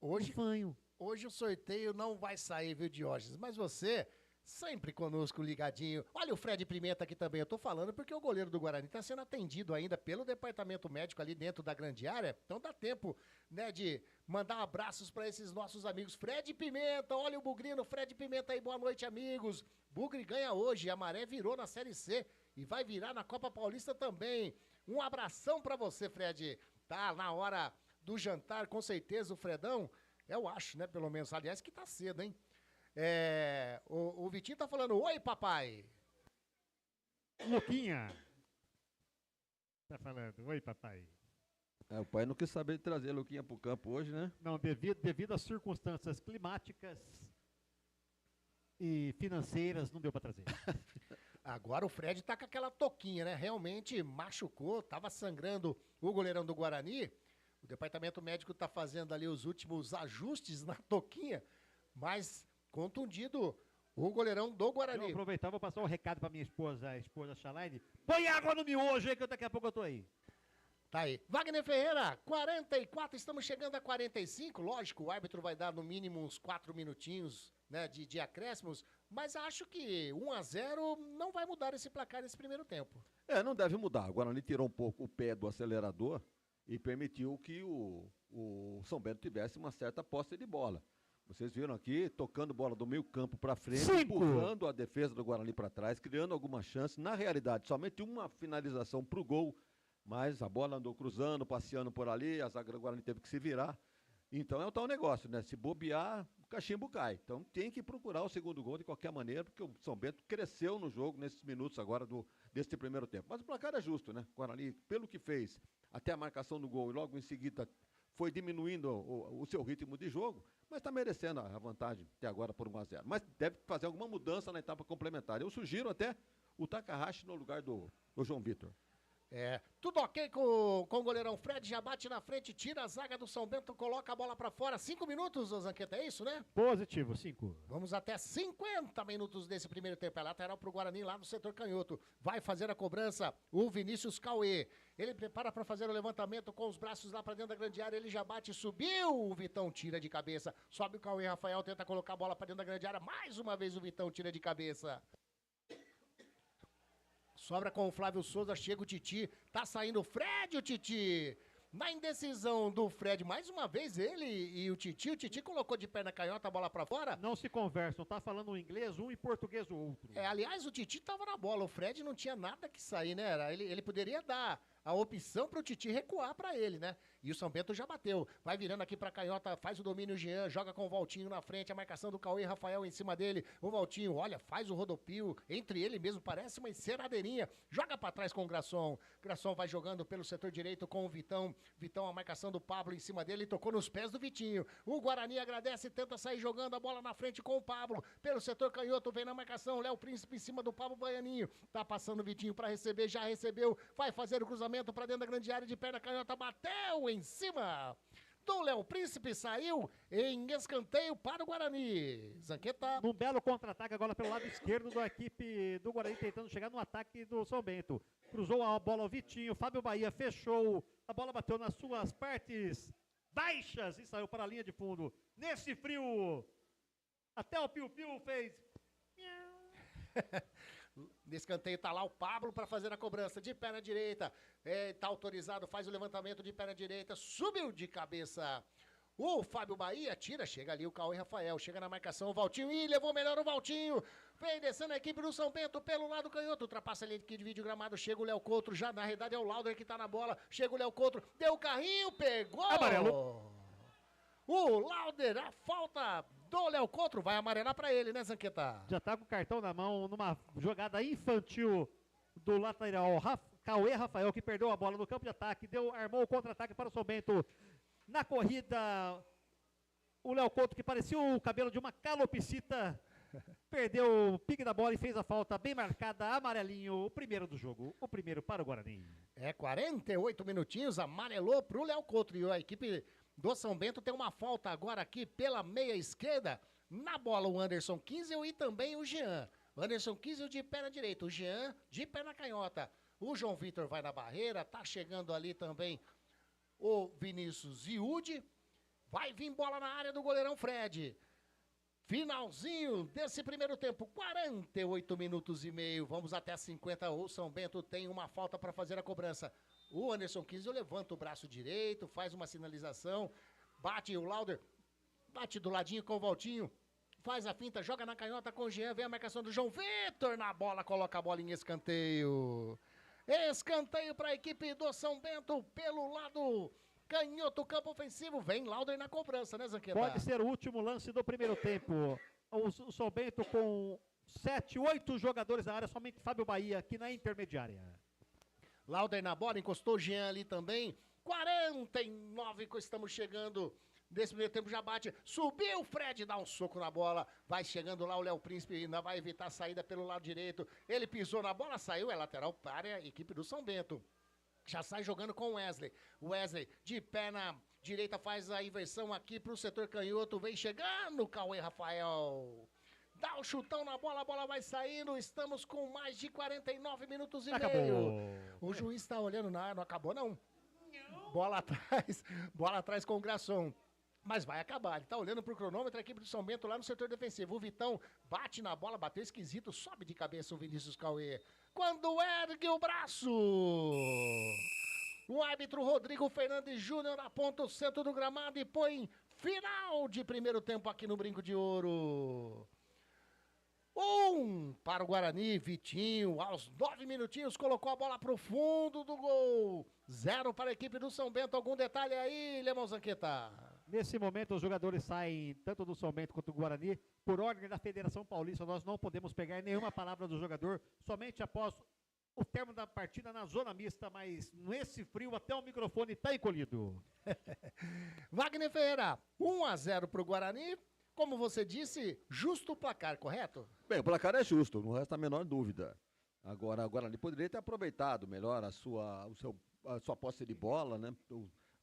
Hoje o sorteio não vai sair, viu, Diógenes? Mas você... sempre conosco, ligadinho. Olha o Fred Pimenta aqui também. Eu tô falando porque o goleiro do Guarani tá sendo atendido ainda pelo departamento médico ali dentro da grande área. Então dá tempo, né, de mandar abraços para esses nossos amigos. Fred Pimenta, olha o Bugrino. Fred Pimenta aí, boa noite, amigos. Bugre ganha hoje. A Maré virou na Série C e vai virar na Copa Paulista também. Um abração para você, Fred. Tá na hora do jantar, com certeza, o Fredão. Eu acho, né, pelo menos. Aliás, que tá cedo, hein? O Vitinho tá falando, oi, papai. Luquinha. Tá falando, oi, papai. O pai não quis saber de trazer a Luquinha pro campo hoje, né? Não, devido às circunstâncias climáticas e financeiras, não deu pra trazer. Agora o Fred tá com aquela toquinha, né? Realmente machucou, tava sangrando o goleirão do Guarani. O departamento médico tá fazendo ali os últimos ajustes na toquinha, mas... contundido o goleirão do Guarani. Eu aproveitar, vou passar um recado pra minha esposa, a esposa Chalaine. Põe água no miojo aí que daqui a pouco eu tô aí. Tá aí. Wagner Ferreira, 44, estamos chegando a 45. Lógico, o árbitro vai dar no mínimo uns 4 minutinhos, né, de acréscimos, mas acho que 1-0 não vai mudar esse placar nesse primeiro tempo. Não deve mudar. O Guarani tirou um pouco o pé do acelerador e permitiu que o São Bento tivesse uma certa posse de bola. Vocês viram aqui, tocando bola do meio campo para frente, empurrando a defesa do Guarani para trás, criando alguma chance. Na realidade, somente uma finalização para o gol, mas a bola andou cruzando, passeando por ali, a zaga do Guarani teve que se virar. Então é o tal negócio, né? Se bobear, o cachimbo cai. Então tem que procurar o segundo gol de qualquer maneira, porque o São Bento cresceu no jogo nesses minutos agora deste primeiro tempo. Mas o placar é justo, né? O Guarani, pelo que fez até a marcação do gol e logo em seguida foi diminuindo o seu ritmo de jogo, mas está merecendo a vantagem até agora por 1-0. Mas deve fazer alguma mudança na etapa complementar. Eu sugiro até o Takahashi no lugar do João Vitor. Tudo ok com o goleirão Fred, já bate na frente, tira a zaga do São Bento, coloca a bola pra fora. 5 minutos, Zanqueta, é isso, né? Positivo, 5. Vamos até 50 minutos desse primeiro tempo. É lateral pro Guarani lá no setor canhoto. Vai fazer a cobrança o Vinícius Cauê. Ele prepara pra fazer o levantamento com os braços lá pra dentro da grande área. Ele já bate, subiu. O Vitão tira de cabeça. Sobe o Cauê, Rafael tenta colocar a bola pra dentro da grande área. Mais uma vez o Vitão tira de cabeça. Sobra com o Flávio Souza, chega o Titi, tá saindo o Fred e o Titi. Na indecisão do Fred, mais uma vez ele e o Titi colocou de perna canhota a bola pra fora. Não se conversam, tá falando inglês um e português o outro. Aliás, o Titi tava na bola, o Fred não tinha nada que sair, né? Ele poderia dar a opção para o Titi recuar para ele, né? E o São Bento já bateu. Vai virando aqui para canhota, faz o domínio o Jean, joga com o Valtinho na frente, a marcação do Cauê Rafael em cima dele. O Valtinho, olha, faz o rodopio entre ele mesmo, parece uma enceradeirinha. Joga para trás com o Grasson. Grasson vai jogando pelo setor direito com o Vitão. Vitão, a marcação do Pablo em cima dele, tocou nos pés do Vitinho. O Guarani agradece, tenta sair jogando a bola na frente com o Pablo. Pelo setor canhoto, vem na marcação, Léo Príncipe em cima do Pablo Baianinho. Tá passando o Vitinho para receber, já recebeu. Vai fazer o cruzamento para dentro da grande área de perna canhota, bateu em cima do Léo Príncipe, saiu em escanteio para o Guarani. Zanqueta. Num belo contra-ataque agora pelo lado esquerdo da equipe do Guarani, tentando chegar no ataque do São Bento. Cruzou a bola ao Vitinho, Fábio Bahia fechou, a bola bateu nas suas partes baixas e saiu para a linha de fundo. Nesse frio, até o Piu Piu fez... Nesse escanteio tá lá o Pablo para fazer a cobrança de perna direita. Tá autorizado, faz o levantamento de perna direita, subiu de cabeça. O Fábio Bahia tira, chega ali o Cauê Rafael, chega na marcação o Valtinho, e levou melhor o Valtinho. Vem descendo a equipe do São Bento pelo lado canhoto, ultrapassa ali que divide o gramado, chega o Léo Couto, já na realidade é o Lauder que tá na bola, chega o Léo Couto, deu o carrinho, pegou. Amarelo. O Lauder, a falta do Léo Couto, vai amarelar pra ele, né, Zanqueta? Já tá com o cartão na mão numa jogada infantil do lateral Cauê Rafael, que perdeu a bola no campo de ataque, armou o contra-ataque para o São Bento. Na corrida, o Léo Couto, que parecia o cabelo de uma calopsita, perdeu o pique da bola e fez a falta bem marcada, amarelinho, o primeiro do jogo, o primeiro para o Guarani. 48 minutinhos, amarelou pro Léo Couto e a equipe do São Bento tem uma falta agora aqui pela meia esquerda. Na bola o Anderson Kiesel e também o Jean. O Anderson Kiesel de perna direita, o Jean de perna canhota. O João Vitor vai na barreira, tá chegando ali também o Vinícius Iude. Vai vir bola na área do goleirão Fred. Finalzinho desse primeiro tempo, 48 minutos e meio. Vamos até 50. O São Bento tem uma falta para fazer a cobrança. O Anderson Kiesel levanta o braço direito, faz uma sinalização, bate o Lauder, bate do ladinho com o Valtinho, faz a finta, joga na canhota com o Jean, vem a marcação do João Vitor na bola, coloca a bola em escanteio. Escanteio para a equipe do São Bento pelo lado canhoto, campo ofensivo, vem Lauder na cobrança, né, Zanqueta? Pode ser o último lance do primeiro tempo. O São Bento com 7, 8 jogadores na área, somente Fábio Bahia aqui na intermediária. Lauder na bola, encostou o Jean ali também. 49 que estamos chegando. Nesse primeiro tempo já bate. Subiu o Fred, dá um soco na bola. Vai chegando lá o Léo Príncipe, ainda vai evitar a saída pelo lado direito. Ele pisou na bola, saiu, é lateral para a equipe do São Bento. Já sai jogando com o Wesley. Wesley de perna direita faz a inversão aqui para o setor canhoto. Vem chegando o Cauê Rafael. Dá o chutão na bola, a bola vai saindo. Estamos com mais de 49 minutos e meio. O juiz está olhando na área, não acabou não. Bola atrás com o Grasson. Mas vai acabar, ele tá olhando pro cronômetro, a equipe do São Bento lá no setor defensivo. O Vitão bate na bola, bateu esquisito, sobe de cabeça o Vinícius Cauê. Quando ergue o braço, o árbitro Rodrigo Fernandes Júnior aponta o centro do gramado e põe final de primeiro tempo aqui no Brinco de Ouro. 1 para o Guarani, Vitinho, aos 9 minutinhos, colocou a bola pro fundo do gol. 0 para a equipe do São Bento. Algum detalhe aí, Lemão Zanqueta? Nesse momento, os jogadores saem, tanto do São Bento quanto do Guarani, por ordem da Federação Paulista. Nós não podemos pegar nenhuma palavra do jogador, somente após o termo da partida na zona mista, mas nesse frio até o microfone está encolhido. Wagner Ferreira, 1-0 para o Guarani. Como você disse, justo o placar, correto? Bem, o placar é justo, não resta a menor dúvida. Agora, o Guarani poderia ter aproveitado melhor a sua posse de bola, né?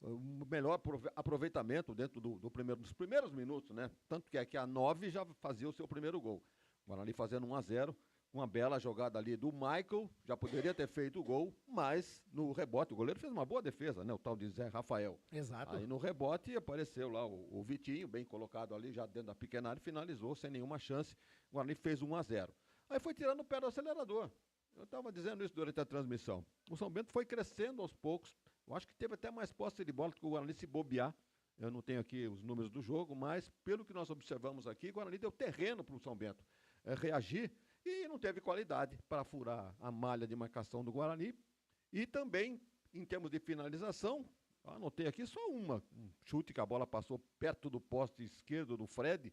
O melhor aproveitamento dentro dos primeiros minutos, né? Tanto que aqui a 9 já fazia o seu primeiro gol. O Guarani fazendo 1-0, uma bela jogada ali do Michael, já poderia ter feito o gol, mas no rebote o goleiro fez uma boa defesa, né? O tal de Zé Rafael. Exato. Aí no rebote apareceu lá o Vitinho, bem colocado ali, já dentro da pequena área, finalizou sem nenhuma chance. O Guarani fez 1-0. Aí foi tirando o pé do acelerador. Eu estava dizendo isso durante a transmissão. O São Bento foi crescendo aos poucos. Eu acho que teve até mais posse de bola do que o Guarani se bobear. Eu não tenho aqui os números do jogo, mas pelo que nós observamos aqui, o Guarani deu terreno para o São Bento reagir e não teve qualidade para furar a malha de marcação do Guarani e também em termos de finalização, anotei aqui só um chute que a bola passou perto do poste esquerdo do Fred,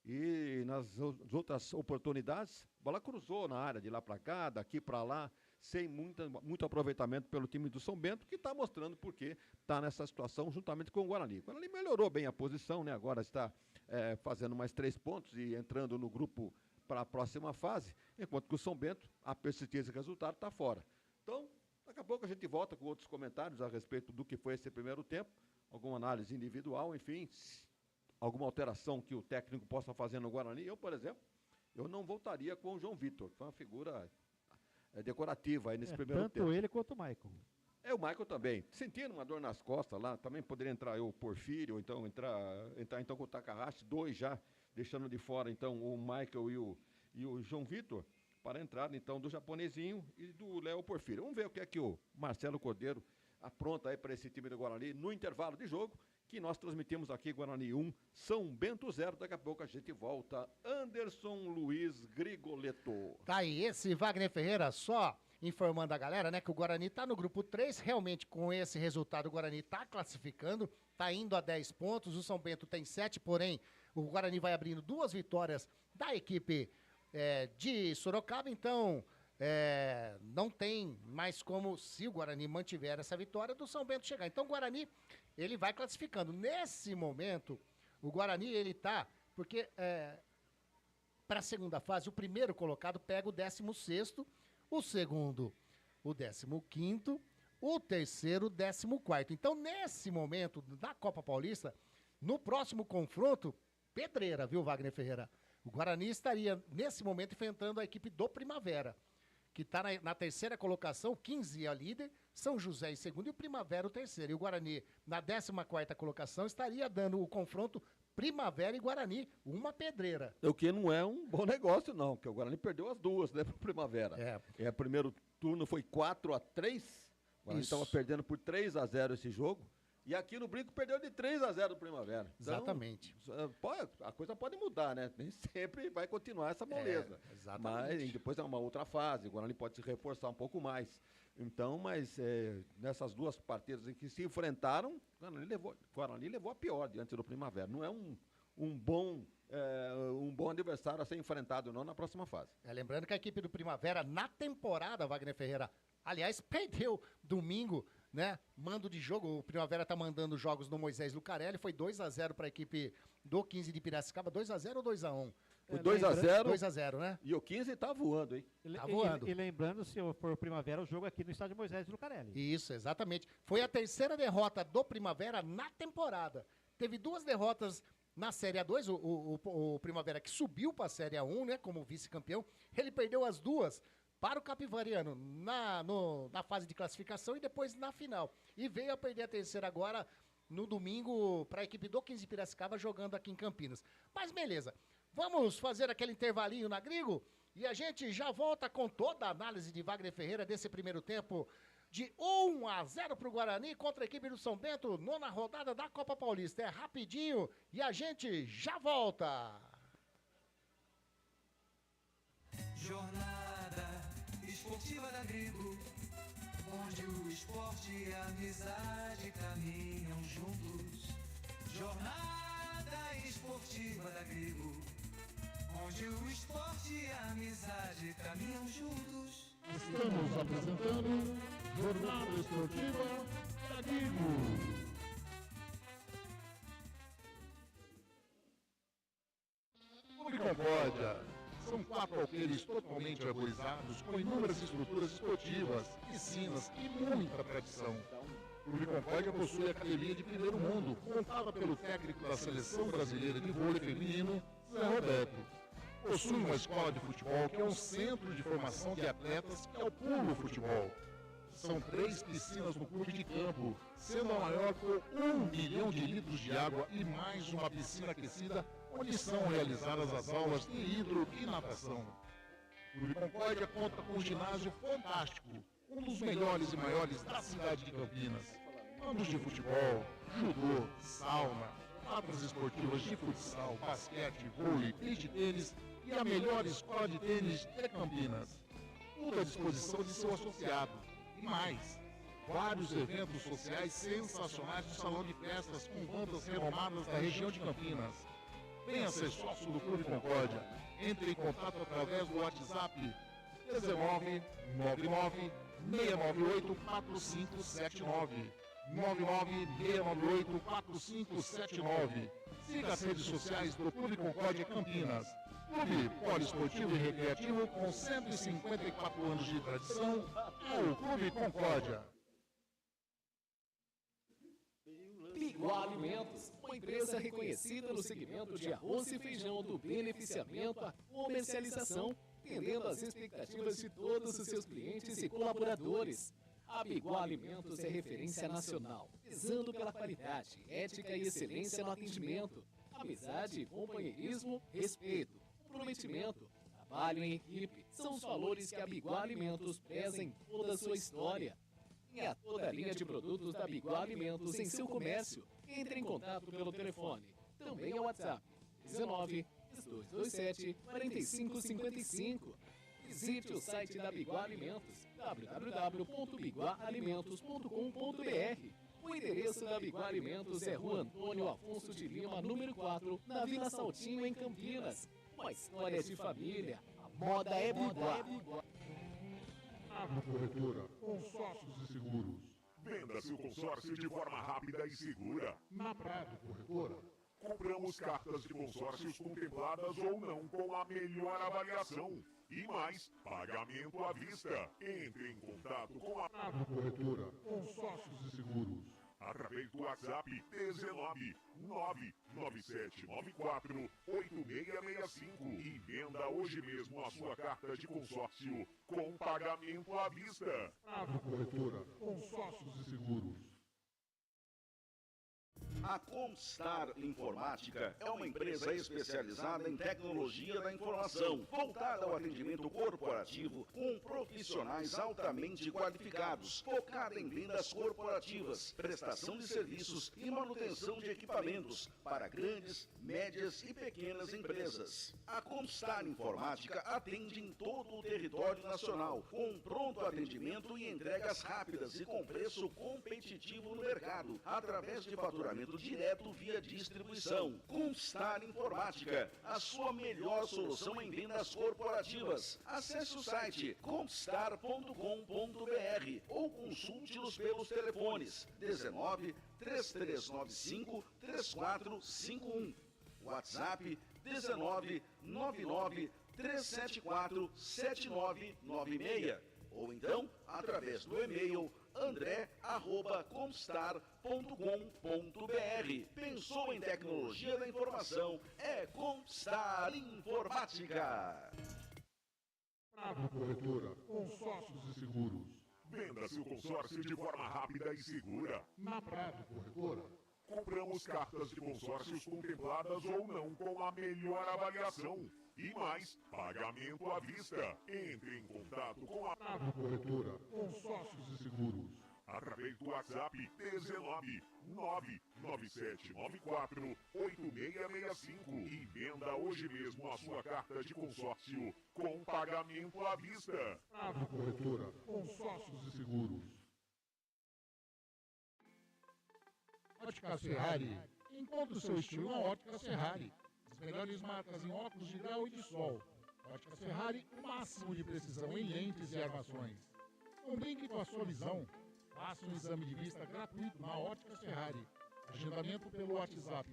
e nas outras oportunidades, a bola cruzou na área de lá para cá, daqui para lá, sem muito aproveitamento pelo time do São Bento, que está mostrando porque está nessa situação juntamente com o Guarani. O Guarani melhorou bem a posição, né? Agora está fazendo mais 3 pontos e entrando no grupo para a próxima fase, enquanto que o São Bento, a persistir esse resultado, está fora. Então, daqui a pouco a gente volta com outros comentários a respeito do que foi esse primeiro tempo, alguma análise individual, enfim, alguma alteração que o técnico possa fazer no Guarani. Eu, por exemplo, eu não voltaria com o João Vitor, que foi uma figura decorativa aí nesse primeiro tempo. Tanto ele quanto o Maicon. O Maicon também, sentindo uma dor nas costas lá, também poderia entrar o Porfírio, ou então entrar então com o Takahashi, 2 já, deixando de fora então o Michael e o João Vitor, para a entrada então do japonesinho e do Léo Porfírio. Vamos ver o que é que o Marcelo Cordeiro apronta aí para esse time do Guarani no intervalo de jogo, que nós transmitimos aqui, Guarani 1, São Bento 0. Daqui a pouco a gente volta. Anderson Luiz Grigoletto. Tá aí, esse Wagner Ferreira só informando a galera, né, que o Guarani tá no grupo 3, realmente com esse resultado o Guarani tá classificando, tá indo a 10 pontos, o São Bento tem 7, porém o Guarani vai abrindo 2 vitórias da equipe de Sorocaba, então não tem mais como, se o Guarani mantiver essa vitória, do São Bento chegar. Então o Guarani, ele vai classificando. Nesse momento, o Guarani, ele tá, porque para a segunda fase, o primeiro colocado pega o 16º, o segundo, o 15º, o terceiro, o 14º. Então, nesse momento da Copa Paulista, no próximo confronto, pedreira, viu, Wagner Ferreira? O Guarani estaria, nesse momento, enfrentando a equipe do Primavera, que está na terceira colocação, 15 é a líder, São José em segundo e o Primavera o terceiro. E o Guarani, na 14ª colocação, estaria dando o confronto Primavera e Guarani, uma pedreira. O que não é um bom negócio, não, porque o Guarani perdeu as 2, né, pro Primavera. O primeiro turno foi 4-3, o Guarani estava perdendo por 3-0 esse jogo, e aqui no Brinco perdeu de 3-0 pro Primavera. Então, exatamente. A coisa pode mudar, né? Nem sempre vai continuar essa moleza. Exatamente. Mas depois é uma outra fase, o Guarani pode se reforçar um pouco mais. Então, mas nessas 2 partidas em que se enfrentaram, o Guarani levou a pior diante do Primavera. Não é um bom adversário a ser enfrentado não na próxima fase. Lembrando que a equipe do Primavera, na temporada, Wagner Ferreira, aliás, perdeu domingo, né? Mando de jogo, o Primavera tá mandando jogos no Moisés Lucarelli, foi 2-0 para a equipe do 15 de Piracicaba, 2-0 ou 2-1? Foi 2-0. 2-0, né? E o 15 tá voando, hein? Tá voando. E lembrando, se for o Primavera, o jogo aqui no estádio Moisés Lucarelli. Isso, exatamente. Foi a terceira derrota do Primavera na temporada. Teve 2 derrotas na Série A2, o Primavera que subiu para a Série A1, né, como vice-campeão, ele perdeu as 2 para o Capivariano na fase de classificação e depois na final. E veio a perder a terceira agora no domingo para a equipe do 15 Piracicaba jogando aqui em Campinas. Mas beleza, vamos fazer aquele intervalinho na Grigo e a gente já volta com toda a análise de Wagner Ferreira desse primeiro tempo de 1-0 para o Guarani contra a equipe do São Bento, 9ª rodada da Copa Paulista. É rapidinho e a gente já volta. Jornada Esportiva da Grigo, onde o esporte e a amizade caminham juntos. Jornada Esportiva da Grigo, onde o esporte e a amizade caminham juntos. Estamos apresentando Jornada Esportiva da Grigo. Clube Concórdia. São 4 alqueires totalmente arborizados, com inúmeras estruturas esportivas, piscinas e muita tradição. O Clube Concórdia possui a academia de primeiro mundo, montada pelo técnico da Seleção Brasileira de Vôlei Feminino, Zé Roberto. Possui uma escola de futebol que é um centro de formação de atletas, que é o Pulo Futebol. São 3 piscinas no clube de campo, sendo a maior com 1 milhão de litros de água e mais uma piscina aquecida, onde são realizadas as aulas de hidro e natação. O Clube Concórdia conta com um ginásio fantástico, um dos melhores e maiores da cidade de Campinas. Campos de futebol, judô, sauna, quadras esportivas de futsal, basquete, vôlei, beach tênis e a melhor escola de tênis de Campinas. Tudo à disposição de seu associado. E mais, vários eventos sociais sensacionais no salão de festas com bandas renomadas da região de Campinas. Venha ser sócio do Clube Concórdia. Entre em contato através do WhatsApp 19 99 698 4579. 996984579. Siga as redes sociais do Clube Concórdia Campinas. Clube poliesportivo e recreativo com 154 anos de tradição é o Clube Concórdia. Biguá Alimentos, uma empresa reconhecida no segmento de arroz e feijão do beneficiamento à comercialização, atendendo às expectativas de todos os seus clientes e colaboradores. A Biguá Alimentos é referência nacional, prezando pela qualidade, ética e excelência no atendimento, amizade, companheirismo, respeito, comprometimento, trabalho em equipe. São os valores que a Biguá Alimentos preza em toda a sua história. Tenha toda a linha de produtos da Biguá Alimentos em seu comércio. Entre em contato pelo telefone, também ao WhatsApp 19 227 4555. Visite o site da Biguá Alimentos, www.biguaalimentos.com.br. O endereço da Biguá Alimentos é Rua Antônio Afonso de Lima, número 4, na Vila Saltinho, em Campinas. Uma história de família. A moda é Biguá. Corretora, consórcios e seguros. Venda seu consórcio de forma rápida e segura. Na Prado Corretora. Compramos cartas de consórcios contempladas ou não com a melhor avaliação. E mais, pagamento à vista. Entre em contato com a Prado Corretora, consórcios e seguros. Através do WhatsApp 19 99794 8665 e venda hoje mesmo a sua carta de consórcio com pagamento à vista. Prado Corretora, consórcios e seguros. A Comstar Informática é uma empresa especializada em tecnologia da informação, voltada ao atendimento corporativo com profissionais altamente qualificados, focada em vendas corporativas, prestação de serviços e manutenção de equipamentos para grandes, médias e pequenas empresas. A Comstar Informática atende em todo o território nacional, com pronto atendimento e entregas rápidas e com preço competitivo no mercado, através de faturamento direto via distribuição. Comstar Informática, a sua melhor solução em vendas corporativas. Acesse o site comstar.com.br ou consulte-nos pelos telefones 19 3395 3451. WhatsApp 19 99 374 7996. Ou então, através do e-mail andré@comstar.com.br. Pensou em tecnologia da informação? É Comstar Informática. Prado Corretora, consórcios e seguros. Venda seu consórcio de forma rápida e segura. Na Prado Corretora. Compramos cartas de consórcios contempladas ou não com a melhor avaliação. E mais, pagamento à vista. Entre em contato com a Prado Corretora, consórcios e seguros. Através do WhatsApp 19 99794 8665 e venda hoje mesmo a sua carta de consórcio com pagamento à vista. Prado Corretora, consórcios e seguros. Óticas Ferrari. Encontre o seu estilo na Óticas Ferrari. As melhores marcas em óculos de grau e de sol. Óticas Ferrari, o máximo de precisão em lentes e armações. Não brinque com a sua visão. Faça um exame de vista gratuito na Óticas Ferrari. Agendamento pelo WhatsApp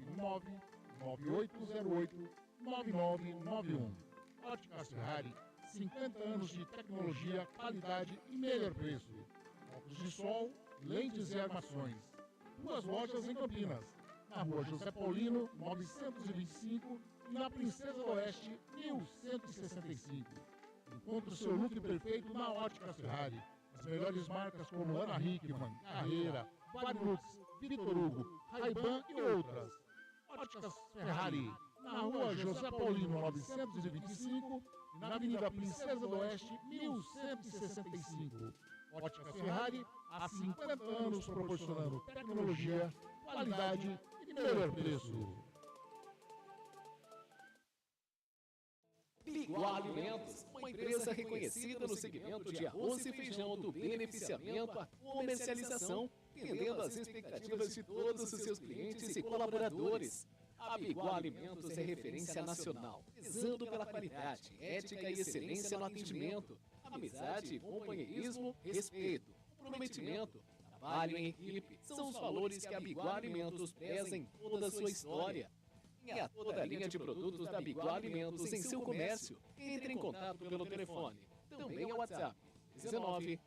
99808-9991. Óticas Ferrari, 50 anos de tecnologia, qualidade e melhor preço. Óculos de sol, lentes e armações. 2 lojas em Campinas. Na rua José Paulino, 925 e na Princesa do Oeste, 1165. Encontre o seu look perfeito na Óticas Ferrari. As melhores marcas como Ana Hickman, Carreira, Varilux, Vitor Hugo, Ray-Ban e outras. Óticas Ferrari, na rua José Paulino 925 e na Avenida Princesa do Oeste 1165. Óticas Ferrari, há 50 anos proporcionando tecnologia, qualidade e melhor preço. Biguá Alimentos, uma empresa reconhecida no segmento de arroz e feijão do beneficiamento à comercialização, atendendo às expectativas de todos os seus clientes e colaboradores. A Biguá Alimentos é referência nacional, prezando pela qualidade, ética e excelência no atendimento, amizade, companheirismo, respeito, comprometimento, trabalho em equipe. São os valores que a Biguá Alimentos preza em toda a sua história. E a toda a linha de produtos da Biguá Alimentos em seu comércio. Entre em contato pelo telefone. Também é o WhatsApp 19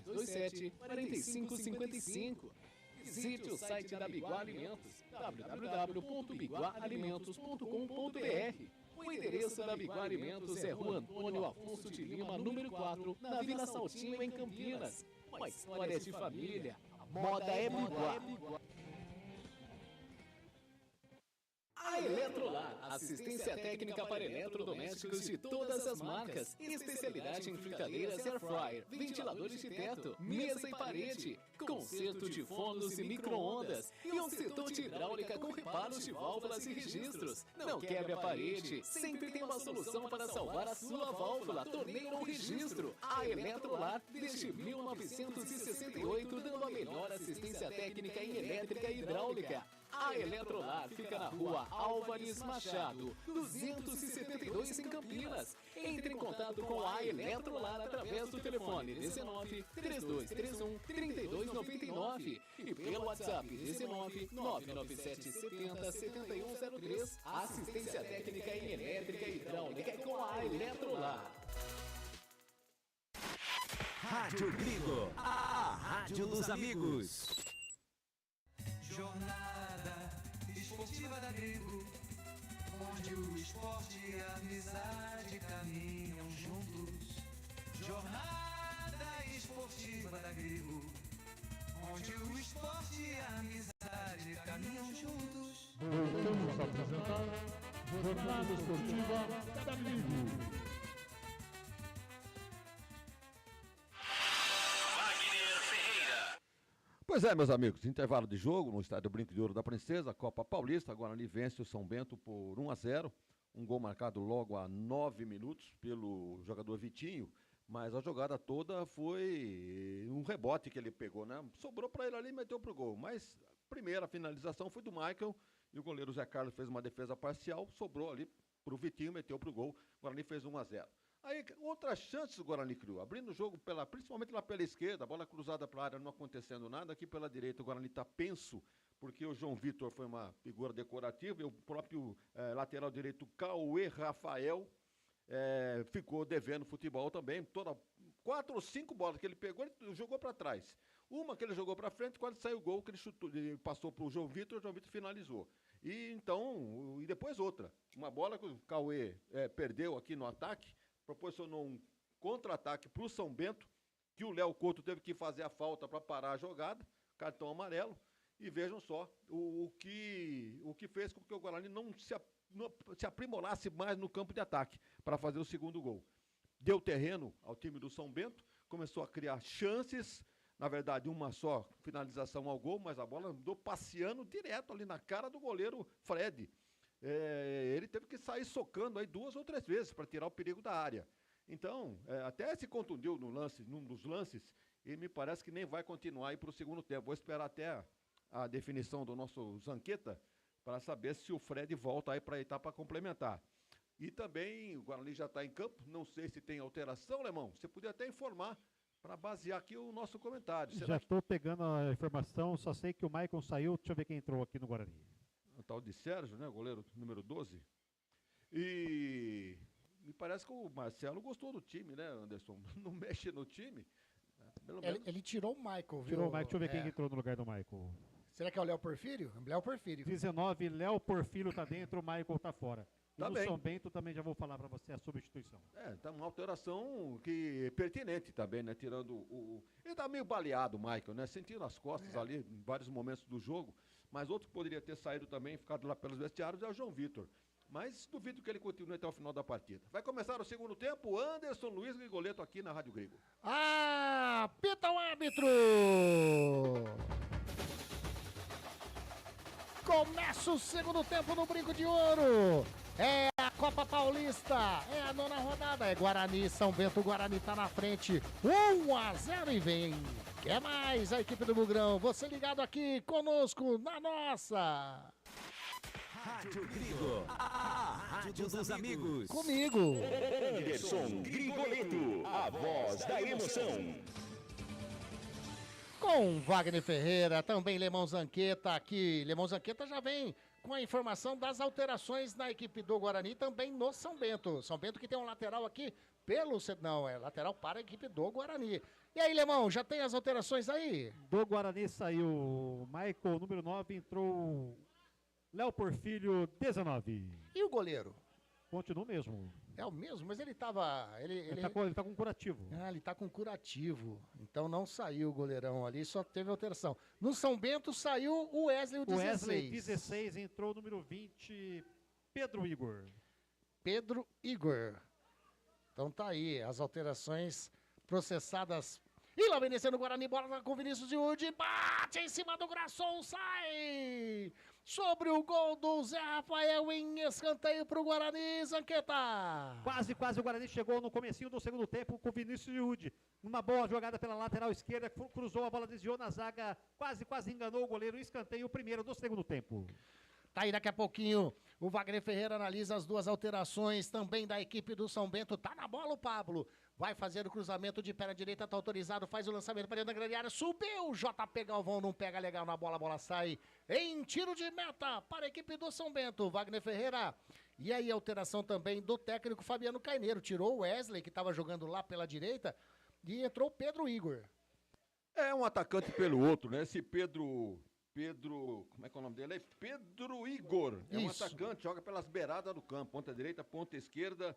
227 4555. Visite o site da Biguá Alimentos, www.biguaalimentos.com.br. O endereço da Biguá Alimentos é Rua Antônio Afonso de Lima, número 4, na Vila Saltinho, em Campinas. Uma história de família. A moda é Biguá. A Eletrolar, assistência técnica para eletrodomésticos de todas as marcas, especialidade em fritadeiras air fryer, ventiladores de teto, mesa e parede, conserto de fornos e micro-ondas e um setor de hidráulica com reparos de válvulas e registros. Não quebre a parede, sempre tem uma solução para salvar a sua válvula, torneira ou registro. A Eletrolar, desde 1968, dando a melhor assistência técnica em elétrica e hidráulica. A Eletrolar fica na Rua Álvares Machado, 272 em Campinas. Entre em contato com a Eletrolar através do telefone 19 3231 3299 e pelo WhatsApp 19 997 70 7103. Assistência técnica em elétrica e hidráulica é com a Eletrolar. Rádio Gringo, a rádio dos amigos. Jornada esportiva da Gringo, onde o esporte e a amizade caminham juntos. Jornada esportiva da Gringo, onde o esporte e a amizade caminham juntos. Voltamos a apresentar Jornada Esportiva da Gringo. Pois é, meus amigos, intervalo de jogo no estádio Brinco de Ouro da Princesa, Copa Paulista. Guarani vence o São Bento por 1-0. Um gol marcado logo a 9 minutos pelo jogador Vitinho. Mas a jogada toda foi um rebote que ele pegou, né? Sobrou para ele ali e meteu pro gol. Mas a primeira finalização foi do Michael e o goleiro Zé Carlos fez uma defesa parcial. Sobrou ali pro Vitinho, meteu pro gol. O Guarani fez 1-0. Aí, outras chances o Guarani criou, abrindo o jogo, principalmente lá pela esquerda, a bola cruzada para a área, não acontecendo nada. Aqui pela direita o Guarani está penso, porque o João Vitor foi uma figura decorativa, e o próprio lateral direito Cauê Rafael ficou devendo futebol também. 4 ou 5 bolas que ele pegou, ele jogou para trás. Uma que ele jogou para frente, quando saiu o gol, que ele chutou, ele passou para o João Vitor finalizou. E depois outra, uma bola que o Cauê perdeu aqui no ataque, proporcionou um contra-ataque para o São Bento, que o Léo Couto teve que fazer a falta para parar a jogada, cartão amarelo, e vejam só o que fez com que o Guarani não se aprimorasse mais no campo de ataque para fazer o segundo gol. Deu terreno ao time do São Bento, começou a criar chances, na verdade uma só finalização ao gol, mas a bola andou passeando direto ali na cara do goleiro Fred. Ele teve que sair socando aí 2 ou 3 vezes para tirar o perigo da área. Então, até se contundiu num dos lances, e me parece que nem vai continuar aí para o segundo tempo. Vou esperar até a definição do nosso Zanqueta para saber se o Fred volta aí para a etapa complementar. E também o Guarani já está em campo, não sei se tem alteração, Lemão. Você podia até informar para basear aqui o nosso comentário. Já estou pegando a informação, só sei que o Maicon saiu, deixa eu ver quem entrou aqui no Guarani. O tal de Sérgio, né, goleiro número 12. E me parece que o Marcelo gostou do time, né, Anderson? Não mexe no time. Ele tirou o Michael, viu? Tirou o Michael, deixa eu ver quem entrou no lugar do Michael. Será que é o Léo Porfírio? Léo Porfírio. 19, Léo Porfírio tá dentro, o Michael tá fora. E Tá no bem. São Bento também já vou falar para você a substituição. Tá uma alteração pertinente também, né? Tirando ele tá meio baleado, o Michael, né? Sentindo as costas ali em vários momentos do jogo. Mas outro que poderia ter saído também, ficado lá pelos vestiários, é o João Vitor. Mas duvido que ele continue até o final da partida. Vai começar o segundo tempo, Anderson Luiz Grigoleto aqui na Rádio Grego. Apita o árbitro! Começa o segundo tempo no Brinco de Ouro. É a Copa Paulista, é a 9ª rodada, é Guarani, São Bento, o Guarani tá na frente, 1-0 e vem. Quer mais a equipe do Bugrão? Você ligado aqui conosco na nossa. Rádio Grigo, a rádio dos amigos. Comigo. Anderson Grigoleto, a voz da emoção. Com Wagner Ferreira, também Lemão Zanqueta aqui. Lemão Zanqueta já vem com a informação das alterações na equipe do Guarani, também no São Bento. São Bento que tem um lateral aqui pelo... Não, é lateral para a equipe do Guarani. E aí, Lemão, já tem as alterações aí? Do Guarani saiu Michael, número 9, entrou Léo Porfírio, 19. E o goleiro? Continua o mesmo. É o mesmo, mas ele tava... Ele tá com curativo. Ah, ele tá com curativo. Então não saiu o goleirão ali, só teve alteração. No São Bento saiu o Wesley, o 16. O Wesley, 16, entrou o número 20, Pedro Igor. Pedro Igor. Então tá aí, as alterações processadas. E lá vem descendo o Guarani, bola com Vinícius de Udi, bate em cima do Grasson, sai! Sobre o gol do Zé Rafael em escanteio pro Guarani, Zanqueta. Quase o Guarani chegou no comecinho do segundo tempo com o Vinícius Yudi. Uma boa jogada pela lateral esquerda, cruzou a bola, desviou na zaga, quase enganou o goleiro, escanteio, o primeiro do segundo tempo. Tá aí daqui a pouquinho, o Wagner Ferreira analisa as duas alterações também da equipe do São Bento. Tá na bola o Pablo. Vai fazer o cruzamento de perna direita, tá autorizado, faz o lançamento para dentro da grande área, subiu, JP Galvão não pega legal na bola, a bola sai em tiro de meta para a equipe do São Bento, Wagner Ferreira. E aí alteração também do técnico Fabiano Carneiro, tirou o Wesley que estava jogando lá pela direita e entrou o Pedro Igor. É um atacante pelo outro, né? Esse Pedro, como é que é o nome dele? É Pedro Igor, é um atacante, joga pelas beiradas do campo, ponta direita, ponta esquerda.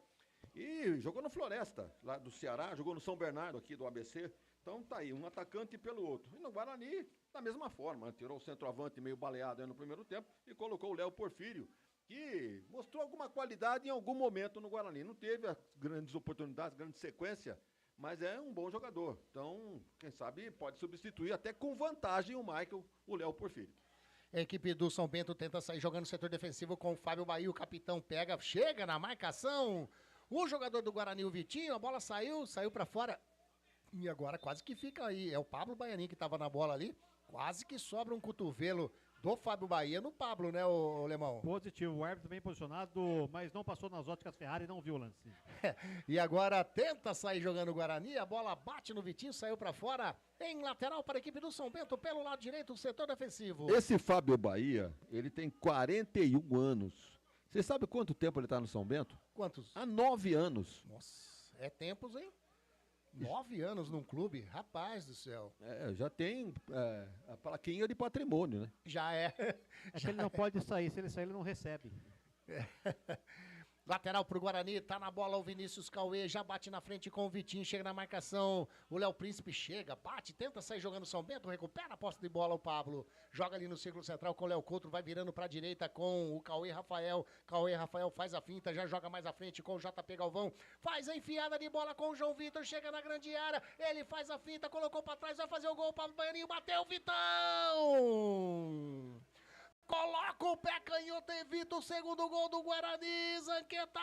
E jogou no Floresta, lá do Ceará, jogou no São Bernardo aqui do ABC. Então tá aí, um atacante pelo outro. E no Guarani, da mesma forma, tirou o centroavante meio baleado aí no primeiro tempo e colocou o Léo Porfírio, que mostrou alguma qualidade em algum momento no Guarani. Não teve as grandes oportunidades, grande sequência, mas é um bom jogador. Então, quem sabe pode substituir até com vantagem o Michael, o Léo Porfírio. A equipe do São Bento tenta sair jogando no setor defensivo com o Fábio Bahia, o capitão pega, chega na marcação. O jogador do Guarani, o Vitinho, a bola saiu pra fora. E agora quase que fica aí. É o Pablo Baianinho que tava na bola ali. Quase que sobra um cotovelo do Fábio Bahia no Pablo, né, o Lemão? Positivo, o árbitro bem posicionado, mas não passou nas óticas Ferrari e não viu o lance. E agora tenta sair jogando o Guarani, a bola bate no Vitinho, saiu pra fora, em lateral para a equipe do São Bento, pelo lado direito, o setor defensivo. Esse Fábio Bahia, ele tem 41 anos. Você sabe quanto tempo ele tá no São Bento? Quantos? Há 9 anos. Nossa, é tempos, hein? 9 anos num clube, rapaz do céu. É, já tem a plaquinha de patrimônio, né? Já é. É que ele não pode sair, se ele sair ele não recebe. Lateral pro Guarani, tá na bola o Vinícius Cauê, já bate na frente com o Vitinho, chega na marcação, o Léo Príncipe chega, bate, tenta sair jogando o São Bento, recupera a posse de bola o Pablo, joga ali no círculo central com o Léo Couto, vai virando pra direita com o Cauê Rafael faz a finta, já joga mais à frente com o JP Galvão, faz a enfiada de bola com o João Vitor, chega na grande área, ele faz a finta, colocou pra trás, vai fazer o gol, o Pablo Baianinho bateu o Vitão! Coloca o pé canhoto, evita o segundo gol do Guarani, Zanqueta.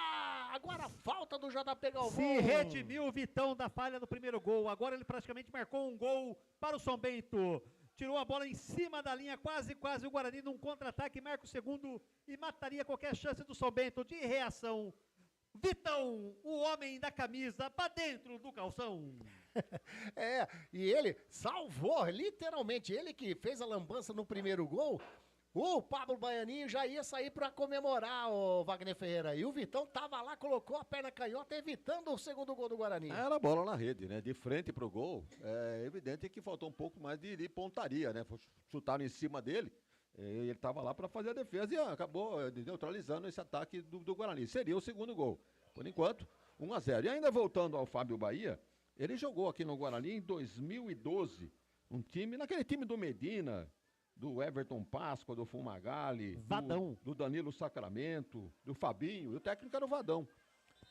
Agora falta do JP Galvão. Se redimiu o Vitão da falha do primeiro gol. Agora ele praticamente marcou um gol para o São Bento. Tirou a bola em cima da linha, quase o Guarani num contra-ataque, marca o segundo e mataria qualquer chance do São Bento de reação. Vitão, o homem da camisa, pra dentro do calção. E ele salvou, literalmente, ele que fez a lambança no primeiro gol. O Pablo Baianinho já ia sair para comemorar, o Wagner Ferreira. E o Vitão tava lá, colocou a perna canhota, evitando o segundo gol do Guarani. Era bola na rede, né? De frente pro gol. É evidente que faltou um pouco mais de pontaria, né? Chutaram em cima dele. Ele tava lá para fazer a defesa e acabou neutralizando esse ataque do Guarani. Seria o segundo gol. Por enquanto, 1-0. E ainda voltando ao Fábio Bahia, ele jogou aqui no Guarani em 2012. Naquele time do Medina, do Everton Páscoa, do Fumagalli, Vadão, do Danilo Sacramento, do Fabinho, e o técnico era o Vadão.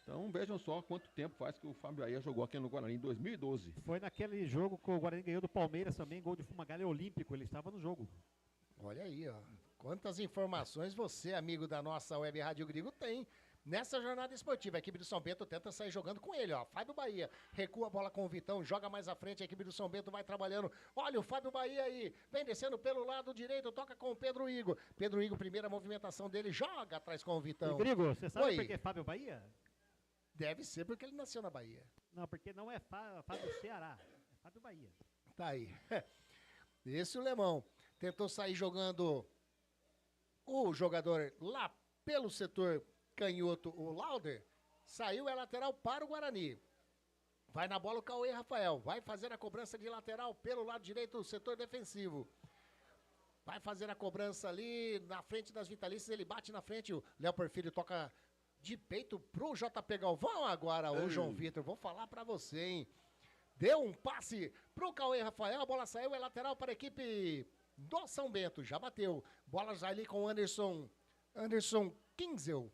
Então vejam só quanto tempo faz que o Fábio Bahia jogou aqui no Guarani, em 2012. Foi naquele jogo que o Guarani ganhou do Palmeiras também, gol de Fumagalli olímpico, ele estava no jogo. Olha aí, ó, quantas informações você, amigo da nossa Web Rádio Grigo, tem nessa jornada esportiva. A equipe do São Bento tenta sair jogando com ele, ó. Fábio Bahia recua a bola com o Vitão, joga mais à frente. A equipe do São Bento vai trabalhando. Olha o Fábio Bahia aí, vem descendo pelo lado direito, toca com o Pedro Igor. Pedro Igor, primeira movimentação dele, joga atrás com o Vitão. Rodrigo, você sabe Oi. por que é Fábio Bahia? Deve ser porque ele nasceu na Bahia. Não, porque não é Fábio Ceará, é Fábio Bahia. Tá aí. Esse o Lemão tentou sair jogando o jogador lá pelo setor canhoto, o Lauder. Saiu, é lateral para o Guarani. Vai na bola o Cauê Rafael. Vai fazer a cobrança de lateral pelo lado direito do setor defensivo. Vai fazer a cobrança ali na frente das vitalícias. Ele bate na frente. O Léo Porfírio toca de peito pro JP Galvão agora. Ô, João Vitor, vou falar pra você, hein? Deu um passe pro Cauê Rafael. A bola saiu, é lateral para a equipe do São Bento. Já bateu. Bola já ali com o Anderson Kinzel.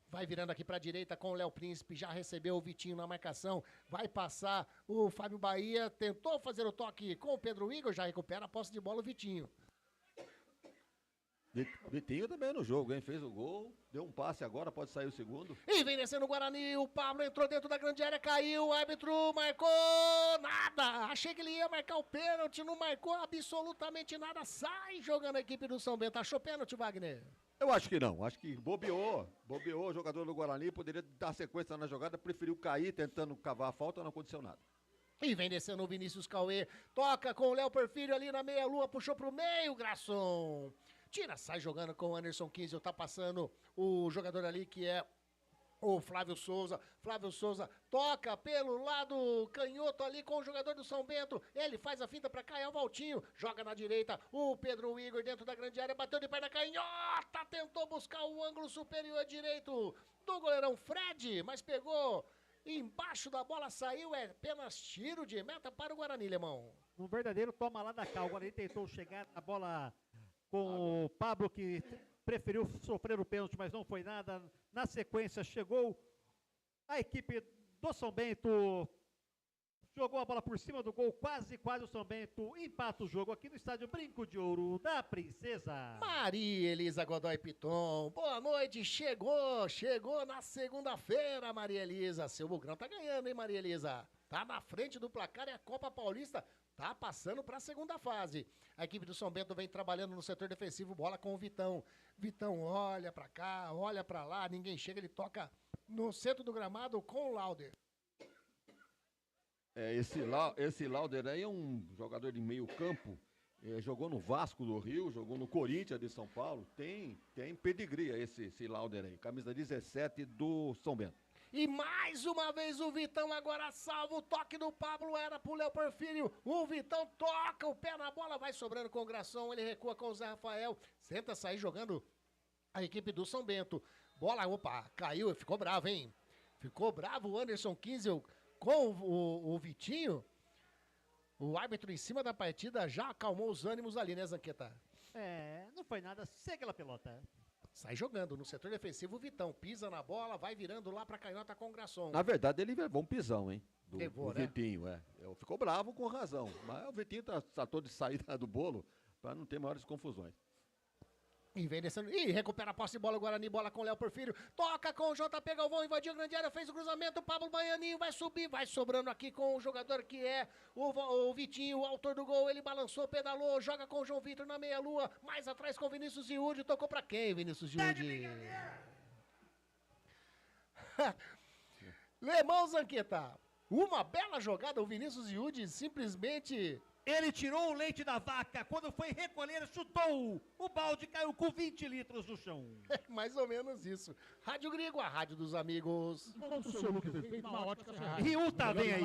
Vai virando aqui para a direita com o Léo Príncipe, já recebeu o Vitinho na marcação, vai passar o Fábio Bahia, tentou fazer o toque com o Pedro Igor, já recupera a posse de bola o Vitinho. Vitinho também no jogo, hein? Fez o gol, deu um passe agora, pode sair o segundo. E vem descendo o Guarani, o Pablo entrou dentro da grande área, caiu, o árbitro marcou nada. Achei que ele ia marcar o pênalti, não marcou absolutamente nada, sai jogando a equipe do São Bento. Achou pênalti, Wagner? Eu acho que não, acho que bobeou o jogador do Guarani, poderia dar sequência na jogada, preferiu cair tentando cavar a falta, não aconteceu nada. E vem descendo o Vinícius Cauê, toca com o Léo Porfírio ali na meia-lua, puxou pro meio, Graçom. Tira, sai jogando com o Anderson Kinzel, tá passando o jogador ali que é o Flávio Souza. Flávio Souza toca pelo lado canhoto ali com o jogador do São Bento. Ele faz a finta pra cá, é o Valtinho. Joga na direita, o Pedro Igor dentro da grande área, bateu de perna canhota, tentou buscar o ângulo superior direito do goleirão Fred, mas pegou embaixo da bola, saiu, é apenas tiro de meta para o Guarani, Lemão. Um verdadeiro toma lá da cá. O Guarani tentou chegar na bola com o Pablo, que preferiu sofrer o pênalti, mas não foi nada. Na sequência, chegou a equipe do São Bento, jogou a bola por cima do gol, quase o São Bento empata o jogo aqui no estádio Brinco de Ouro da Princesa. Maria Elisa Godoy Piton, boa noite, chegou na segunda-feira, Maria Elisa. Seu Bugrão tá ganhando, hein, Maria Elisa? Tá na frente do placar e a Copa Paulista tá passando para a segunda fase. A equipe do São Bento vem trabalhando no setor defensivo, bola com o Vitão. Vitão olha para cá, olha para lá, ninguém chega, ele toca no centro do gramado com o Lauder. Esse Lauder aí é um jogador de meio campo, jogou no Vasco do Rio, jogou no Corinthians de São Paulo, tem pedigree esse Lauder aí, camisa 17 do São Bento. E mais uma vez o Vitão agora salva, o toque do Pablo era pro Léo Porfírio, o Vitão toca o pé na bola, vai sobrando com o Graçom, ele recua com o Zé Rafael, tenta sair jogando a equipe do São Bento. Bola, opa, caiu, ficou bravo, hein? Ficou bravo o Anderson Kinzel com o Vitinho. O árbitro em cima da partida já acalmou os ânimos ali, né, Zanqueta? Não foi nada, segue a pelota. Sai jogando no setor defensivo, o Vitão pisa na bola, vai virando lá pra canhota com o Graçom. Na verdade, ele levou um pisão, hein? Levou, né? Vitinho, ficou bravo com razão, mas o Vitinho tratou de sair do bolo pra não ter maiores confusões. E vem descendo, recupera a posse de bola, o Guarani, bola com o Léo Porfírio, toca com o JP Galvão, invadiu a grande área, fez o cruzamento, o Pablo Baianinho vai subir, vai sobrando aqui com o jogador que é o Vitinho, o autor do gol, ele balançou, pedalou, joga com o João Vitor na meia-lua, mais atrás com o Vinícius Giude, tocou pra quem, Vinícius Giude? Lemão, Zanqueta, uma bela jogada, o Vinícius Giude simplesmente... Ele tirou o leite da vaca, quando foi recolher, chutou, o balde caiu com 20 litros no chão. Mais ou menos isso. Rádio Grigo, a rádio dos amigos. Enquanto o seu look perfeito na ótica Ferrari. Riuta vem aí.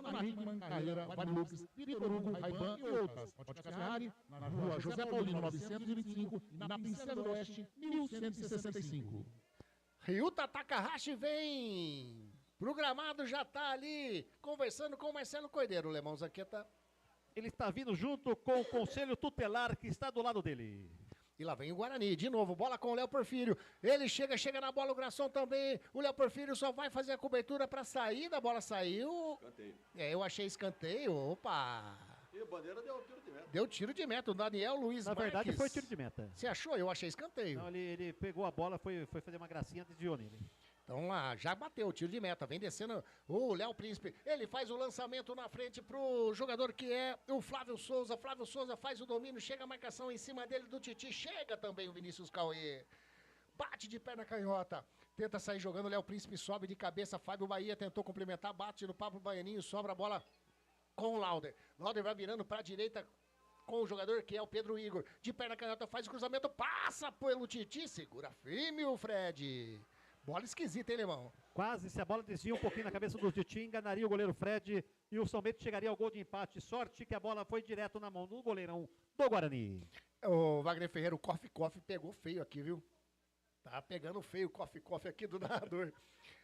Ana Hickman, Carreira, Guadalupe, Vitor Hugo, Ray-Ban e outras. Óticas Ferrari, na rua José Paulino 925 e na Princesa do Oeste 1165. Riuta Takahashi vem. Programado já tá ali conversando com o Marcelo Cordeiro, Lemão Zanqueta. Ele está vindo junto com o Conselho Tutelar que está do lado dele. E lá vem o Guarani, de novo, bola com o Léo Porfírio. Ele chega na bola, o Graçom também. O Léo Porfírio só vai fazer a cobertura para sair, a bola saiu. Escanteio. Eu achei escanteio, opa. E o Bandeira deu tiro de meta. Deu tiro de meta, o Daniel Luiz Na Marques. verdade foi tiro de meta. Você achou? Eu achei escanteio. Não, ele pegou a bola, foi fazer uma gracinha e desviou nele. Então lá, já bateu o tiro de meta, vem descendo o Léo Príncipe, ele faz o lançamento na frente pro jogador que é o Flávio Souza faz o domínio, chega a marcação em cima dele do Titi, chega também o Vinícius Cauê, bate de perna canhota, tenta sair jogando, o Léo Príncipe sobe de cabeça, Fábio Bahia tentou complementar, bate no Pablo Baianinho, sobra a bola com o Lauder vai virando pra direita com o jogador que é o Pedro Igor, de perna canhota faz o cruzamento, passa pelo Titi, segura firme o Fred. Bola esquisita, hein, Lemão? Quase, se a bola desvia um pouquinho na cabeça do Titi, enganaria o goleiro Fred e o São Bento chegaria ao gol de empate. Sorte que a bola foi direto na mão do goleirão do Guarani. O Wagner Ferreira, o Coffee pegou feio aqui, viu? Tá pegando feio o Coffee aqui do narrador.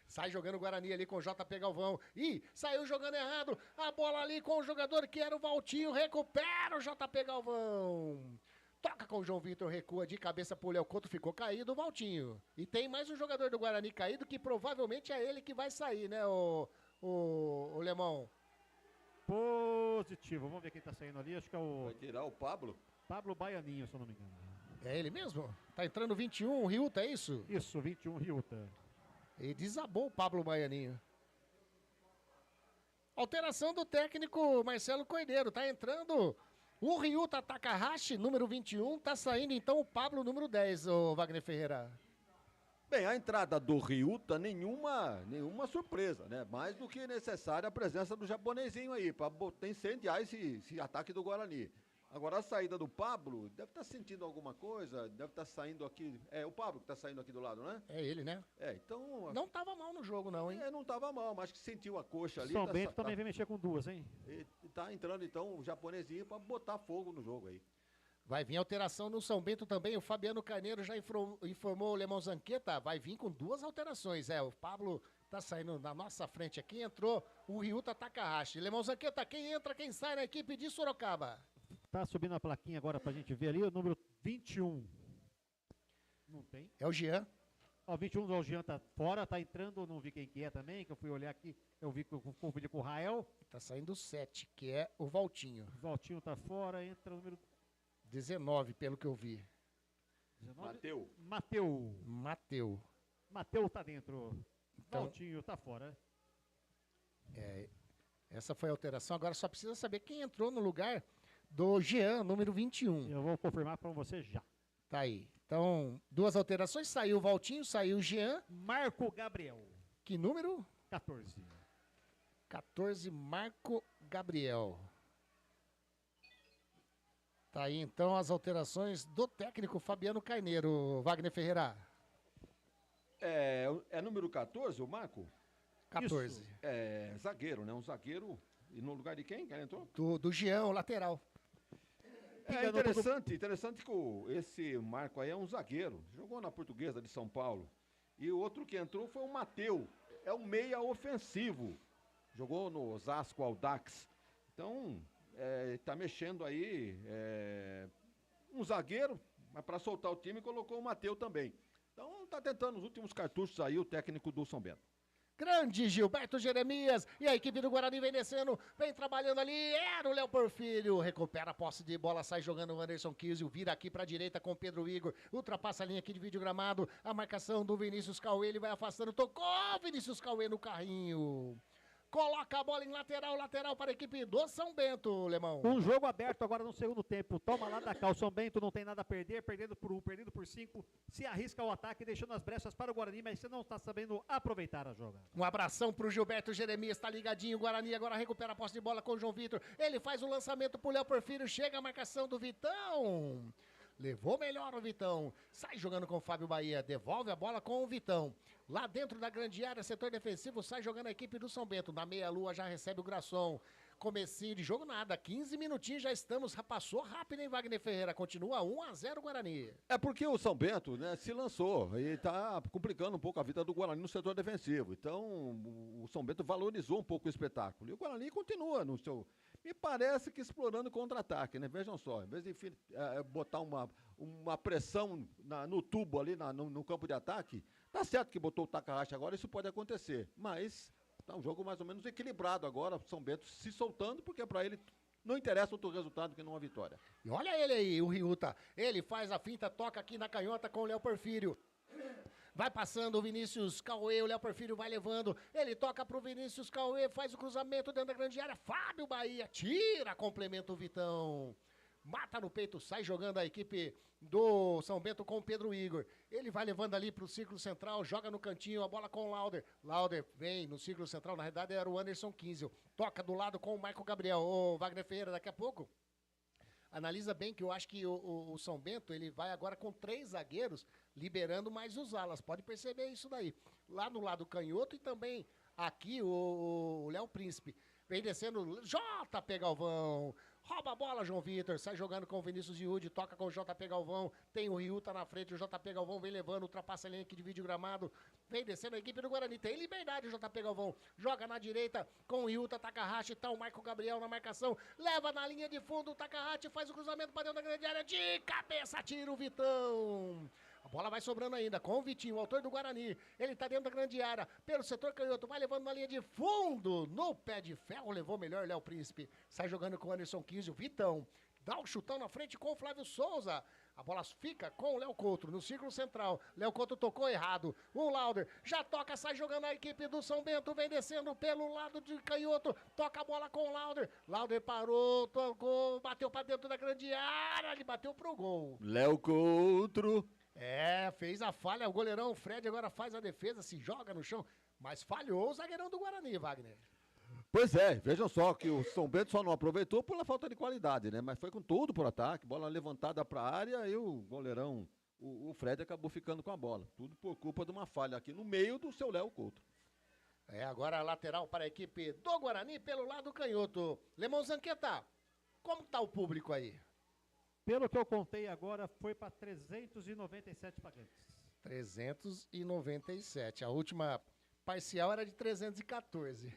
Sai jogando o Guarani ali com o JP Galvão. Ih, saiu jogando errado. A bola ali com o jogador que era o Valtinho. Recupera o JP Galvão. Toca com o João Vitor, recua de cabeça pro Léo Couto, ficou caído o Valtinho. E tem mais um jogador do Guarani caído que provavelmente é ele que vai sair, né, o Lemão? Positivo, vamos ver quem tá saindo ali, acho que é o... Vai tirar o Pablo? Pablo Baianinho, se eu não me engano. É ele mesmo? Tá entrando 21, o Riuta, é isso? Isso, 21, Riuta. E desabou o Pablo Baianinho. Alteração do técnico Marcelo Cordeiro, tá entrando... O Ryuta Takahashi, número 21, tá saindo então o Pablo, número 10, o Wagner Ferreira. Bem, a entrada do Ryuta, nenhuma surpresa, né? Mais do que necessária a presença do japonesinho aí, para incendiar esse ataque do Guarani. Agora a saída do Pablo, deve estar sentindo alguma coisa, deve estar saindo aqui, é o Pablo que está saindo aqui do lado, né? É ele, né? É, então... Não estava mal no jogo não, hein? Não estava mal, mas que sentiu a coxa ali. São Bento também vem mexer com duas, hein? E tá entrando então o japonesinho para botar fogo no jogo aí. Vai vir alteração no São Bento também, o Fabiano Carneiro já informou o Lemão Zanqueta, vai vir com duas alterações, o Pablo tá saindo na nossa frente aqui, entrou o Ryuta Takahashi. Lemão Zanqueta, quem entra, quem sai na equipe de Sorocaba? Tá subindo a plaquinha agora pra gente ver ali, o número 21. Não tem? É o Jean. Ó, 21 o Jean tá fora, tá entrando, não vi quem que é também, que eu fui olhar aqui, eu vi que eu confundi com o Rael. Tá saindo o 7, que é o Valtinho. O Valtinho tá fora, entra o número... 19, pelo que eu vi. 19? Mateu tá dentro. Então, Valtinho tá fora. Essa foi a alteração, agora só precisa saber quem entrou no lugar do Jean, número 21. Eu vou confirmar para você já. Tá aí. Então, duas alterações. Saiu o Valtinho, saiu o Jean. Marco Gabriel. Que número? 14. 14, Marco Gabriel. Tá aí, então, as alterações do técnico Fabiano Carneiro. Wagner Ferreira. É número 14, o Marco? 14. Isso. É zagueiro, né? Um zagueiro. E no lugar de quem? Quem entrou? Do Jean, o lateral. É interessante que esse Marco aí é um zagueiro. Jogou na Portuguesa de São Paulo. E o outro que entrou foi o Mateu. É um meia ofensivo. Jogou no Osasco Audax. Então, tá mexendo aí. Um zagueiro, mas para soltar o time colocou o Mateu também. Então, tá tentando os últimos cartuchos aí o técnico do São Bento. Grande Gilberto Jeremias, e a equipe do Guarani vem descendo, vem trabalhando ali, era o Léo Porfírio, recupera a posse de bola, sai jogando o Anderson Kizio, vira aqui pra direita com o Pedro Igor, ultrapassa a linha aqui de vídeo gramado, a marcação do Vinícius Cauê, ele vai afastando, tocou Vinícius Cauê no carrinho. Coloca a bola em lateral para a equipe do São Bento, Lemão. Um jogo aberto agora no segundo tempo. Toma lá da cá. O São Bento não tem nada a perder, perdendo por 1, perdendo por 5. Se arrisca ao ataque, deixando as brechas para o Guarani, mas você não está sabendo aproveitar a jogada. Um abração para o Gilberto Jeremias, está ligadinho. O Guarani agora recupera a posse de bola com o João Vitor. Ele faz o lançamento para o Léo Porfírio, chega a marcação do Vitão. Levou melhor o Vitão. Sai jogando com o Fábio Bahia. Devolve a bola com o Vitão. Lá dentro da grande área, setor defensivo, sai jogando a equipe do São Bento. Na meia-lua já recebe o Graçom. Comecinho de jogo nada. 15 minutinhos já estamos. Passou rápido, hein, Wagner Ferreira? Continua 1-0 Guarani. É porque o São Bento, né, se lançou e tá complicando um pouco a vida do Guarani no setor defensivo. Então, o São Bento valorizou um pouco o espetáculo. E o Guarani continua no seu... Me parece que explorando contra-ataque, né? Vejam só, em vez de botar uma pressão no tubo ali no campo de ataque, tá certo que botou o Takahashi agora, isso pode acontecer, mas tá um jogo mais ou menos equilibrado agora, o São Bento se soltando, porque para ele não interessa outro resultado que não a vitória. E olha ele aí, o Ryuta, ele faz a finta, toca aqui na canhota com o Léo Porfírio. Vai passando o Vinícius Cauê, o Léo Porfírio vai levando. Ele toca pro Vinícius Cauê, faz o cruzamento dentro da grande área. Fábio Bahia tira, complementa o Vitão. Mata no peito, sai jogando a equipe do São Bento com o Pedro Igor. Ele vai levando ali pro círculo central, joga no cantinho, a bola com o Lauder. Lauder vem no círculo central, na realidade era o Anderson Kinzel. Toca do lado com o Marco Gabriel. Ô, Wagner Ferreira, daqui a pouco. Analisa bem que eu acho que o São Bento, ele vai agora com 3 zagueiros, liberando mais os alas. Pode perceber isso daí. Lá no lado canhoto e também aqui o Léo Príncipe. Vem descendo, JP Galvão. Rouba a bola, João Vitor. Sai jogando com o Vinícius Yudi. Toca com o JP Galvão. Tem o Riu, tá na frente. O JP Galvão vem levando. Ultrapassa a linha que divide o gramado. Vem descendo a equipe do Guarani. Tem liberdade o JP Galvão. Joga na direita com o Riu, Takahashi. Tá o Marco Gabriel na marcação. Leva na linha de fundo. O Takahashi faz o cruzamento para dentro da grande área. De cabeça tira o Vitão. A bola vai sobrando ainda com o Vitinho, o autor do Guarani. Ele tá dentro da grande área, pelo setor canhoto, vai levando na linha de fundo. No pé de ferro, levou melhor Léo Príncipe. Sai jogando com o Anderson 15, o Vitão. Dá um chutão na frente com o Flávio Souza. A bola fica com o Léo Couto no círculo central. Léo Couto tocou errado. O Lauder já toca, sai jogando a equipe do São Bento. Vem descendo pelo lado de canhoto. Toca a bola com o Lauder. Lauder parou, tocou, bateu pra dentro da grande área. Ele bateu pro gol. Léo Couto. Fez a falha. O goleirão Fred agora faz a defesa, se joga no chão. Mas falhou o zagueirão do Guarani, Wagner. Pois é, vejam só que o São Bento só não aproveitou pela falta de qualidade, né? Mas foi com tudo por ataque, bola levantada para a área e o goleirão, o Fred, acabou ficando com a bola. Tudo por culpa de uma falha aqui no meio do seu Léo Couto. Agora a lateral para a equipe do Guarani pelo lado canhoto. Lemão Zanqueta, como tá o público aí? Pelo que eu contei agora, foi para 397 pagantes. 397. A última parcial era de 314.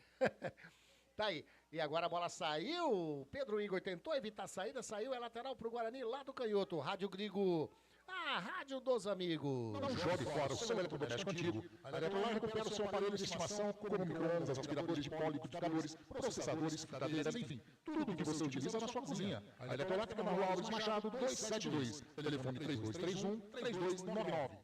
Tá aí. E agora a bola saiu. Pedro Igor tentou evitar a saída. Saiu, é lateral pro Guarani, lá do canhoto. Rádio Grigo, a rádio dos amigos. Não jogue fora o seu eletrodoméstico antigo. A Eletrolar recupera o seu aparelho de estimação, como micro-ondas, aspiradores de pó, liquidificadores, processadores, fritadeiras, enfim, tudo o que você utiliza na sua cozinha. A Eletrolar fica na rua Alves Machado, 272. Telefone 3231-3299.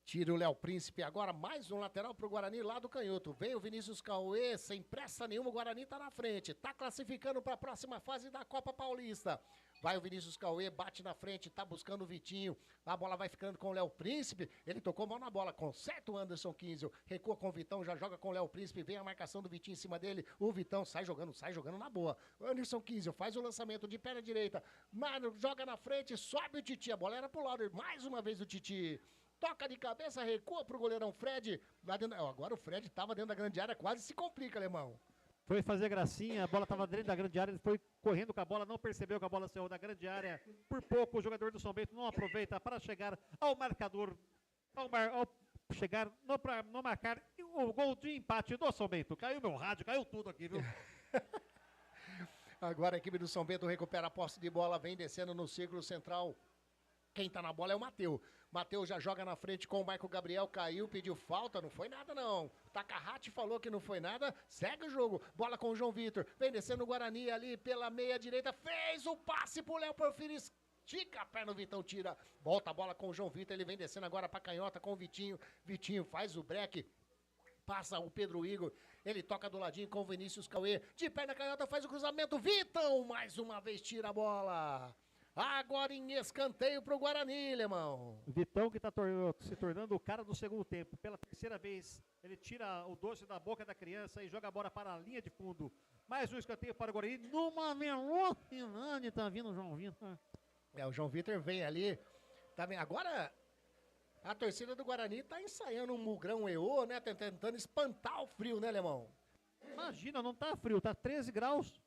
Tira o Léo Príncipe agora, mais um lateral pro Guarani lá do canhoto. Vem o Vinícius Cauê, sem pressa nenhuma, o Guarani tá na frente. Tá classificando para a próxima fase da Copa Paulista. Vai o Vinícius Cauê, bate na frente, tá buscando o Vitinho. A bola vai ficando com o Léo Príncipe. Ele tocou mal na bola, conserta o Anderson Kinzel. Recua com o Vitão, já joga com o Léo Príncipe. Vem a marcação do Vitinho em cima dele. O Vitão sai jogando na boa. O Anderson Kinzel faz o lançamento de perna direita. Mano, joga na frente, sobe o Titi. A bola era pro Lauder. Mais uma vez o Titi. Toca de cabeça, recua pro goleirão Fred. Lá dentro, agora o Fred tava dentro da grande área, quase se complica, alemão. Foi fazer gracinha, a bola estava dentro da grande área, ele foi correndo com a bola, não percebeu que a bola saiu da grande área. Por pouco, o jogador do São Bento não aproveita para chegar ao marcador, ao chegar no marcar o gol de empate do São Bento. Caiu meu rádio, caiu tudo aqui, viu? Agora a equipe do São Bento recupera a posse de bola, vem descendo no círculo central. Quem tá na bola é o Matheus. Matheus já joga na frente com o Marco Gabriel, caiu, pediu falta, não foi nada não. Takahashi falou que não foi nada, segue o jogo. Bola com o João Vitor, vem descendo o Guarani ali pela meia direita, fez o passe pro Léo Porfírio, estica a perna, o Vitão tira. Volta a bola com o João Vitor, ele vem descendo agora pra canhota com o Vitinho. Vitinho faz o break, passa o Pedro Igor, ele toca do ladinho com o Vinícius Cauê. De perna canhota faz o cruzamento, Vitão mais uma vez tira a bola. Agora em escanteio pro Guarani, Lemão. Vitão que está se tornando o cara do segundo tempo. Pela terceira vez, ele tira o doce da boca da criança e joga a bola para a linha de fundo. Mais um escanteio para o Guarani. Numa velocidade, tá vindo o João Vitor. O João Vitor vem ali. Tá vendo? Agora, a torcida do Guarani tá ensaiando um mugrão EO, né? Tentando espantar o frio, né, Lemão? Imagina, não tá frio, tá 13 graus.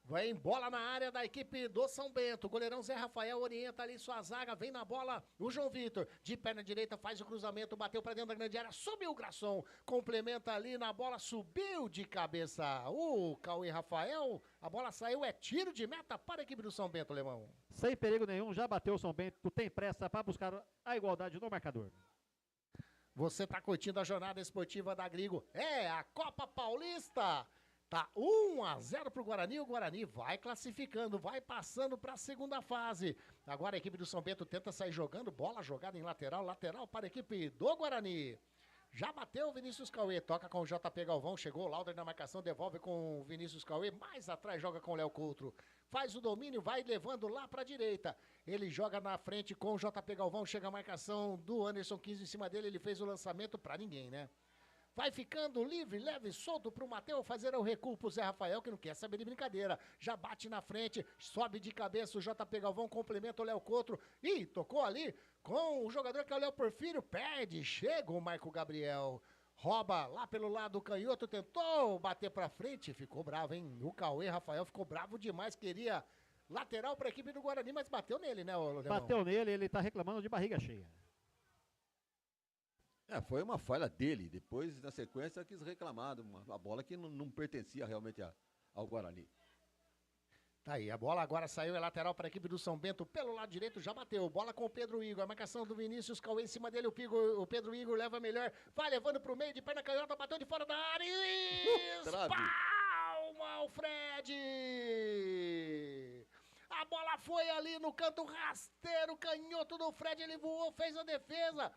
Vem bola na área da equipe do São Bento. O goleirão Zé Rafael orienta ali sua zaga. Vem na bola o João Vitor. De perna direita faz o cruzamento. Bateu para dentro da grande área. Subiu o Gração. Complementa ali na bola. Subiu de cabeça o Cauê Rafael. A bola saiu. É tiro de meta para a equipe do São Bento, Lemão. Sem perigo nenhum. Já bateu o São Bento. Tem pressa para buscar a igualdade no marcador. Você está curtindo a jornada esportiva da Grigo. É a Copa Paulista. Tá 1-0 pro Guarani. O Guarani vai classificando, vai passando para a segunda fase. Agora a equipe do São Bento tenta sair jogando. Bola jogada em lateral. Lateral para a equipe do Guarani. Já bateu o Vinícius Cauê. Toca com o JP Galvão. Chegou o Lauder na marcação. Devolve com o Vinícius Cauê. Mais atrás joga com o Léo Coutro. Faz o domínio, vai levando lá para a direita. Ele joga na frente com o JP Galvão. Chega a marcação do Anderson 15 em cima dele. Ele fez o lançamento para ninguém, né? Vai ficando livre, leve, solto pro Matheus fazer o recuo pro Zé Rafael, que não quer saber de brincadeira. Já bate na frente, sobe de cabeça o JP Galvão, complementa o Léo Coutro. Ih, tocou ali com o jogador que é o Léo Porfírio, perde, chega o Marco Gabriel. Rouba lá pelo lado canhoto, tentou bater pra frente, ficou bravo, hein? O Cauê Rafael ficou bravo demais, queria lateral pra equipe do Guarani, mas bateu nele, né, ô Leão? Bateu nele, ele tá reclamando de barriga cheia. Foi uma falha dele. Depois, na sequência, quis reclamar. Uma bola que não pertencia realmente ao Guarani. Tá aí, a bola agora saiu, é lateral para a equipe do São Bento. Pelo lado direito já bateu. Bola com o Pedro Igor. A marcação do Vinícius Cauê em cima dele. O Pedro Igor leva melhor. Vai levando pro meio de perna canhota. Bateu de fora da área. Palma o Fred. A bola foi ali no canto rasteiro. Canhoto do Fred. Ele voou, fez a defesa.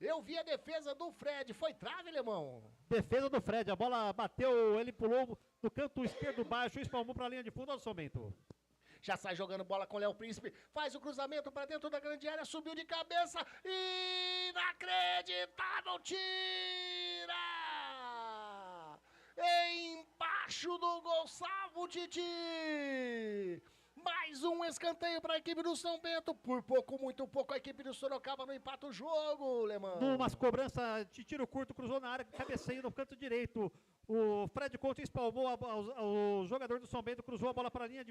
Eu vi a defesa do Fred. Foi trave, Alemão? Defesa do Fred. A bola bateu, ele pulou no canto esquerdo baixo e espalmou para a linha de fundo. Olha o São Bento. Já sai jogando bola com o Léo Príncipe. Faz o cruzamento para dentro da grande área. Subiu de cabeça. Inacreditável. Tira! Embaixo do gol. Salva o Titi. Mais um escanteio para a equipe do São Bento. Por pouco, muito pouco, a equipe do Sorocaba não empata o jogo, Lemão. Numa cobrança de tiro curto, cruzou na área, cabeceio no canto direito. O Fred Couto espalmou o jogador do São Bento, cruzou a bola para a linha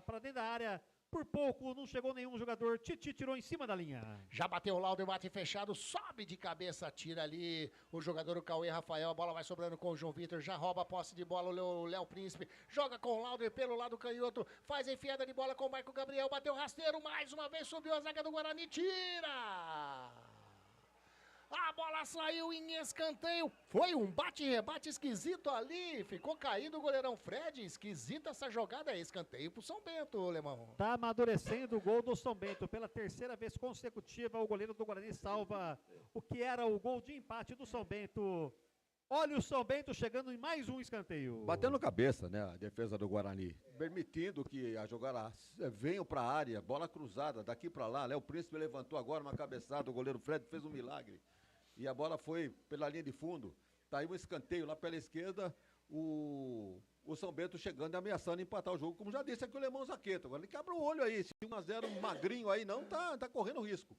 para dentro da área. Por pouco, não chegou nenhum jogador. Titi tirou em cima da linha. Já bateu o Lauder, bate fechado, sobe de cabeça, tira ali o jogador, o Cauê Rafael. A bola vai sobrando com o João Vitor, já rouba a posse de bola o Léo Príncipe. Joga com o Lauder pelo lado canhoto, faz a enfiada de bola com o Marco Gabriel. Bateu rasteiro, mais uma vez subiu a zaga do Guarani, tira! A bola saiu em escanteio. Foi um bate-rebate esquisito ali. Ficou caído o goleirão Fred. Esquisita essa jogada. Escanteio pro São Bento, Lemão. Tá amadurecendo o gol do São Bento. Pela terceira vez consecutiva, o goleiro do Guarani salva o que era o gol de empate do São Bento. Olha o São Bento chegando em mais um escanteio. Batendo cabeça, né, a defesa do Guarani. Permitindo que a jogada venha para a área. Bola cruzada daqui para lá. Léo Príncipe levantou agora uma cabeçada. O goleiro Fred fez um milagre. E a bola foi pela linha de fundo. Tá aí um escanteio lá pela esquerda. O São Bento chegando e ameaçando empatar o jogo. Como já disse aqui o Lemão Zaqueta. Agora ele quebra o olho aí. Se 1-0 magrinho aí não, tá correndo risco.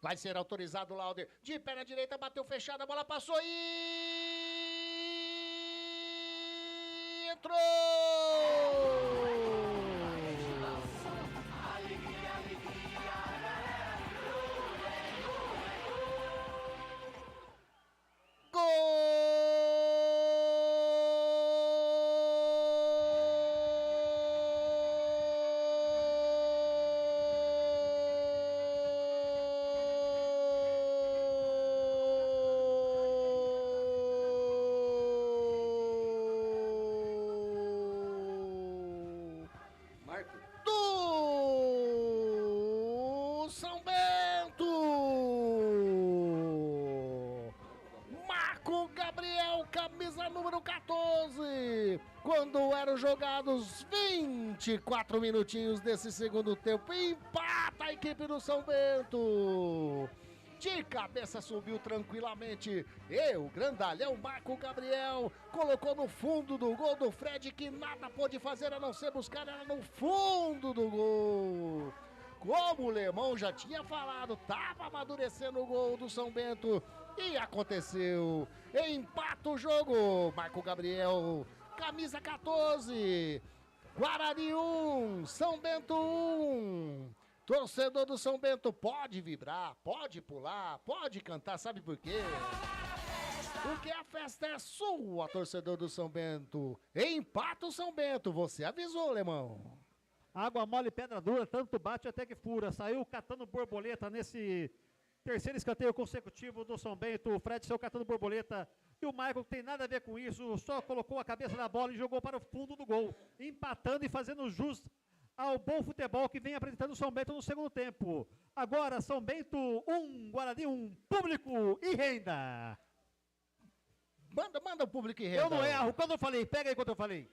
Vai ser autorizado o Lauder. De perna direita, bateu fechada. A bola passou e... entrou! Jogados 24 minutinhos desse segundo tempo. Empata a equipe do São Bento. De cabeça subiu tranquilamente. E o grandalhão Marco Gabriel colocou no fundo do gol do Fred, que nada pôde fazer a não ser buscar ela no fundo do gol. Como o Lemão já tinha falado, estava amadurecendo o gol do São Bento. E aconteceu. Empata o jogo. Marco Gabriel, camisa 14, Guarani 1, São Bento 1. Torcedor do São Bento pode vibrar, pode pular, pode cantar, sabe por quê? Porque a festa é sua, torcedor do São Bento. Empata o São Bento, você avisou, Lemão. Água mole, pedra dura, tanto bate até que fura. Saiu catando borboleta nesse Terceiro escanteio consecutivo do São Bento. O Fred saiu catando borboleta. E o Michael tem nada a ver com isso. Só colocou a cabeça na bola e jogou para o fundo do gol. Empatando e fazendo jus ao bom futebol que vem apresentando o São Bento no segundo tempo. Agora, São Bento 1, Guarani 1. Público e renda. Manda o público e renda. Eu não erro. Quando eu falei? Pega aí quando eu falei.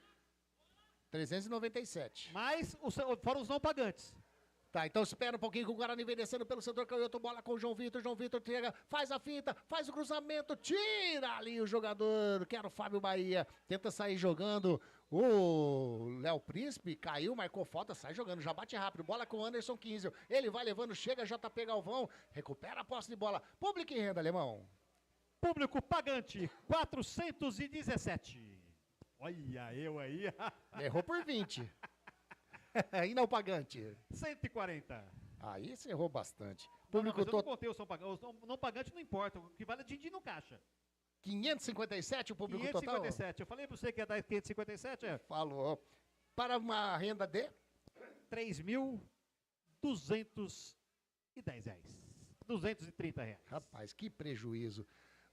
397. Mais foram os não pagantes. Tá, então espera um pouquinho que o Guarani vem descendo pelo setor canhoto, bola com o João Vitor chega, faz a finta, faz o cruzamento, tira ali o jogador, que era o Fábio Bahia, tenta sair jogando, o Léo Príncipe caiu, marcou falta, sai jogando, já bate rápido, bola com o Anderson Kinzel, ele vai levando, chega JP Galvão, recupera a posse de bola, público e renda, Alemão. Público pagante, 417. Olha eu aí. Errou por 20. E não pagante? 140. Aí você errou bastante. Público eu não contei o São Pagante. O não pagante não importa. O que vale é din-din no caixa. 557 o público 557. total? Eu falei pra você que ia dar 557, é? Falou. Para uma renda de? R$3.210. R$230. Rapaz, que prejuízo.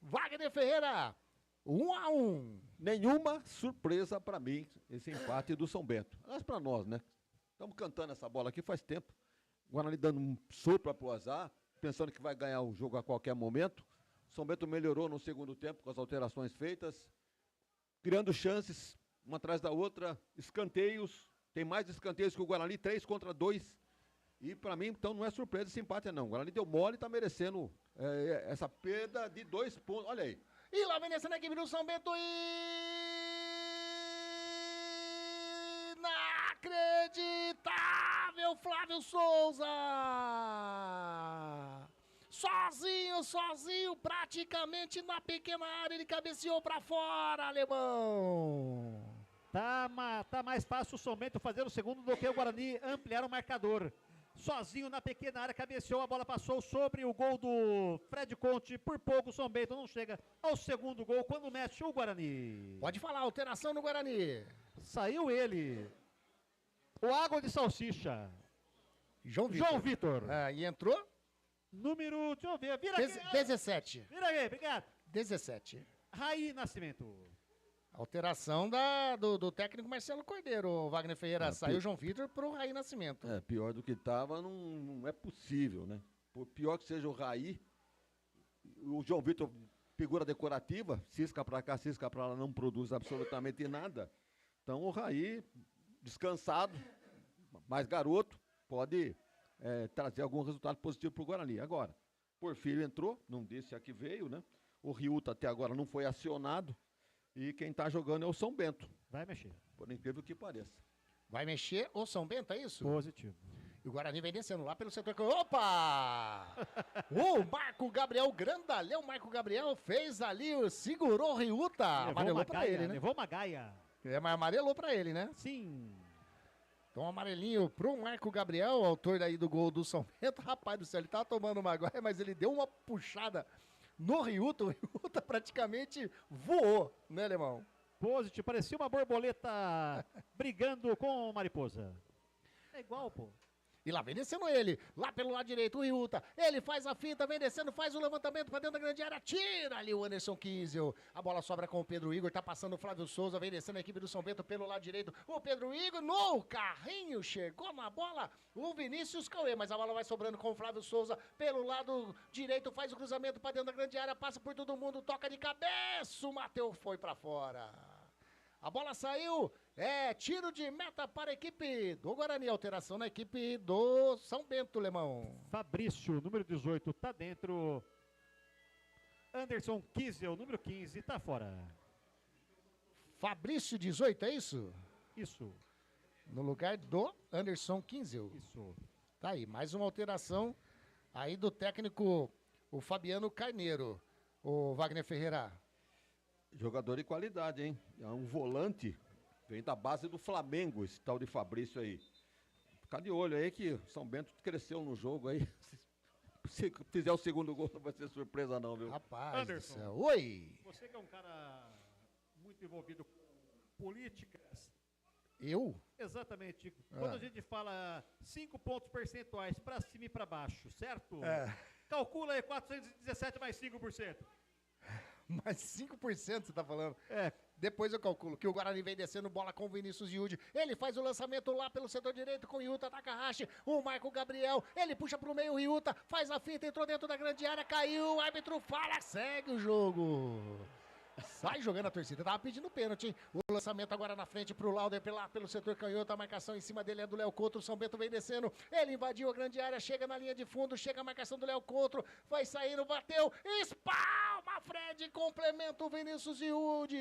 Wagner Ferreira, 1-1. Nenhuma surpresa para mim, esse empate do São Bento. Mas para nós, né? Estamos cantando essa bola aqui faz tempo. O Guarani dando um sopro pro azar, pensando que vai ganhar o jogo a qualquer momento. São Bento melhorou no segundo tempo com as alterações feitas, criando chances, uma atrás da outra, escanteios. Tem mais escanteios que o Guarani, 3-2. E para mim, então, não é surpresa esse empate, não. O Guarani deu mole e está merecendo essa perda de 2 pontos. Olha aí. E lá vem descendo a equipe do São Bento inacreditável, Flávio Souza! Sozinho, praticamente na pequena área, ele cabeceou pra fora, Alemão! Tá mais fácil o São Bento fazer o segundo do que o Guarani ampliar o marcador. Sozinho na pequena área, cabeceou, a bola passou sobre o gol do Fred Conte. Por pouco o São Bento não chega ao segundo gol quando mexe o Guarani. Pode falar, alteração no Guarani. Saiu ele. O Água de Salsicha. João Vitor. E entrou? Número, deixa eu ver, vira aqui. 17. Vira aí, obrigado. 17. Raí Nascimento. Alteração do técnico Marcelo Cordeiro, Wagner Ferreira. Saiu o João Vitor pro Raí Nascimento. Pior do que estava não é possível, né? Por pior que seja o Raí, o João Vitor, figura decorativa, cisca pra cá, cisca pra lá, não produz absolutamente nada. Então o Raí, descansado, mais garoto, pode trazer algum resultado positivo pro Guarani. Agora, Porfírio entrou, não disse a que veio, né? O Riuta até agora não foi acionado. E quem está jogando é o São Bento. Vai mexer. Por incrível que pareça. Vai mexer o São Bento, é isso? Positivo. E o Guarani vem descendo lá pelo setor. Opa! O Marco Gabriel, grandalhão Marco Gabriel, fez ali, segurou o Riuta. Amarelou pra ele, né? Levou uma gaia. Mas amarelou pra ele, né? Sim. Então, amarelinho pro Marco Gabriel, autor daí do gol do São Bento. Rapaz do céu, ele tava tomando uma gaia, mas ele deu uma puxada no Riuta. O Riuta praticamente voou, né, Alemão? Positivo, parecia uma borboleta brigando com o mariposa. É igual, pô. E lá vem descendo ele, lá pelo lado direito, o Riuta. Ele faz a finta, vem descendo, faz o levantamento para dentro da grande área, tira ali o Anderson Kinzel. A bola sobra com o Pedro Igor, tá passando o Flávio Souza, vem descendo a equipe do São Bento pelo lado direito. O Pedro Igor no carrinho, chegou na bola o Vinícius Cauê, mas a bola vai sobrando com o Flávio Souza pelo lado direito, faz o cruzamento para dentro da grande área, passa por todo mundo, toca de cabeça, o Matheus foi para fora. A bola saiu, tiro de meta para a equipe do Guarani, alteração na equipe do São Bento, Lemão. Fabrício, número 18, tá dentro. Anderson Kinzel, número 15, tá fora. Fabrício, 18, é isso? Isso. No lugar do Anderson Kinzel. Isso. Tá aí, mais uma alteração aí do técnico, o Fabiano Carneiro, o Wagner Ferreira. Jogador de qualidade, hein? É um volante, vem da base do Flamengo, esse tal de Fabrício aí. Ficar de olho aí que o São Bento cresceu no jogo aí. Se fizer o segundo gol, não vai ser surpresa não, viu? Rapaz Anderson, do céu. Oi! Você que é um cara muito envolvido com políticas. Eu? Exatamente. Quando a gente fala 5 pontos percentuais para cima e para baixo, certo? Calcula aí 417 mais 5%. Mais 5% você tá falando? É. Depois eu calculo que o Guarani vem descendo bola com o Vinícius Yudi. Ele faz o lançamento lá pelo setor direito com o Ryuta, Takahashi, o Marco Gabriel. Ele puxa pro meio o Ryuta, faz a finta, entrou dentro da grande área, caiu, o árbitro fala, segue o jogo. Sai jogando a torcida, tava pedindo pênalti, hein? O lançamento agora na frente pro Lauder, pelo setor canhoto, a marcação em cima dele é do Léo Couto, o São Bento vem descendo, ele invadiu a grande área, chega na linha de fundo, chega a marcação do Léo Couto, vai saindo, bateu, espalma, Fred, complementa o Vinícius Yudi.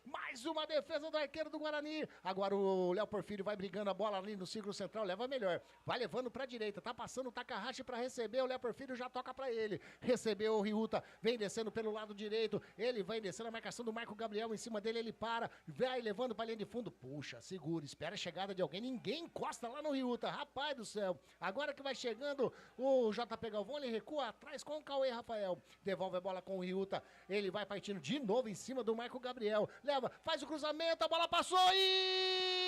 Mais uma defesa do arqueiro do Guarani. Agora o Léo Porfírio vai brigando a bola ali no círculo central, leva melhor. Vai levando pra direita, tá passando o Takahashi pra receber, o Léo Porfírio já toca pra ele. Recebeu o Ryuta, vem descendo pelo lado direito, ele vai descendo a marcação do Marco Gabriel em cima dele, ele para, vai levando pra linha de fundo, puxa, segura, espera a chegada de alguém, ninguém encosta lá no Ryuta, rapaz do céu. Agora que vai chegando o JP Galvão, ele recua atrás com o Cauê Rafael, devolve a bola com o Ryuta, ele vai partindo de novo em cima do Marco Gabriel, leva, faz o cruzamento, a bola passou e...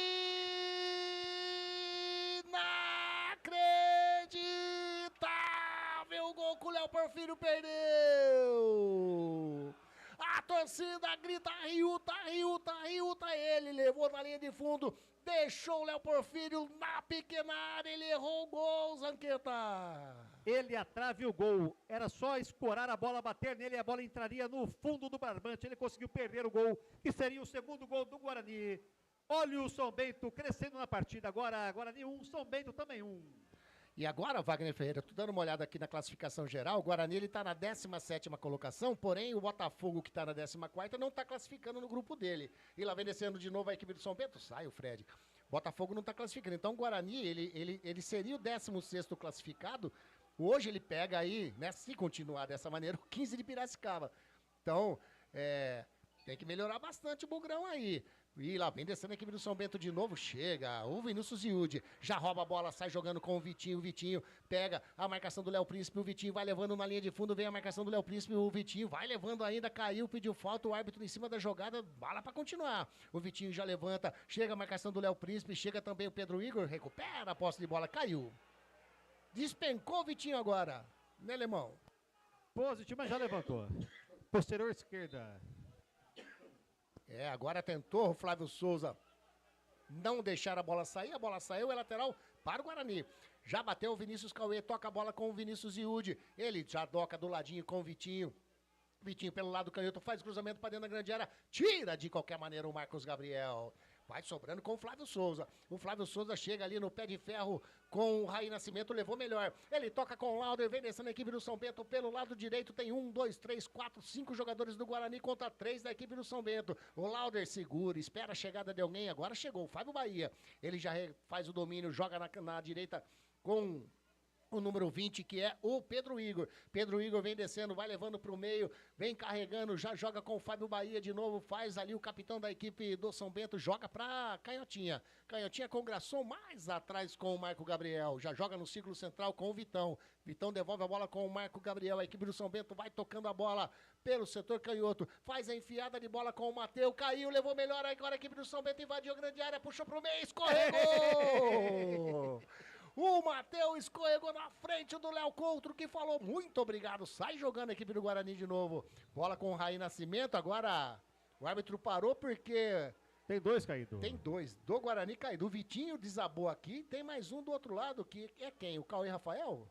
Inacreditável! O gol que o Léo Porfírio perdeu! A torcida grita, Ryuta, Ryuta, Ryuta! Ele levou na linha de fundo, deixou o Léo Porfírio na pequena área, ele errou o gol, Zanqueta! Ele atrave o gol, era só escorar a bola, bater nele e a bola entraria no fundo do barbante. Ele conseguiu perder o gol, que seria o segundo gol do Guarani. Olha o São Bento crescendo na partida, agora Guarani 1, São Bento também 1. E agora, Wagner Ferreira, tô dando uma olhada aqui na classificação geral, o Guarani ele tá na 17ª colocação, porém o Botafogo que tá na 14ª não tá classificando no grupo dele. E lá vem descendo de novo a equipe do São Bento, sai o Fred. Botafogo não tá classificando, então o Guarani ele seria o 16º classificado. Hoje ele pega aí, né, se continuar dessa maneira, o 15 de Piracicaba. Então, tem que melhorar bastante o Bugrão aí. E lá vem descendo a equipe do São Bento de novo, chega o Vinícius Yudi, já rouba a bola, sai jogando com o Vitinho pega a marcação do Léo Príncipe, o Vitinho vai levando na linha de fundo, vem a marcação do Léo Príncipe, o Vitinho vai levando ainda, caiu, pediu falta, o árbitro em cima da jogada, bala pra continuar. O Vitinho já levanta, chega a marcação do Léo Príncipe, chega também o Pedro Igor, recupera a posse de bola, caiu. Despencou o Vitinho agora, né, Lemão? Positivo, mas já levantou. Posterior esquerda. Agora tentou o Flávio Souza não deixar a bola sair, saiu, é lateral para o Guarani. Já bateu o Vinícius Cauê, toca a bola com o Vinícius Yudi, ele já doca do ladinho com o Vitinho. Vitinho pelo lado canhoto, faz cruzamento para dentro da grande área, tira de qualquer maneira o Marcos Gabriel. Vai sobrando com o Flávio Souza. O Flávio Souza chega ali no pé de ferro com o Raí Nascimento, levou melhor. Ele toca com o Lauder, vem descendo a equipe do São Bento. Pelo lado direito tem 1, 2, 3, 4, 5 jogadores do Guarani contra 3 da equipe do São Bento. O Lauder segura, espera a chegada de alguém. Agora chegou o Fábio Bahia. Ele já faz o domínio, joga na direita com o número 20, que é o Pedro Igor. Pedro Igor vem descendo, vai levando pro meio, vem carregando, já joga com o Fábio Bahia de novo, faz ali o capitão da equipe do São Bento, joga pra Canhotinha. Canhotinha com o Graçom mais atrás com o Marco Gabriel. Já joga no círculo central com o Vitão. Vitão devolve a bola com o Marco Gabriel. A equipe do São Bento vai tocando a bola pelo setor canhoto. Faz a enfiada de bola com o Mateu. Caiu, levou melhor. Agora a equipe do São Bento invadiu a grande área, puxou pro meio, escorregou! O Mateu escorregou na frente do Léo Couto, que falou muito obrigado. Sai jogando a equipe do Guarani de novo. Bola com o Raí Nascimento. Agora o árbitro parou porque... Tem 2 caídos. Tem 2. Do Guarani caído. O Vitinho desabou aqui. Tem mais um do outro lado, que é quem? O Cauê Rafael?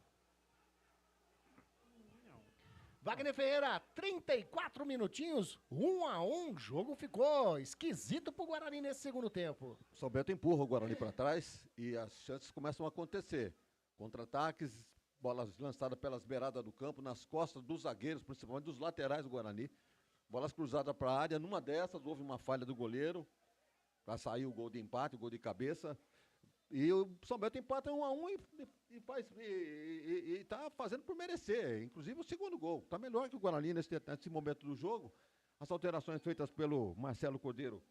Wagner Ferreira, 34 minutinhos, 1-1, o jogo ficou esquisito pro Guarani nesse segundo tempo. O São Bento empurra o Guarani para trás e as chances começam a acontecer. Contra-ataques, bolas lançadas pelas beiradas do campo, nas costas dos zagueiros, principalmente dos laterais do Guarani. Bolas cruzadas para a área, numa dessas houve uma falha do goleiro, para sair o gol de empate, o gol de cabeça. E o São Bento empata 1-1 e está fazendo por merecer. Inclusive o segundo gol. Está melhor que o Guarani nesse momento do jogo. As alterações feitas pelo Marcelo Cordeiro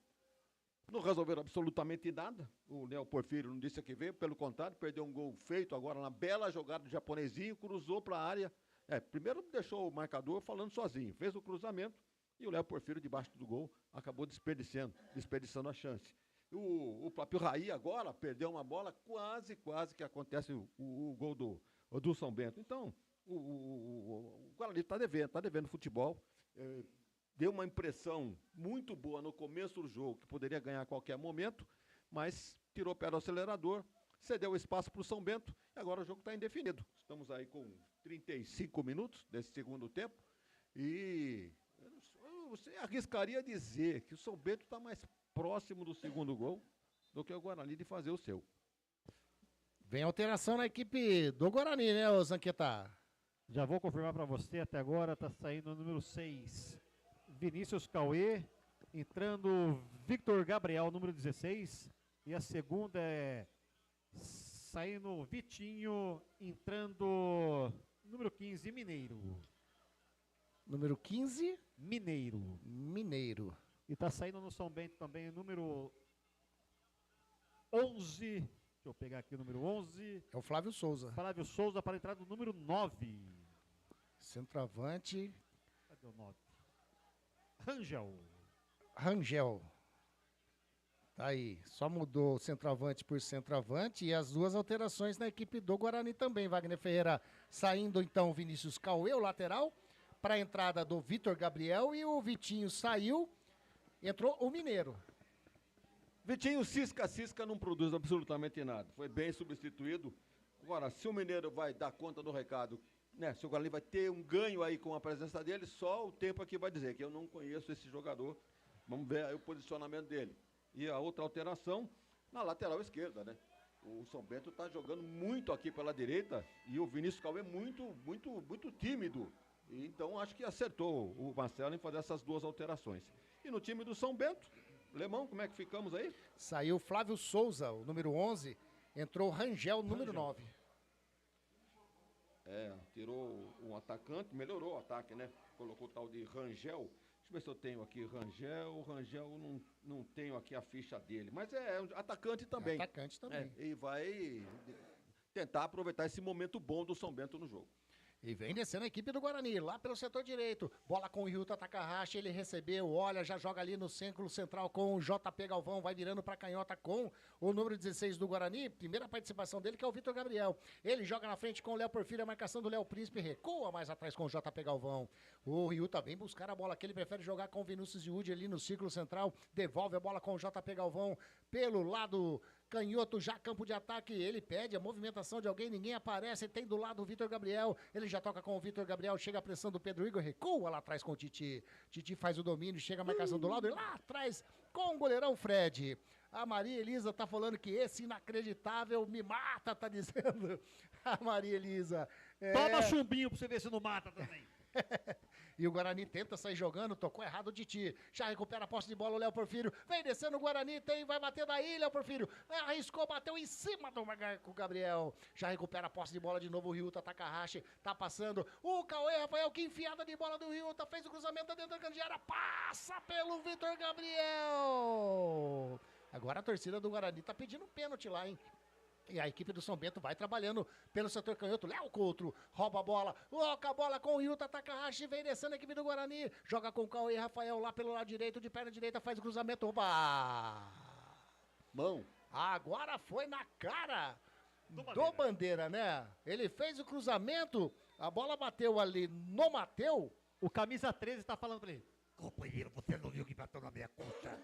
não resolveram absolutamente nada. O Léo Porfírio não disse a que veio. Pelo contrário, perdeu um gol feito agora na bela jogada do japonesinho. Cruzou para a área. Primeiro deixou o marcador falando sozinho. Fez o cruzamento e o Léo Porfírio, debaixo do gol, acabou desperdiçando a chance. O próprio Raí agora perdeu uma bola, quase que acontece o gol do do São Bento. Então, o Guarani está devendo futebol. Deu uma impressão muito boa no começo do jogo, que poderia ganhar a qualquer momento, mas tirou o pé do acelerador, cedeu espaço para o São Bento, e agora o jogo está indefinido. Estamos aí com 35 minutos desse segundo tempo, e você arriscaria dizer que o São Bento está mais próximo do segundo gol do que o Guarani de fazer o seu. Vem alteração na equipe do Guarani, né, ô Zanqueta? Já vou confirmar para você, até agora está saindo o número 6, Vinícius Cauê, entrando Victor Gabriel, número 16, e a segunda é saindo Vitinho, entrando número 15, Mineiro. Número 15? Mineiro. E tá saindo no São Bento também o número 11. Deixa eu pegar aqui o número 11. É o Flávio Souza. Flávio Souza para entrar no número 9. Centroavante. Cadê o 9? Rangel. Tá aí. Só mudou centroavante por centroavante e as duas alterações na equipe do Guarani também. Wagner Ferreira saindo então o Vinícius Cauê, o lateral, para a entrada do Vitor Gabriel, e o Vitinho saiu, entrou o Mineiro. Vitinho cisca não produz absolutamente nada. Foi bem substituído. Agora, se o Mineiro vai dar conta do recado, né? Se o Guarani vai ter um ganho aí com a presença dele, só o tempo aqui vai dizer, que eu não conheço esse jogador. Vamos ver aí o posicionamento dele. E a outra alteração na lateral esquerda, né? O São Bento está jogando muito aqui pela direita e o Vinícius Cauê muito tímido. E então acho que acertou o Marcelo em fazer essas duas alterações. E no time do São Bento, Lemão, como é que ficamos aí? Saiu Flávio Souza, o número 11, entrou Rangel, número 9. Tirou um atacante, melhorou o ataque, né? Colocou o tal de Rangel. Deixa eu ver se eu tenho aqui Rangel. Não tenho aqui a ficha dele, mas é um atacante também. E vai tentar aproveitar esse momento bom do São Bento no jogo. E vem descendo a equipe do Guarani, lá pelo setor direito. Bola com o Ryuta Takahashi, ele recebeu, olha, já joga ali no círculo central com o JP Galvão, vai virando pra canhota com o número 16 do Guarani. Primeira participação dele, que é o Vitor Gabriel. Ele joga na frente com o Léo Porfírio, a marcação do Léo Príncipe, recua mais atrás com o JP Galvão. O Ryuta vem buscar a bola, que ele prefere jogar com o Vinícius Yudi ali no círculo central, devolve a bola com o JP Galvão pelo lado canhoto, já campo de ataque, ele pede a movimentação de alguém, ninguém aparece, tem do lado o Vitor Gabriel, ele já toca com o Vitor Gabriel, chega a pressão do Pedro Igor, recua lá atrás com o Titi. Titi faz o domínio, chega a marcação do lado, e lá atrás com o goleirão Fred. A Maria Elisa tá falando que esse inacreditável me mata, tá dizendo a Maria Elisa. Toma chumbinho pra você ver se não mata também. E o Guarani tenta sair jogando, tocou errado o Titi. Já recupera a posse de bola o Léo Porfírio. Vem descendo o Guarani, vai bater daí, Léo Porfírio. Arriscou, bateu em cima do Marco Gabriel. Já recupera a posse de bola de novo o Ryuta Takahashi. Tá passando o Cauê Rafael, que enfiada de bola do Ryuta. Fez o cruzamento dentro da grande área. Passa pelo Vitor Gabriel. Agora a torcida do Guarani tá pedindo pênalti lá, hein? E a equipe do São Bento vai trabalhando pelo setor canhoto. Léo Coutro rouba a bola, coloca a bola com o Ryuta Takahashi, vem descendo a equipe do Guarani, joga com o Cauê Rafael lá pelo lado direito, de perna direita, faz o cruzamento. Oba! Mão. Agora foi na cara do Bandeira, né? Ele fez o cruzamento, a bola bateu ali no Mateu. O camisa 13 tá falando pra ele: companheiro, você não viu que bateu na minha coxa?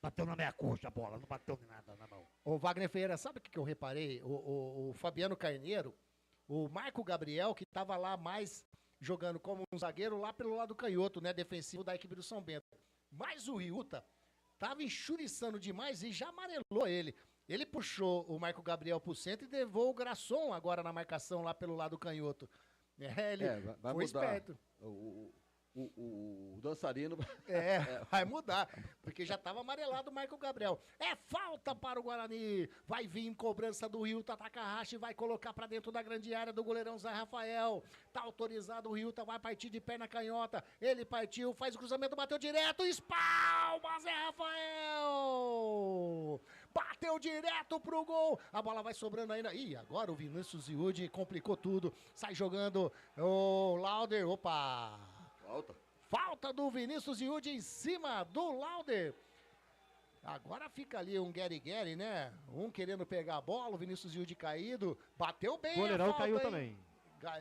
Bateu na minha coxa a bola, não bateu de nada na mão. Ô Wagner Ferreira, sabe o que eu reparei? O Fabiano Carneiro, o Marco Gabriel, que estava lá mais jogando como um zagueiro lá pelo lado canhoto, né, defensivo da equipe do São Bento. Mas o Ryuta estava enxuriçando demais e já amarelou ele. Ele puxou o Marco Gabriel pro centro e levou o Grasson agora na marcação lá pelo lado canhoto. Ele vai foi mudar. esperto. O dançarino vai mudar, porque já estava amarelado o Marco Gabriel. É falta para o Guarani, vai vir em cobrança do Ryuta Takahashi, vai colocar para dentro da grande área do goleirão Zé Rafael. Tá autorizado, o Ryuta vai partir de perna canhota, ele partiu, faz o cruzamento, bateu direto, espalma Zé Rafael! Bateu direto pro gol, a bola vai sobrando ainda. Ih, agora o Vinícius Yudi complicou tudo, sai jogando o Lauder, Falta do Vinícius Yudi em cima do Lauder. Agora fica ali um Gueri, né? Um querendo pegar a bola, o Vinícius Yudi caído. Bateu bem. O goleirão a falta, caiu hein? também.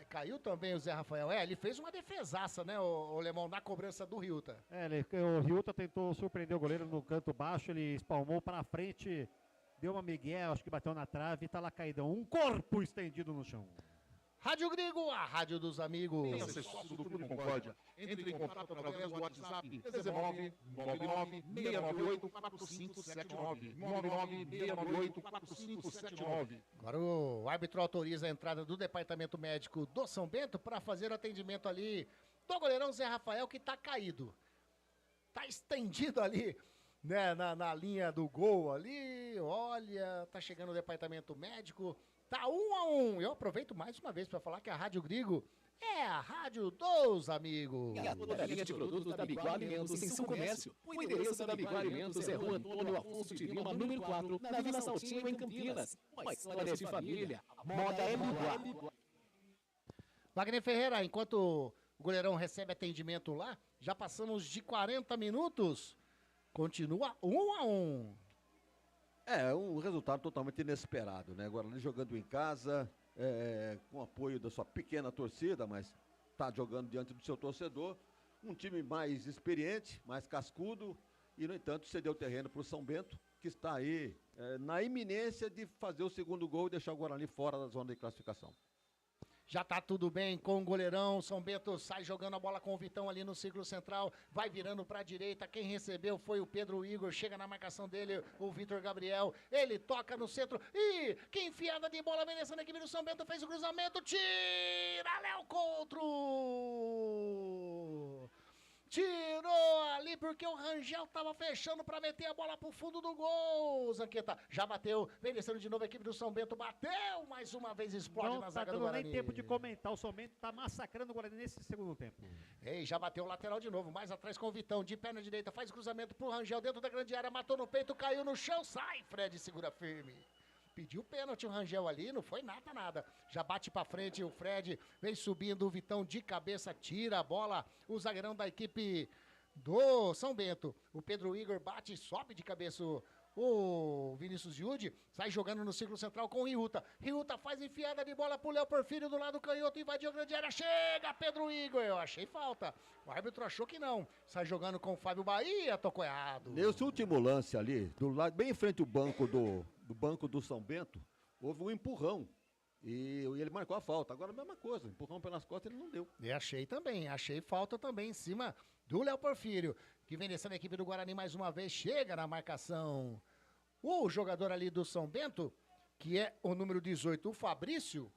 Caiu também o Zé Rafael. Ele fez uma defesaça, né, o Lemão, na cobrança do Riuta. O Riuta tentou surpreender o goleiro no canto baixo, ele espalmou para frente, deu uma migué, acho que bateu na trave e tá lá caído. Um corpo estendido no chão. Rádio Gringo, a rádio dos amigos. Venha ser sócio do Clube Concórdia. Entre em contato através do WhatsApp 19 99 698 4579. 99 698 4579. Agora o árbitro autoriza a entrada do departamento médico do São Bento para fazer o atendimento ali do goleirão Zé Rafael, que tá caído. Tá estendido ali, né, na linha do gol ali. Olha, tá chegando o departamento médico. Tá 1-1. Eu aproveito mais uma vez para falar que a Rádio Gringo é a rádio dos amigos. E a toda a linha de produtos da Biguá Alimentos em seu comércio. O endereço da Biguá Alimentos é Rua Antônio Afonso de Lima, número 4, na Vila Saltinho, em Campinas. Uma história de família. A moda é Biguá. Wagner Ferreira, enquanto o goleirão recebe atendimento lá, já passamos de 40 minutos. Continua 1-1. É um resultado totalmente inesperado, né? Agora, jogando em casa, com apoio da sua pequena torcida, mas está jogando diante do seu torcedor. Um time mais experiente, mais cascudo, e, no entanto, cedeu terreno para o São Bento, que está aí na iminência de fazer o segundo gol e deixar o Guarani fora da zona de classificação. Já tá tudo bem com o goleirão. São Bento sai jogando a bola com o Vitão ali no círculo central. Vai virando pra direita. Quem recebeu foi o Pedro Igor. Chega na marcação dele o Vitor Gabriel. Ele toca no centro. E que enfiada de bola vem nessa equipe do São Bento. Fez o cruzamento. Tira Léo Coutro. Tirou ali porque o Rangel tava fechando pra meter a bola pro fundo do gol. Zanqueta já bateu, vem descendo de novo a equipe do São Bento, bateu mais uma vez, explode na zaga do Guarani. Não tá dando nem tempo de comentar, o São Bento tá massacrando o Guarani nesse segundo tempo. Ei, já bateu o lateral de novo, mais atrás com o Vitão, de perna direita, faz cruzamento pro Rangel dentro da grande área, matou no peito, caiu no chão, sai, Fred, segura firme. Pediu pênalti o Rangel ali, não foi nada. Já bate pra frente o Fred, vem subindo o Vitão de cabeça, tira a bola. O zagueirão da equipe do São Bento. O Pedro Igor bate, sobe de cabeça o Vinícius Yudi. Sai jogando no círculo central com o Riuta. Riuta faz enfiada de bola pro Léo Porfírio do lado canhoto, invadiu a grande área. Chega Pedro Igor, eu achei falta. O árbitro achou que não. Sai jogando com o Fábio Bahia, tocou errado. Nesse último lance ali, do lado, bem em frente ao banco do banco do São Bento, houve um empurrão e ele marcou a falta. Agora a mesma coisa, empurrão pelas costas ele não deu. E achei falta também em cima do Léo Porfírio, que vem descendo a equipe do Guarani mais uma vez, chega na marcação. O jogador ali do São Bento, que é o número 18, o Fabrício,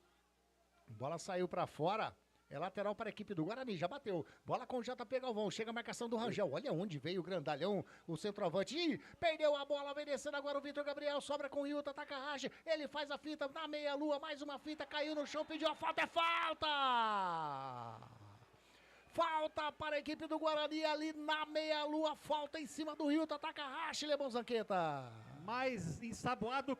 bola saiu pra fora. É lateral para a equipe do Guarani, já bateu. Bola com o JP Galvão, chega a marcação do Rangel. Olha onde veio o grandalhão, o centroavante. Ih, perdeu a bola, vem descendo agora o Vitor Gabriel. Sobra com o Hilton, ataca a Rache. Ele faz a fita na meia-lua, mais uma fita, caiu no chão, pediu a falta, é falta! Falta para a equipe do Guarani ali na meia-lua, falta em cima do Hilton, ataca a Rache, Lebon Zanqueta. Mais ensaboado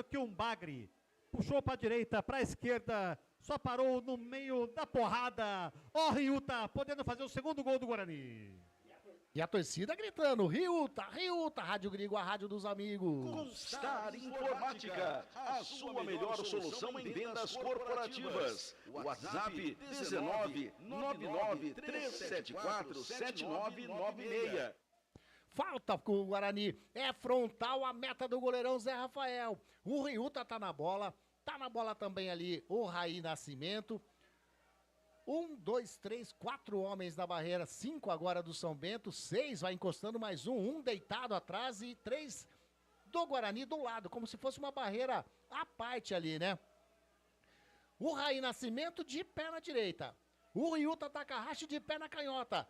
que um bagre. Puxou para a direita, para a esquerda, só parou no meio da porrada. Ó, Riuta, podendo fazer o segundo gol do Guarani. E a torcida gritando, Riuta, Rádio Gringo, a rádio dos amigos. Constar Informática, a sua melhor solução em vendas corporativas. WhatsApp 19 99 374 7996. Falta com o Guarani, é frontal a meta do goleirão Zé Rafael. O Riuta tá na bola também ali o Raí Nascimento. 1, 2, 3, 4 homens na barreira, 5 agora do São Bento, 6 vai encostando mais um deitado atrás e 3 do Guarani do lado, como se fosse uma barreira à parte ali, né? O Raí Nascimento de perna direita, o Riuta Takahashi de perna canhota.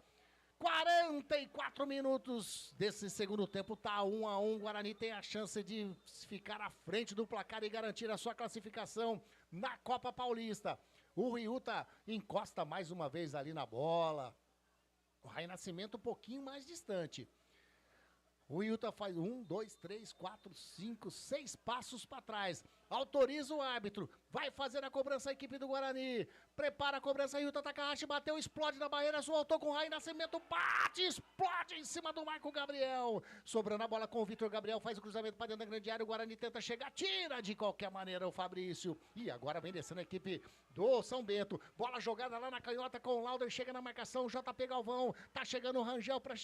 44 minutos desse segundo tempo, tá 1-1, Guarani tem a chance de ficar à frente do placar e garantir a sua classificação na Copa Paulista. O Riuta encosta mais uma vez ali na bola. O Raí Nascimento um pouquinho mais distante. O Riuta faz 1, 2, 3, 4, 5, 6 passos para trás. Autoriza o árbitro. Vai fazer a cobrança a equipe do Guarani. Prepara a cobrança. Hilton Takahashi bateu, explode na barreira. Soltou com o Raí Nascimento. Bate, explode em cima do Marco Gabriel. Sobrando a bola com o Vitor Gabriel. Faz o cruzamento para dentro da grande área. O Guarani tenta chegar. Tira de qualquer maneira o Fabrício. E agora vem descendo a equipe do São Bento. Bola jogada lá na canhota com o Lauder. Chega na marcação. JP Galvão. Tá chegando o Rangel para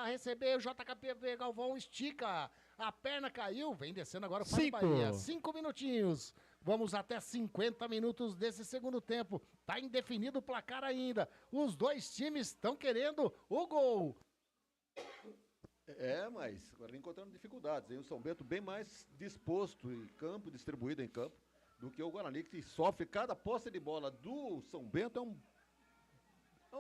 receber. O JP Galvão estica. A perna caiu. Vem descendo agora para o Bahia. 5 minutinhos. Vamos até 50 minutos desse segundo tempo. Tá indefinido o placar ainda. Os dois times estão querendo o gol. Mas agora encontrando dificuldades. Hein? O São Bento bem mais disposto em campo, distribuído em campo, do que o Guarani, que sofre cada posse de bola do São Bento. É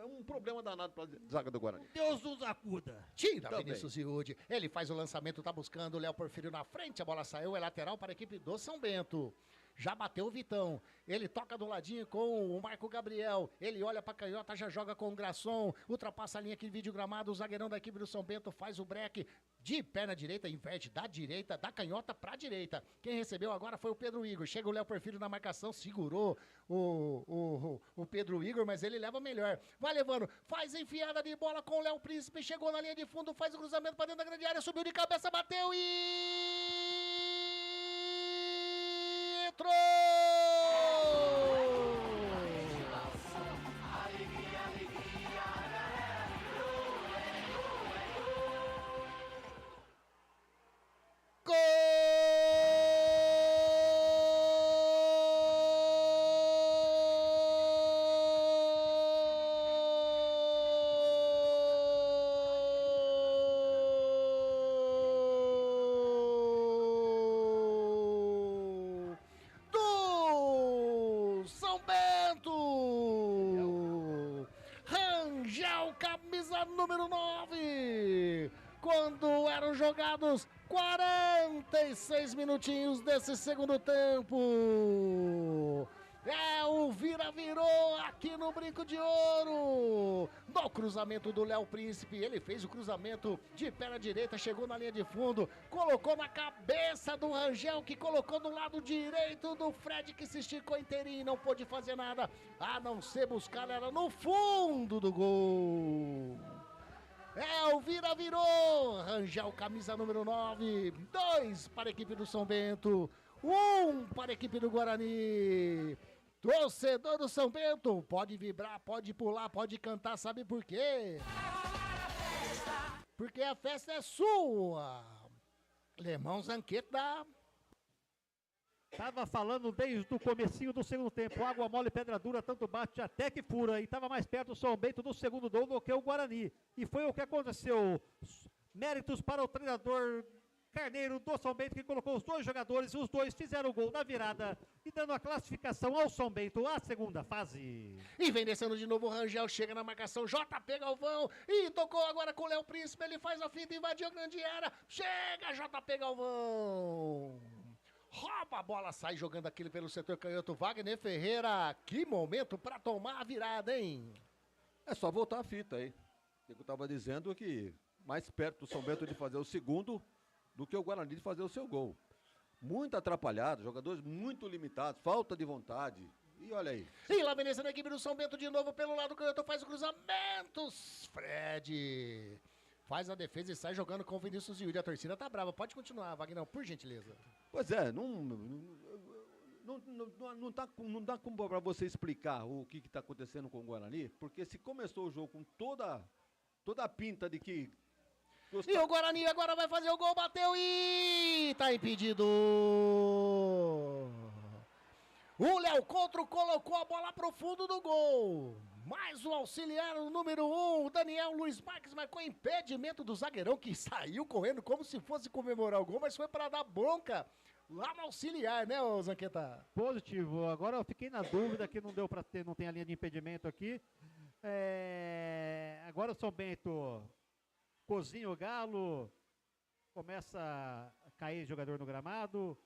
um problema danado para a zaga do Guarani. Deus nos acuda. Tira Vinícius Yudi. Ele faz o lançamento, tá buscando o Léo Porfírio na frente. A bola saiu, é lateral para a equipe do São Bento. Já bateu o Vitão. Ele toca do ladinho com o Marco Gabriel. Ele olha pra canhota, já joga com o Grasson. Ultrapassa a linha aqui de vídeo gramado. O zagueirão da equipe do São Bento faz o break de perna direita, inverte da direita, da canhota pra direita. Quem recebeu agora foi o Pedro Igor. Chega o Léo Porfírio na marcação, segurou o Pedro Igor, mas ele leva melhor. Vai levando, faz enfiada de bola com o Léo Príncipe. Chegou na linha de fundo, faz o cruzamento pra dentro da grande área. Subiu de cabeça, bateu e... entrou! Número 9, quando eram jogados 46 minutinhos desse segundo tempo. É o vira-virou aqui no Brinco de Ouro. No cruzamento do Léo Príncipe, ele fez o cruzamento de perna direita, chegou na linha de fundo, colocou na cabeça do Rangel, que colocou do lado direito do Fred, que se esticou inteirinho e não pôde fazer nada, a não ser buscar ela no fundo do gol. É o vira-virou, Rangel, camisa número 9, 2 para a equipe do São Bento, 1 para a equipe do Guarani. Torcedor do São Bento, pode vibrar, pode pular, pode cantar, sabe por quê? Porque a festa é sua. Lemão Zanqueta. Tava falando desde o comecinho do segundo tempo, água mole, pedra dura, tanto bate até que fura, e tava mais perto o São Bento do segundo gol do que o Guarani. E foi o que aconteceu. Méritos para o treinador Carneiro do São Bento, que colocou os dois jogadores, os dois fizeram o gol da virada e dando a classificação ao São Bento à segunda fase. E vem descendo de novo o Rangel, chega na marcação, JP Galvão, e tocou agora com o Léo Príncipe, ele faz a finta, invadiu a grande área, chega JP Galvão. Rouba a bola, sai jogando aquele pelo setor canhoto. Wagner Ferreira, que momento para tomar a virada, hein? É só voltar a fita aí. Eu estava dizendo que mais perto do São Bento de fazer o segundo do que o Guarani de fazer o seu gol. Muito atrapalhado, jogadores muito limitados, falta de vontade. E olha aí. E lá vem descendo a equipe do São Bento de novo pelo lado canhoto, faz o cruzamento. Fred faz a defesa e sai jogando com o Vinícius Yuri. A torcida tá brava. Pode continuar, Wagner, por gentileza. Pois é, não dá como para você explicar o que está acontecendo com o Guarani, porque se começou o jogo com toda a pinta de que... E o Guarani agora vai fazer o gol, bateu e tá impedido. O Léo Contro colocou a bola pro fundo do gol. Mais o auxiliar, o número 1, o Daniel Luiz Marques, marcou impedimento do zagueirão, que saiu correndo como se fosse comemorar o gol, mas foi para dar bronca lá no auxiliar, né, ô Zanqueta? Positivo. Agora eu fiquei na dúvida que não deu para ter, não tem a linha de impedimento aqui. Agora o São Bento cozinha o Galo, começa a cair jogador no gramado.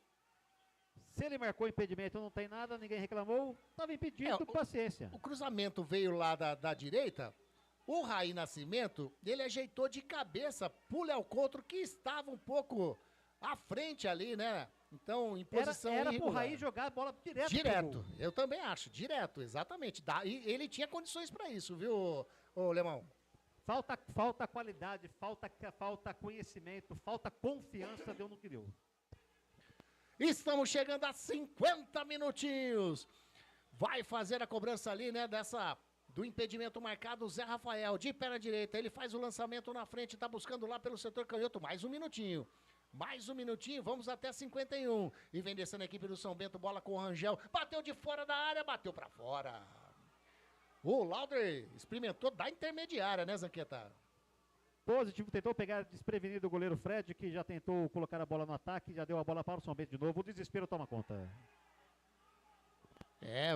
Se ele marcou impedimento, não tem nada, ninguém reclamou, estava impedido, paciência. O cruzamento veio lá da direita, o Raí Nascimento, ele ajeitou de cabeça pro Léo Contro, que estava um pouco à frente ali, né? Então, em posição Era pro irregular. Raí jogar a bola direto. Direto, eu também acho, direto, exatamente. E ele tinha condições para isso, viu, ô Lemão? Falta qualidade, falta conhecimento, falta confiança, deu no que deu. Estamos chegando a 50 minutinhos. Vai fazer a cobrança ali, né, do impedimento marcado, o Zé Rafael, de pé na direita. Ele faz o lançamento na frente, tá buscando lá pelo setor canhoto. Mais um minutinho, vamos até 51. E vem descendo a equipe do São Bento, bola com o Rangel. Bateu de fora da área, bateu pra fora. O Lauder experimentou da intermediária, né, Zanqueta? Positivo tentou pegar desprevenido o goleiro Fred, que já tentou colocar a bola no ataque, já deu a bola para o São Bento de novo. O desespero toma conta.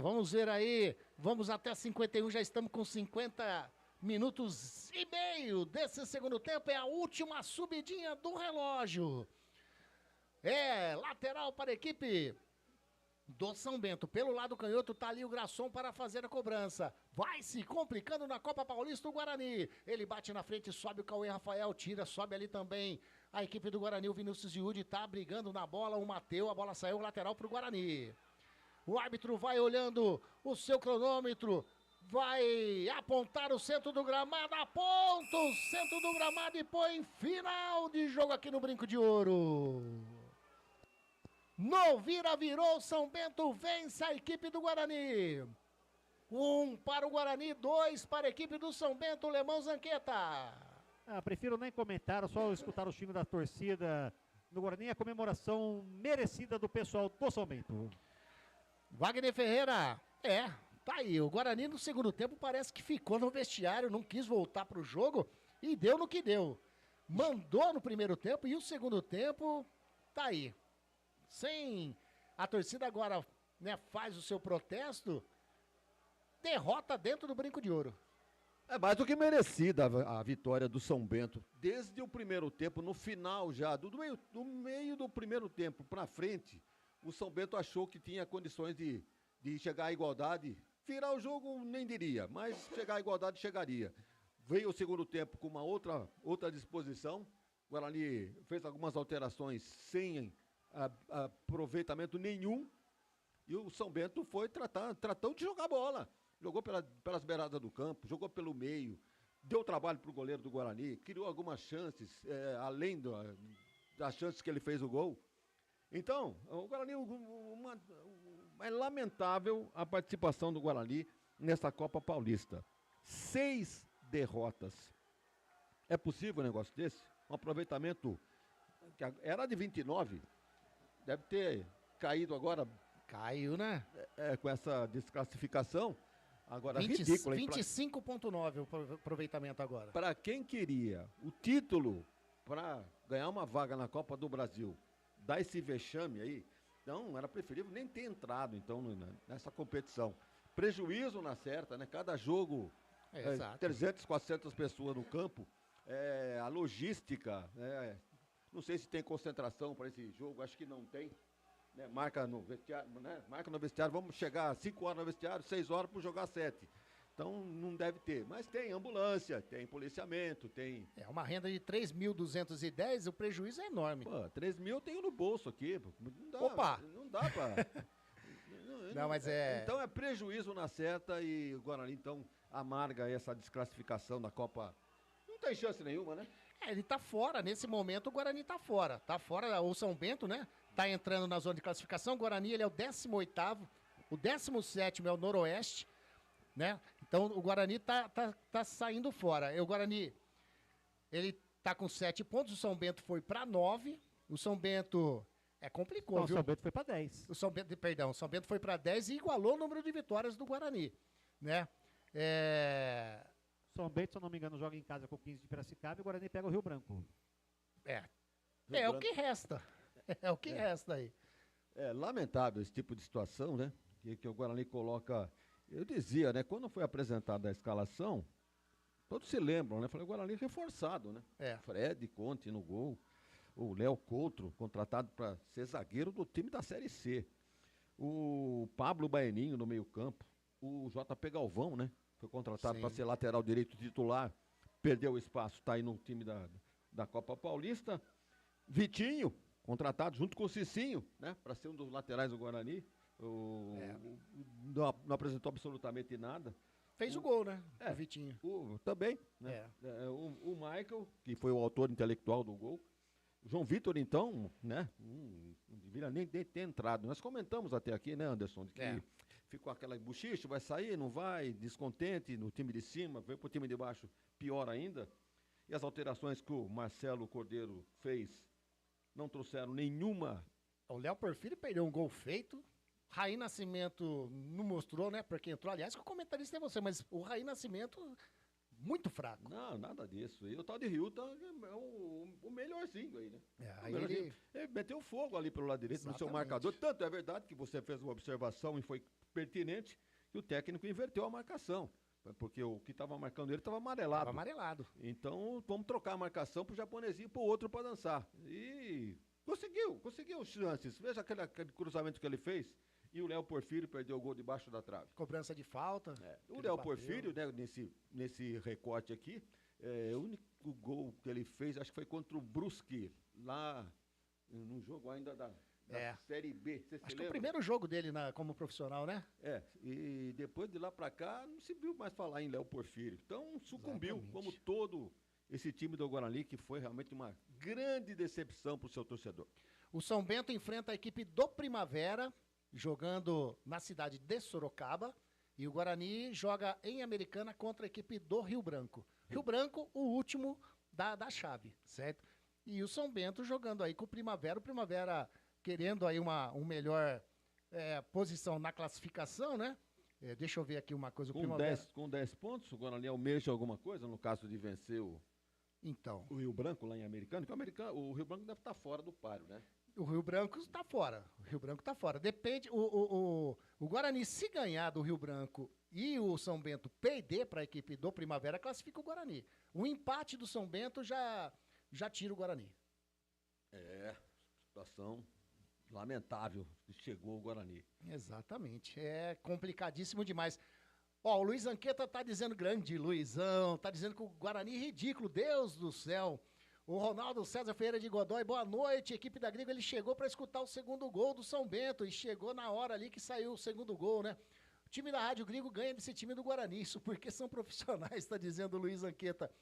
Vamos ver aí. Vamos até 51, já estamos com 50 minutos e meio desse segundo tempo. É a última subidinha do relógio. Lateral para a equipe do São Bento. Pelo lado canhoto tá ali o Grasson para fazer a cobrança. Vai se complicando na Copa Paulista o Guarani. Ele bate na frente, sobe o Cauê Rafael, tira, sobe ali também a equipe do Guarani. O Vinícius Yudi tá brigando na bola, o Mateu, a bola saiu lateral pro Guarani. O árbitro vai olhando o seu cronômetro, vai apontar o centro do gramado, aponta o centro do gramado e põe final de jogo aqui no Brinco de Ouro. No virou, São Bento vence a equipe do Guarani. 1 para o Guarani, 2 para a equipe do São Bento, Lemão Zanqueta. Prefiro nem comentar, só escutar o time da torcida no Guarani, a comemoração merecida do pessoal do São Bento. Wagner Ferreira, tá aí, o Guarani no segundo tempo parece que ficou no vestiário, não quis voltar pro jogo e deu no que deu. Mandou no primeiro tempo e o segundo tempo tá aí. Sem a torcida agora, né, faz o seu protesto, derrota dentro do Brinco de Ouro. É mais do que merecida a vitória do São Bento. Desde o primeiro tempo, no final já, do meio do primeiro tempo para frente, o São Bento achou que tinha condições de chegar à igualdade. Virar o jogo, nem diria, mas chegar à igualdade, chegaria. Veio o segundo tempo com uma outra disposição. O Guarani fez algumas alterações sem aproveitamento nenhum. E o São Bento foi tratando de jogar bola. Jogou pelas beiradas do campo, jogou pelo meio, deu trabalho para o goleiro do Guarani, criou algumas chances, além das chances que ele fez o gol. Então, o Guarani, é lamentável a participação do Guarani nessa Copa Paulista. 6 derrotas. É possível um negócio desse? Um aproveitamento que era de 29, deve ter caído agora. Caiu, né? Com essa desclassificação. Agora, 25,9 o aproveitamento agora. Para quem queria o título para ganhar uma vaga na Copa do Brasil, dar esse vexame aí, então era preferível nem ter entrado então nessa competição. Prejuízo na certa, né? Cada jogo, 300, 400 pessoas no campo, a logística, não sei se tem concentração para esse jogo, acho que não tem. Né? Marca no vestiário, vamos chegar 5 horas no vestiário, 6 horas para jogar 7. Então não deve ter, mas tem ambulância, tem policiamento, tem... uma renda de 3.210, o prejuízo é enorme. Pô, 3 mil eu tenho no bolso aqui, não dá. Opa! Não dá pra... não, mas Então é prejuízo na certa e o Guarani então amarga essa desclassificação da Copa. Não tem chance nenhuma, né? Ele tá fora, nesse momento o Guarani tá fora. Tá fora, o São Bento, né? Tá entrando na zona de classificação, o Guarani ele é o 18º, o 17º é o Noroeste, né? Então o Guarani tá saindo fora. O Guarani, ele tá com 7 pontos, o São Bento foi para 9, o São Bento complicou, viu? O São Bento foi para 10. O São Bento foi para 10 e igualou o número de vitórias do Guarani, né? São Bento, se eu não me engano, joga em casa com 15 de Piracicaba e o Guarani pega o Rio Branco. O que resta. É o que resta aí. É lamentável esse tipo de situação, né? Que o Guarani coloca... Eu dizia, né? Quando foi apresentada a escalação, todos se lembram, né? Falei, o Guarani reforçado, né? Fred, Conte no gol. O Léo Coutro, contratado para ser zagueiro do time da Série C. O Pablo Baeninho no meio campo. O JP Galvão, né? Foi contratado para ser lateral direito titular. Perdeu o espaço, tá aí no time da Copa Paulista. Vitinho, contratado junto com o Cicinho, né? Para ser um dos laterais do Guarani. Não apresentou absolutamente nada. Fez o gol, né? O Vitinho. Também, né? O Michael, que foi o autor intelectual do gol. O João Vitor, então, né? Não deveria nem ter entrado. Nós comentamos até aqui, né, Anderson, de que ficou aquela buchiche, vai sair, não vai, descontente no time de cima, veio pro time de baixo, pior ainda. E as alterações que o Marcelo Cordeiro fez não trouxeram nenhuma. O Léo Porfírio perdeu um gol feito. Raí Nascimento não mostrou, né? Porque entrou. Aliás, que o comentarista é você, mas o Raí Nascimento, muito fraco. Não, nada disso. E o tal de Rio é o melhorzinho aí, né? Ele meteu fogo ali pelo lado direito. Exatamente. No seu marcador. Tanto é verdade que você fez uma observação e foi pertinente que o técnico inverteu a marcação. Porque o que estava marcando ele estava amarelado. Estava amarelado. Então, vamos trocar a marcação pro japonesinho e pro outro para dançar. E conseguiu chances. Veja aquele cruzamento que ele fez. E o Léo Porfírio perdeu o gol debaixo da trave. Cobrança de falta. O Léo Porfírio, né, nesse recorte aqui, o único gol que ele fez, acho que foi contra o Brusque, lá no jogo ainda da Série B. Acho que é o primeiro jogo dele como profissional, né? E depois de lá pra cá, não se viu mais falar em Léo Porfírio. Então, sucumbiu, como todo esse time do Guarani, que foi realmente uma grande decepção pro seu torcedor. O São Bento enfrenta a equipe do Primavera, jogando na cidade de Sorocaba, e o Guarani joga em Americana contra a equipe do Rio Branco. Rio Branco, o último da chave, certo? E o São Bento jogando aí com o Primavera querendo aí uma melhor posição na classificação, né? Deixa eu ver aqui uma coisa. Com 10 pontos, o Guarani almeja alguma coisa, no caso de vencer o Rio Branco lá em Americana, porque o Rio Branco deve estar fora do páreo, né? O Rio Branco está fora. Depende. O Guarani, se ganhar do Rio Branco e o São Bento perder para a equipe do Primavera, classifica o Guarani. O empate do São Bento já tira o Guarani. Situação lamentável que chegou o Guarani. Exatamente. É complicadíssimo demais. O Luiz Anqueta tá dizendo grande Luizão, tá dizendo que o Guarani é ridículo, Deus do céu. O Ronaldo César Ferreira de Godoy, boa noite, equipe da Gringo, ele chegou para escutar o segundo gol do São Bento e chegou na hora ali que saiu o segundo gol, né? O time da Rádio Gringo ganha desse time do Guarani, isso porque são profissionais, tá dizendo o Luiz Anqueta.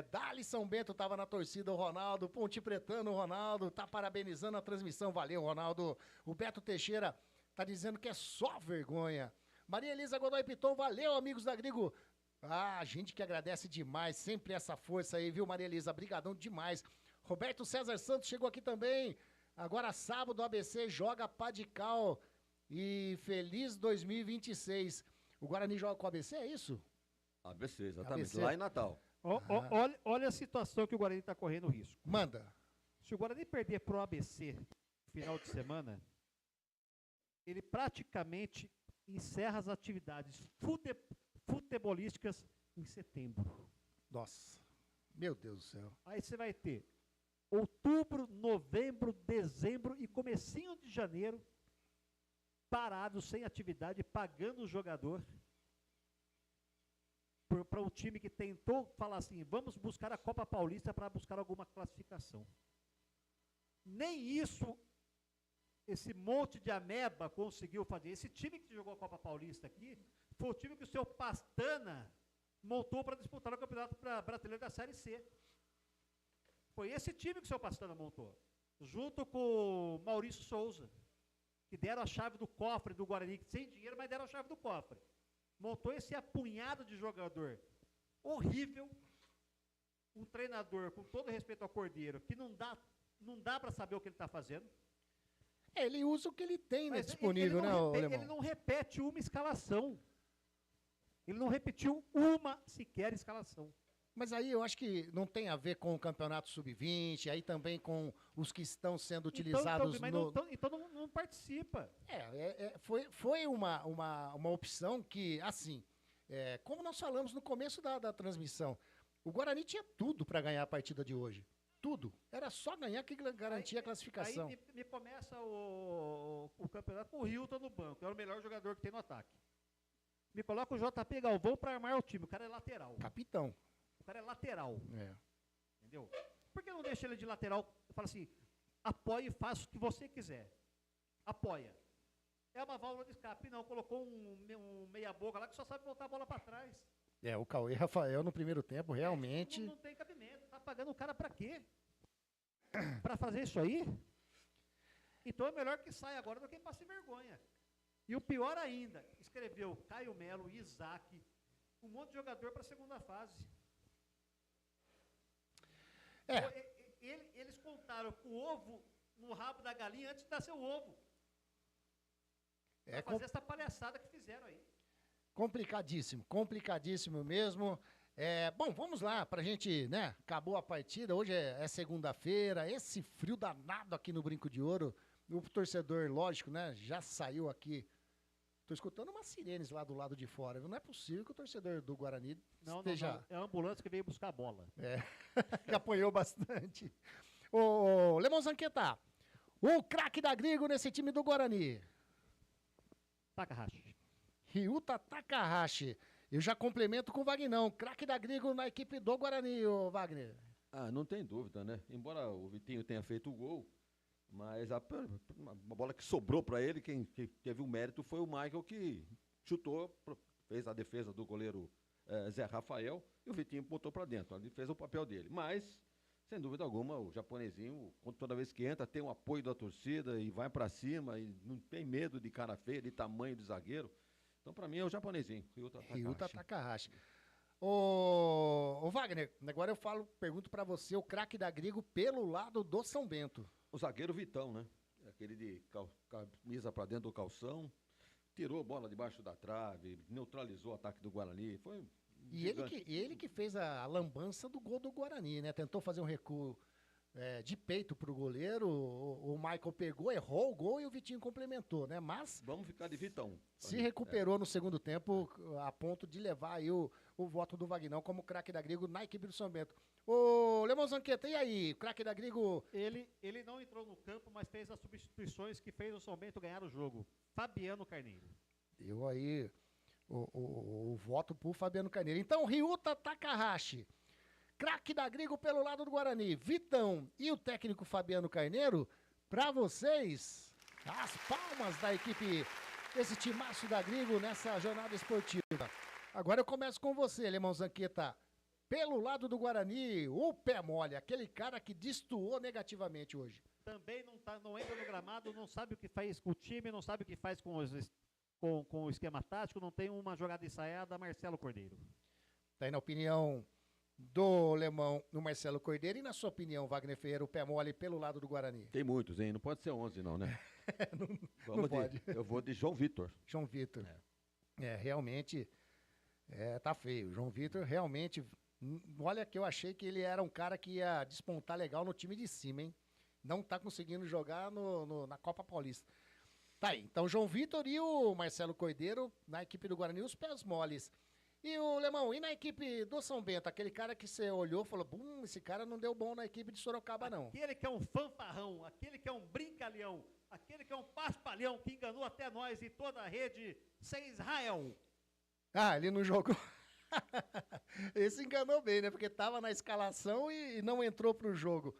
Dali São Bento tava na torcida, o Ronaldo, Ponte Pretano, o Ronaldo, tá parabenizando a transmissão, valeu, Ronaldo. O Beto Teixeira tá dizendo que é só vergonha. Maria Elisa Godoy Piton, valeu, amigos da Gringo. A gente que agradece demais, sempre essa força aí, viu, Maria Elisa? Brigadão demais. Roberto César Santos chegou aqui também. Agora sábado o ABC joga Padical e feliz 2026. O Guarani joga com o ABC, é isso? ABC, exatamente, ABC. Lá em Natal. Olha a situação que o Guarani está correndo risco. Manda. Se o Guarani perder pro ABC no final de semana, ele praticamente encerra as atividades futebolísticas em setembro. Nossa, meu Deus do céu. Aí você vai ter outubro, novembro, dezembro e comecinho de janeiro parado, sem atividade, pagando o jogador para um time que tentou falar assim, vamos buscar a Copa Paulista para buscar alguma classificação. Nem isso esse monte de ameba conseguiu fazer. Esse time que jogou a Copa Paulista aqui foi o time que o seu Pastana montou para disputar o Campeonato Brasileiro da Série C. Foi esse time que o seu Pastana montou, junto com o Maurício Souza, que deram a chave do cofre do Guarani, sem dinheiro, mas deram a chave do cofre. Montou esse apunhado de jogador horrível, um treinador, com todo respeito ao Cordeiro, que não dá para saber o que ele está fazendo. Ele usa o que ele tem, né, disponível, né, Alemão? Ele não repete uma escalação. Ele não repetiu uma sequer escalação. Mas aí eu acho que não tem a ver com o Campeonato Sub-20, aí também com os que estão sendo utilizados então não participa. Foi uma opção que, assim, como nós falamos no começo da transmissão, o Guarani tinha tudo para ganhar a partida de hoje. Tudo. Era só ganhar que garantia a classificação. Aí me começa o campeonato com o Hilton no banco. É o melhor jogador que tem no ataque. Me coloca o JP Galvão para armar o time. O cara é lateral. Capitão. O cara é lateral. Entendeu? Por que não deixa ele de lateral? Fala assim, apoia e faz o que você quiser. Apoia. É uma válvula de escape, não. Colocou um meia-boca lá que só sabe voltar a bola para trás. O Cauê Rafael no primeiro tempo, realmente... Não tem cabimento. Tá pagando o cara para quê? Para fazer isso aí? Então é melhor que saia agora do que passe vergonha. E o pior ainda, escreveu Caio Melo, Isaac, um monte de jogador para a segunda fase. Eles contaram com o ovo no rabo da galinha antes de dar seu ovo. Pra fazer essa palhaçada que fizeram aí. Complicadíssimo mesmo. Bom, vamos lá, pra gente, né? Acabou a partida, hoje é segunda-feira, esse frio danado aqui no Brinco de Ouro. O torcedor, lógico, né? Já saiu aqui. Tô escutando umas sirenes lá do lado de fora. Não é possível que o torcedor do Guarani esteja... Não. É a ambulância que veio buscar a bola. Que apanhou bastante. Ô, Lemão Zanqueta, o craque da Grigo nesse time do Guarani. Takahashi. Ryuta Takahashi. Eu já complemento com o Vagnão. Craque da Grigo na equipe do Guarani, ô Wagner. Não tem dúvida, né? Embora o Vitinho tenha feito o gol, mas a bola que sobrou para ele, quem teve o mérito foi o Michael, que chutou, fez a defesa do goleiro Zé Rafael, e o Vitinho botou para dentro. Ele fez o papel dele. Mas, sem dúvida alguma, o japonesinho, toda vez que entra, tem o apoio da torcida e vai para cima, e não tem medo de cara feia, de tamanho de zagueiro. Então, para mim, é o japonesinho, Ryuta Takahashi. Ô Wagner, agora eu pergunto para você, o craque da Grigo pelo lado do São Bento. O zagueiro Vitão, né? Aquele de camisa para dentro do calção, tirou a bola debaixo da trave, neutralizou o ataque do Guarani. Foi ele que fez a lambança do gol do Guarani, né? Tentou fazer um recuo de peito pro goleiro, o Michael pegou, errou o gol e o Vitinho complementou, né? Mas... Vamos ficar de Vitão. Se recuperou no segundo tempo, a ponto de levar aí o voto do Vagnão como craque da Grigo na equipe do São Bento. Ô, Lemão Zanqueta, e aí? Craque da Grigo... Ele não entrou no campo, mas fez as substituições que fez o São Bento ganhar o jogo. Fabiano Carneiro. Deu aí o voto pro Fabiano Carneiro. Então, Ryuta Takahashi, craque da Grigo pelo lado do Guarani, Vitão e o técnico Fabiano Carneiro, pra vocês, as palmas da equipe, esse timaço da Grigo nessa jornada esportiva. Agora eu começo com você, Lemão Zanqueta. Pelo lado do Guarani, o pé mole, aquele cara que destoou negativamente hoje. Também não entra no gramado, não sabe o que faz com o time, não sabe o que faz com o esquema tático, não tem uma jogada ensaiada, Marcelo Cordeiro. Tá aí na opinião do Lemão, no Marcelo Cordeiro, e na sua opinião, Wagner Ferreira, o pé mole pelo lado do Guarani? Tem muitos, hein? Não pode ser 11 não, né? não pode. Eu vou de João Vitor. João Vitor. Realmente, tá feio. João Vitor realmente, olha que eu achei que ele era um cara que ia despontar legal no time de cima, hein? Não tá conseguindo jogar na Copa Paulista. Tá aí, então João Vitor e o Marcelo Cordeiro na equipe do Guarani, os pés moles. E o Lemão, e na equipe do São Bento, aquele cara que você olhou e falou, esse cara não deu bom na equipe de Sorocaba, não. Aquele que é um fanfarrão, aquele que é um brincalhão, aquele que é um paspalhão, que enganou até nós e toda a rede, sem Israel. Ele não jogou. Esse enganou bem, né? Porque tava na escalação e não entrou pro jogo.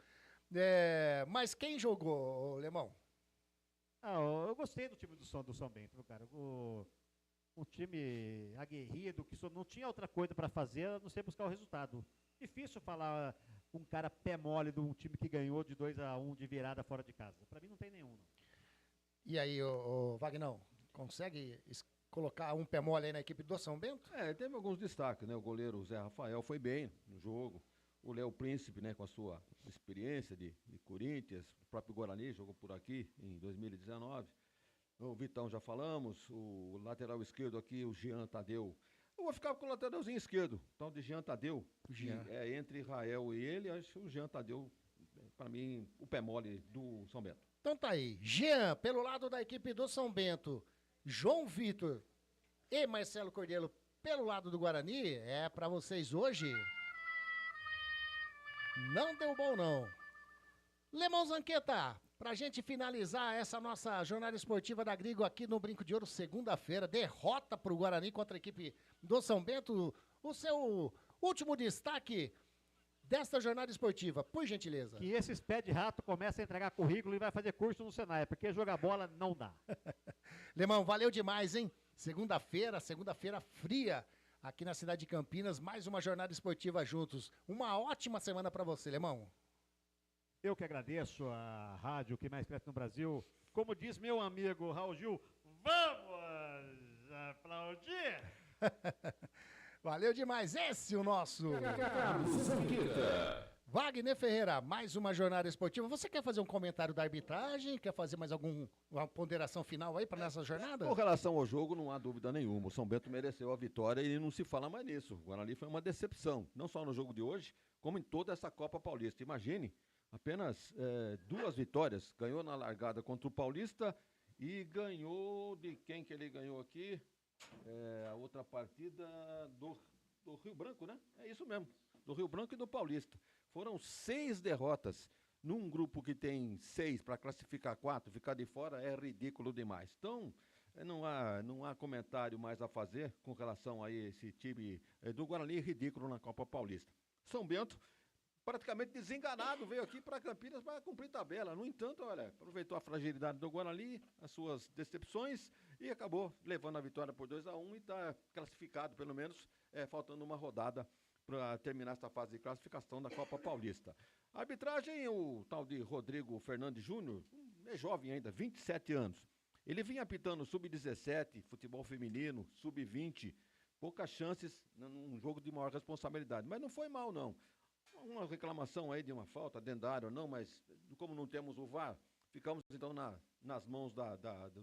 Mas quem jogou, Lemão? Eu gostei do time do São Bento, viu, cara? Um time aguerrido, que não tinha outra coisa para fazer a não ser buscar o resultado. Difícil falar um cara pé mole de um time que ganhou de 2-1 de virada fora de casa. Para mim não tem nenhum. Não. E aí, o Vagnão, consegue colocar um pé mole aí na equipe do São Bento? Teve alguns destaques, né? O goleiro Zé Rafael foi bem no jogo. O Léo Príncipe, né, com a sua experiência de Corinthians, o próprio Guarani jogou por aqui em 2019. O Vitão já falamos, o lateral esquerdo aqui, o Jean Tadeu. Eu vou ficar com o lateralzinho esquerdo, tal de Jean Tadeu. Entre Israel e ele, acho que o Jean Tadeu, para mim, o pé mole do São Bento. Então tá aí, Jean, pelo lado da equipe do São Bento, João Vitor e Marcelo Cordeiro, pelo lado do Guarani, para vocês hoje... Não deu bom, não. Lemão Zanqueta, pra gente finalizar essa nossa jornada esportiva da Grigo aqui no Brinco de Ouro, segunda-feira, derrota pro Guarani contra a equipe do São Bento. O seu último destaque desta jornada esportiva, por gentileza. Que esses pé de rato comecem a entregar currículo e vai fazer curso no Senai, porque jogar bola não dá. Lemão, valeu demais, hein? Segunda-feira fria, aqui na cidade de Campinas, mais uma jornada esportiva juntos. Uma ótima semana pra você, Lemão. Eu que agradeço a rádio que mais cresce no Brasil. Como diz meu amigo Raul Gil, vamos aplaudir! Valeu demais, esse é o nosso Wagner Ferreira, mais uma jornada esportiva. Você quer fazer um comentário da arbitragem? Quer fazer mais alguma ponderação final aí para nessa jornada? Com relação ao jogo, não há dúvida nenhuma. O São Bento mereceu a vitória e não se fala mais nisso. O Guarani foi uma decepção, não só no jogo de hoje, como em toda essa Copa Paulista. Imagine, apenas 2 vitórias. Ganhou na largada contra o Paulista e ganhou de quem que ele ganhou aqui? A outra partida do Rio Branco, né? É isso mesmo, do Rio Branco e do Paulista. Foram 6 derrotas num grupo que tem 6 para classificar 4, ficar de fora é ridículo demais. Então, não há comentário mais a fazer com relação a esse time do Guarani ridículo na Copa Paulista. São Bento, praticamente desenganado, veio aqui para Campinas para cumprir tabela. No entanto, olha, aproveitou a fragilidade do Guarani, as suas decepções e acabou levando a vitória por 2-1 e está classificado, pelo menos, faltando uma rodada para terminar essa fase de classificação da Copa Paulista. A arbitragem, o tal de Rodrigo Fernandes Júnior, é jovem ainda, 27 anos. Ele vinha apitando sub-17, futebol feminino, sub-20, poucas chances num jogo de maior responsabilidade, mas não foi mal, não. Uma reclamação aí de uma falta, dendário ou não, mas como não temos o VAR, ficamos então nas mãos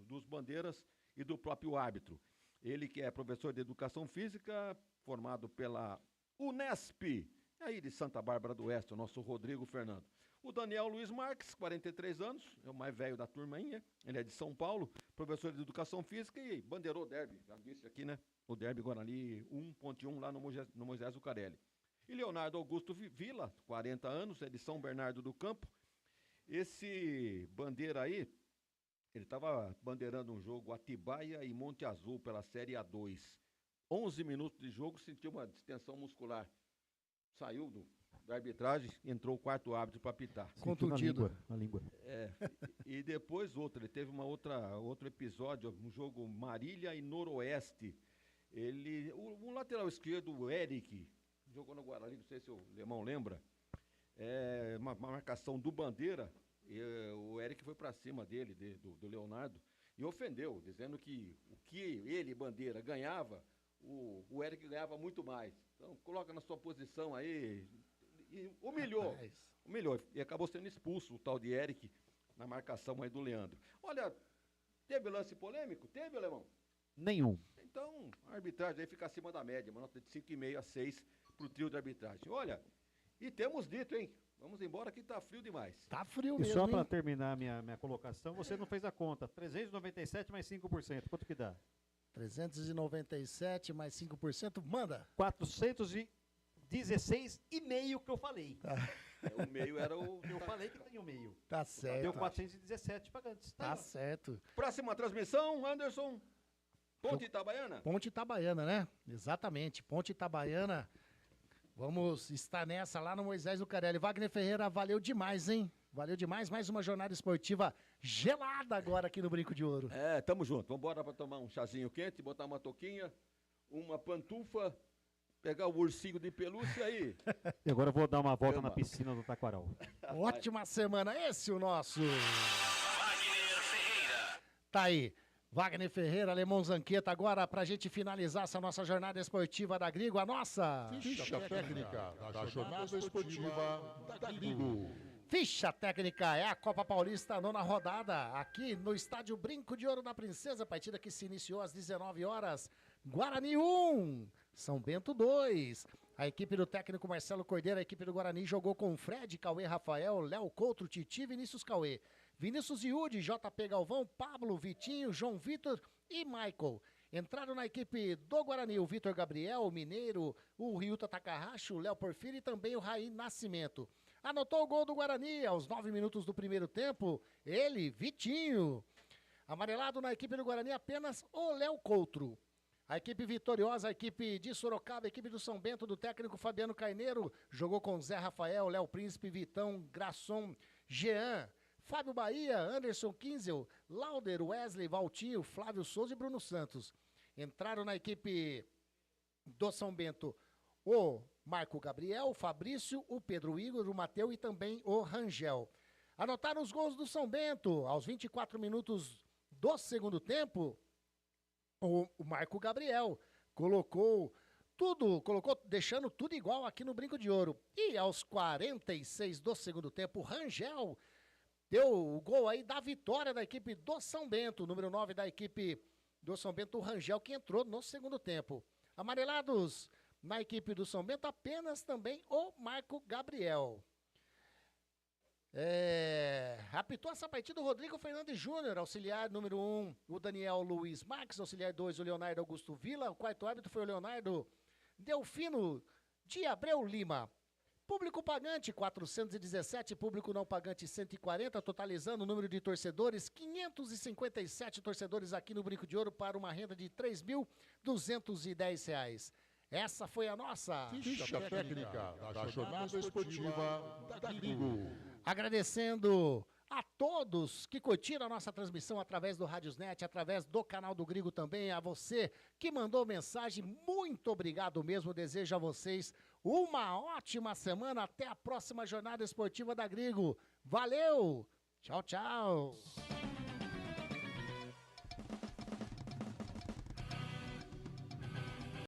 dos bandeiras e do próprio árbitro. Ele que é professor de Educação Física, formado pela Unesp, aí de Santa Bárbara do Oeste, o nosso Rodrigo Fernando. O Daniel Luiz Marques, 43 anos, é o mais velho da turma aí, ele é de São Paulo, professor de Educação Física e bandeirou o derby, já disse aqui, né? O derby Guarani 1.1 lá no Moisés Zucarelli. E Leonardo Augusto Vila, 40 anos, é de São Bernardo do Campo. Esse bandeira aí, ele estava bandeirando um jogo Atibaia e Monte Azul pela Série A2. 11 minutos de jogo, sentiu uma distensão muscular. Saiu da arbitragem, entrou o quarto árbitro para apitar. Contundido. Na língua. E depois ele teve outro episódio, um jogo Marília e Noroeste. O lateral esquerdo, o Eric, jogou no Guarani, não sei se o Lemão lembra, uma marcação do Bandeira, o Eric foi para cima dele, do Leonardo, e ofendeu, dizendo que o que ele, Bandeira, ganhava, o Eric ganhava muito mais. Então, coloca na sua posição aí, e humilhou, e acabou sendo expulso o tal de Eric na marcação aí do Leandro. Olha, teve lance polêmico? Teve, Alemão? Nenhum. Então, a arbitragem aí fica acima da média, uma nota de 5,5 a 6 para o trio de arbitragem. Olha, e temos dito, hein? Vamos embora que tá frio demais. Tá frio e mesmo, só para terminar minha colocação, você não fez a conta. 397 mais 5%, quanto que dá? 397 mais 5%, manda. 416,5 que eu falei. O meio era o... Eu falei que tem o meio. Tá certo. Deu 417 pagantes. Tá certo. Próxima transmissão, Anderson. Ponte Itabaiana? Ponte Itabaiana, né? Exatamente, Ponte Itabaiana. Vamos estar nessa lá no Moisés Zucarelli. Wagner Ferreira, valeu demais, hein? Valeu demais. Mais uma jornada esportiva gelada agora aqui no Brinco de Ouro. Tamo junto. Vamos embora para tomar um chazinho quente, botar uma toquinha, uma pantufa, pegar o ursinho de pelúcia aí. E agora eu vou dar uma volta na piscina do Taquaral. Ótima semana. Esse é o nosso... Wagner Ferreira. Tá aí. Wagner Ferreira, Lemão Zanqueta, agora pra gente finalizar essa nossa jornada esportiva da Grigo, a nossa... Ficha técnica da jornada esportiva da Grigo. Ficha técnica é a Copa Paulista, 9ª rodada, aqui no estádio Brinco de Ouro da Princesa, partida que se iniciou às 19 horas. Guarani 1, São Bento 2. A equipe do técnico Marcelo Cordeiro, a equipe do Guarani jogou com Fred, Cauê Rafael, Léo Coutro, Titi, Vinícius Cauê. Vinícius Iude, JP Galvão, Pablo, Vitinho, João Vitor e Michael. Entraram na equipe do Guarani o Vitor Gabriel, o Mineiro, o Ryuta Takahashi, o Léo Porfírio e também o Raí Nascimento. Anotou o gol do Guarani aos 9 minutos do primeiro tempo, ele, Vitinho. Amarelado na equipe do Guarani apenas o Léo Coutro. A equipe vitoriosa, a equipe de Sorocaba, a equipe do São Bento, do técnico Fabiano Carneiro, jogou com Zé Rafael, Léo Príncipe, Vitão, Grasson, Jean, Fábio Bahia, Anderson Kinzel, Lauder, Wesley, Valtinho, Flávio Souza e Bruno Santos. Entraram na equipe do São Bento o Marco Gabriel, o Fabrício, o Pedro Igor, o Mateu e também o Rangel. Anotaram os gols do São Bento aos 24 minutos do segundo tempo. O Marco Gabriel colocou deixando tudo igual aqui no Brinco de Ouro. E aos 46 do segundo tempo, o Rangel deu o gol aí da vitória da equipe do São Bento, número 9 da equipe do São Bento, o Rangel, que entrou no segundo tempo. Amarelados na equipe do São Bento, apenas também o Marco Gabriel. Apitou essa partida o Rodrigo Fernandes Júnior, auxiliar número 1, o Daniel Luiz Marques, auxiliar 2, o Leonardo Augusto Vila, o quarto árbitro foi o Leonardo Delfino de Abreu Lima. Público pagante 417, público não pagante 140, totalizando o número de torcedores, 557 torcedores aqui no Brinco de Ouro para uma renda de R$ 3.210. Essa foi a nossa ficha técnica da jornada esportiva da Gringo. Agradecendo a todos que curtiram a nossa transmissão através do Rádiosnet, através do canal do Grigo também, a você que mandou mensagem, muito obrigado mesmo, desejo a vocês uma ótima semana, até a próxima jornada esportiva da Grigo. Valeu, tchau, tchau.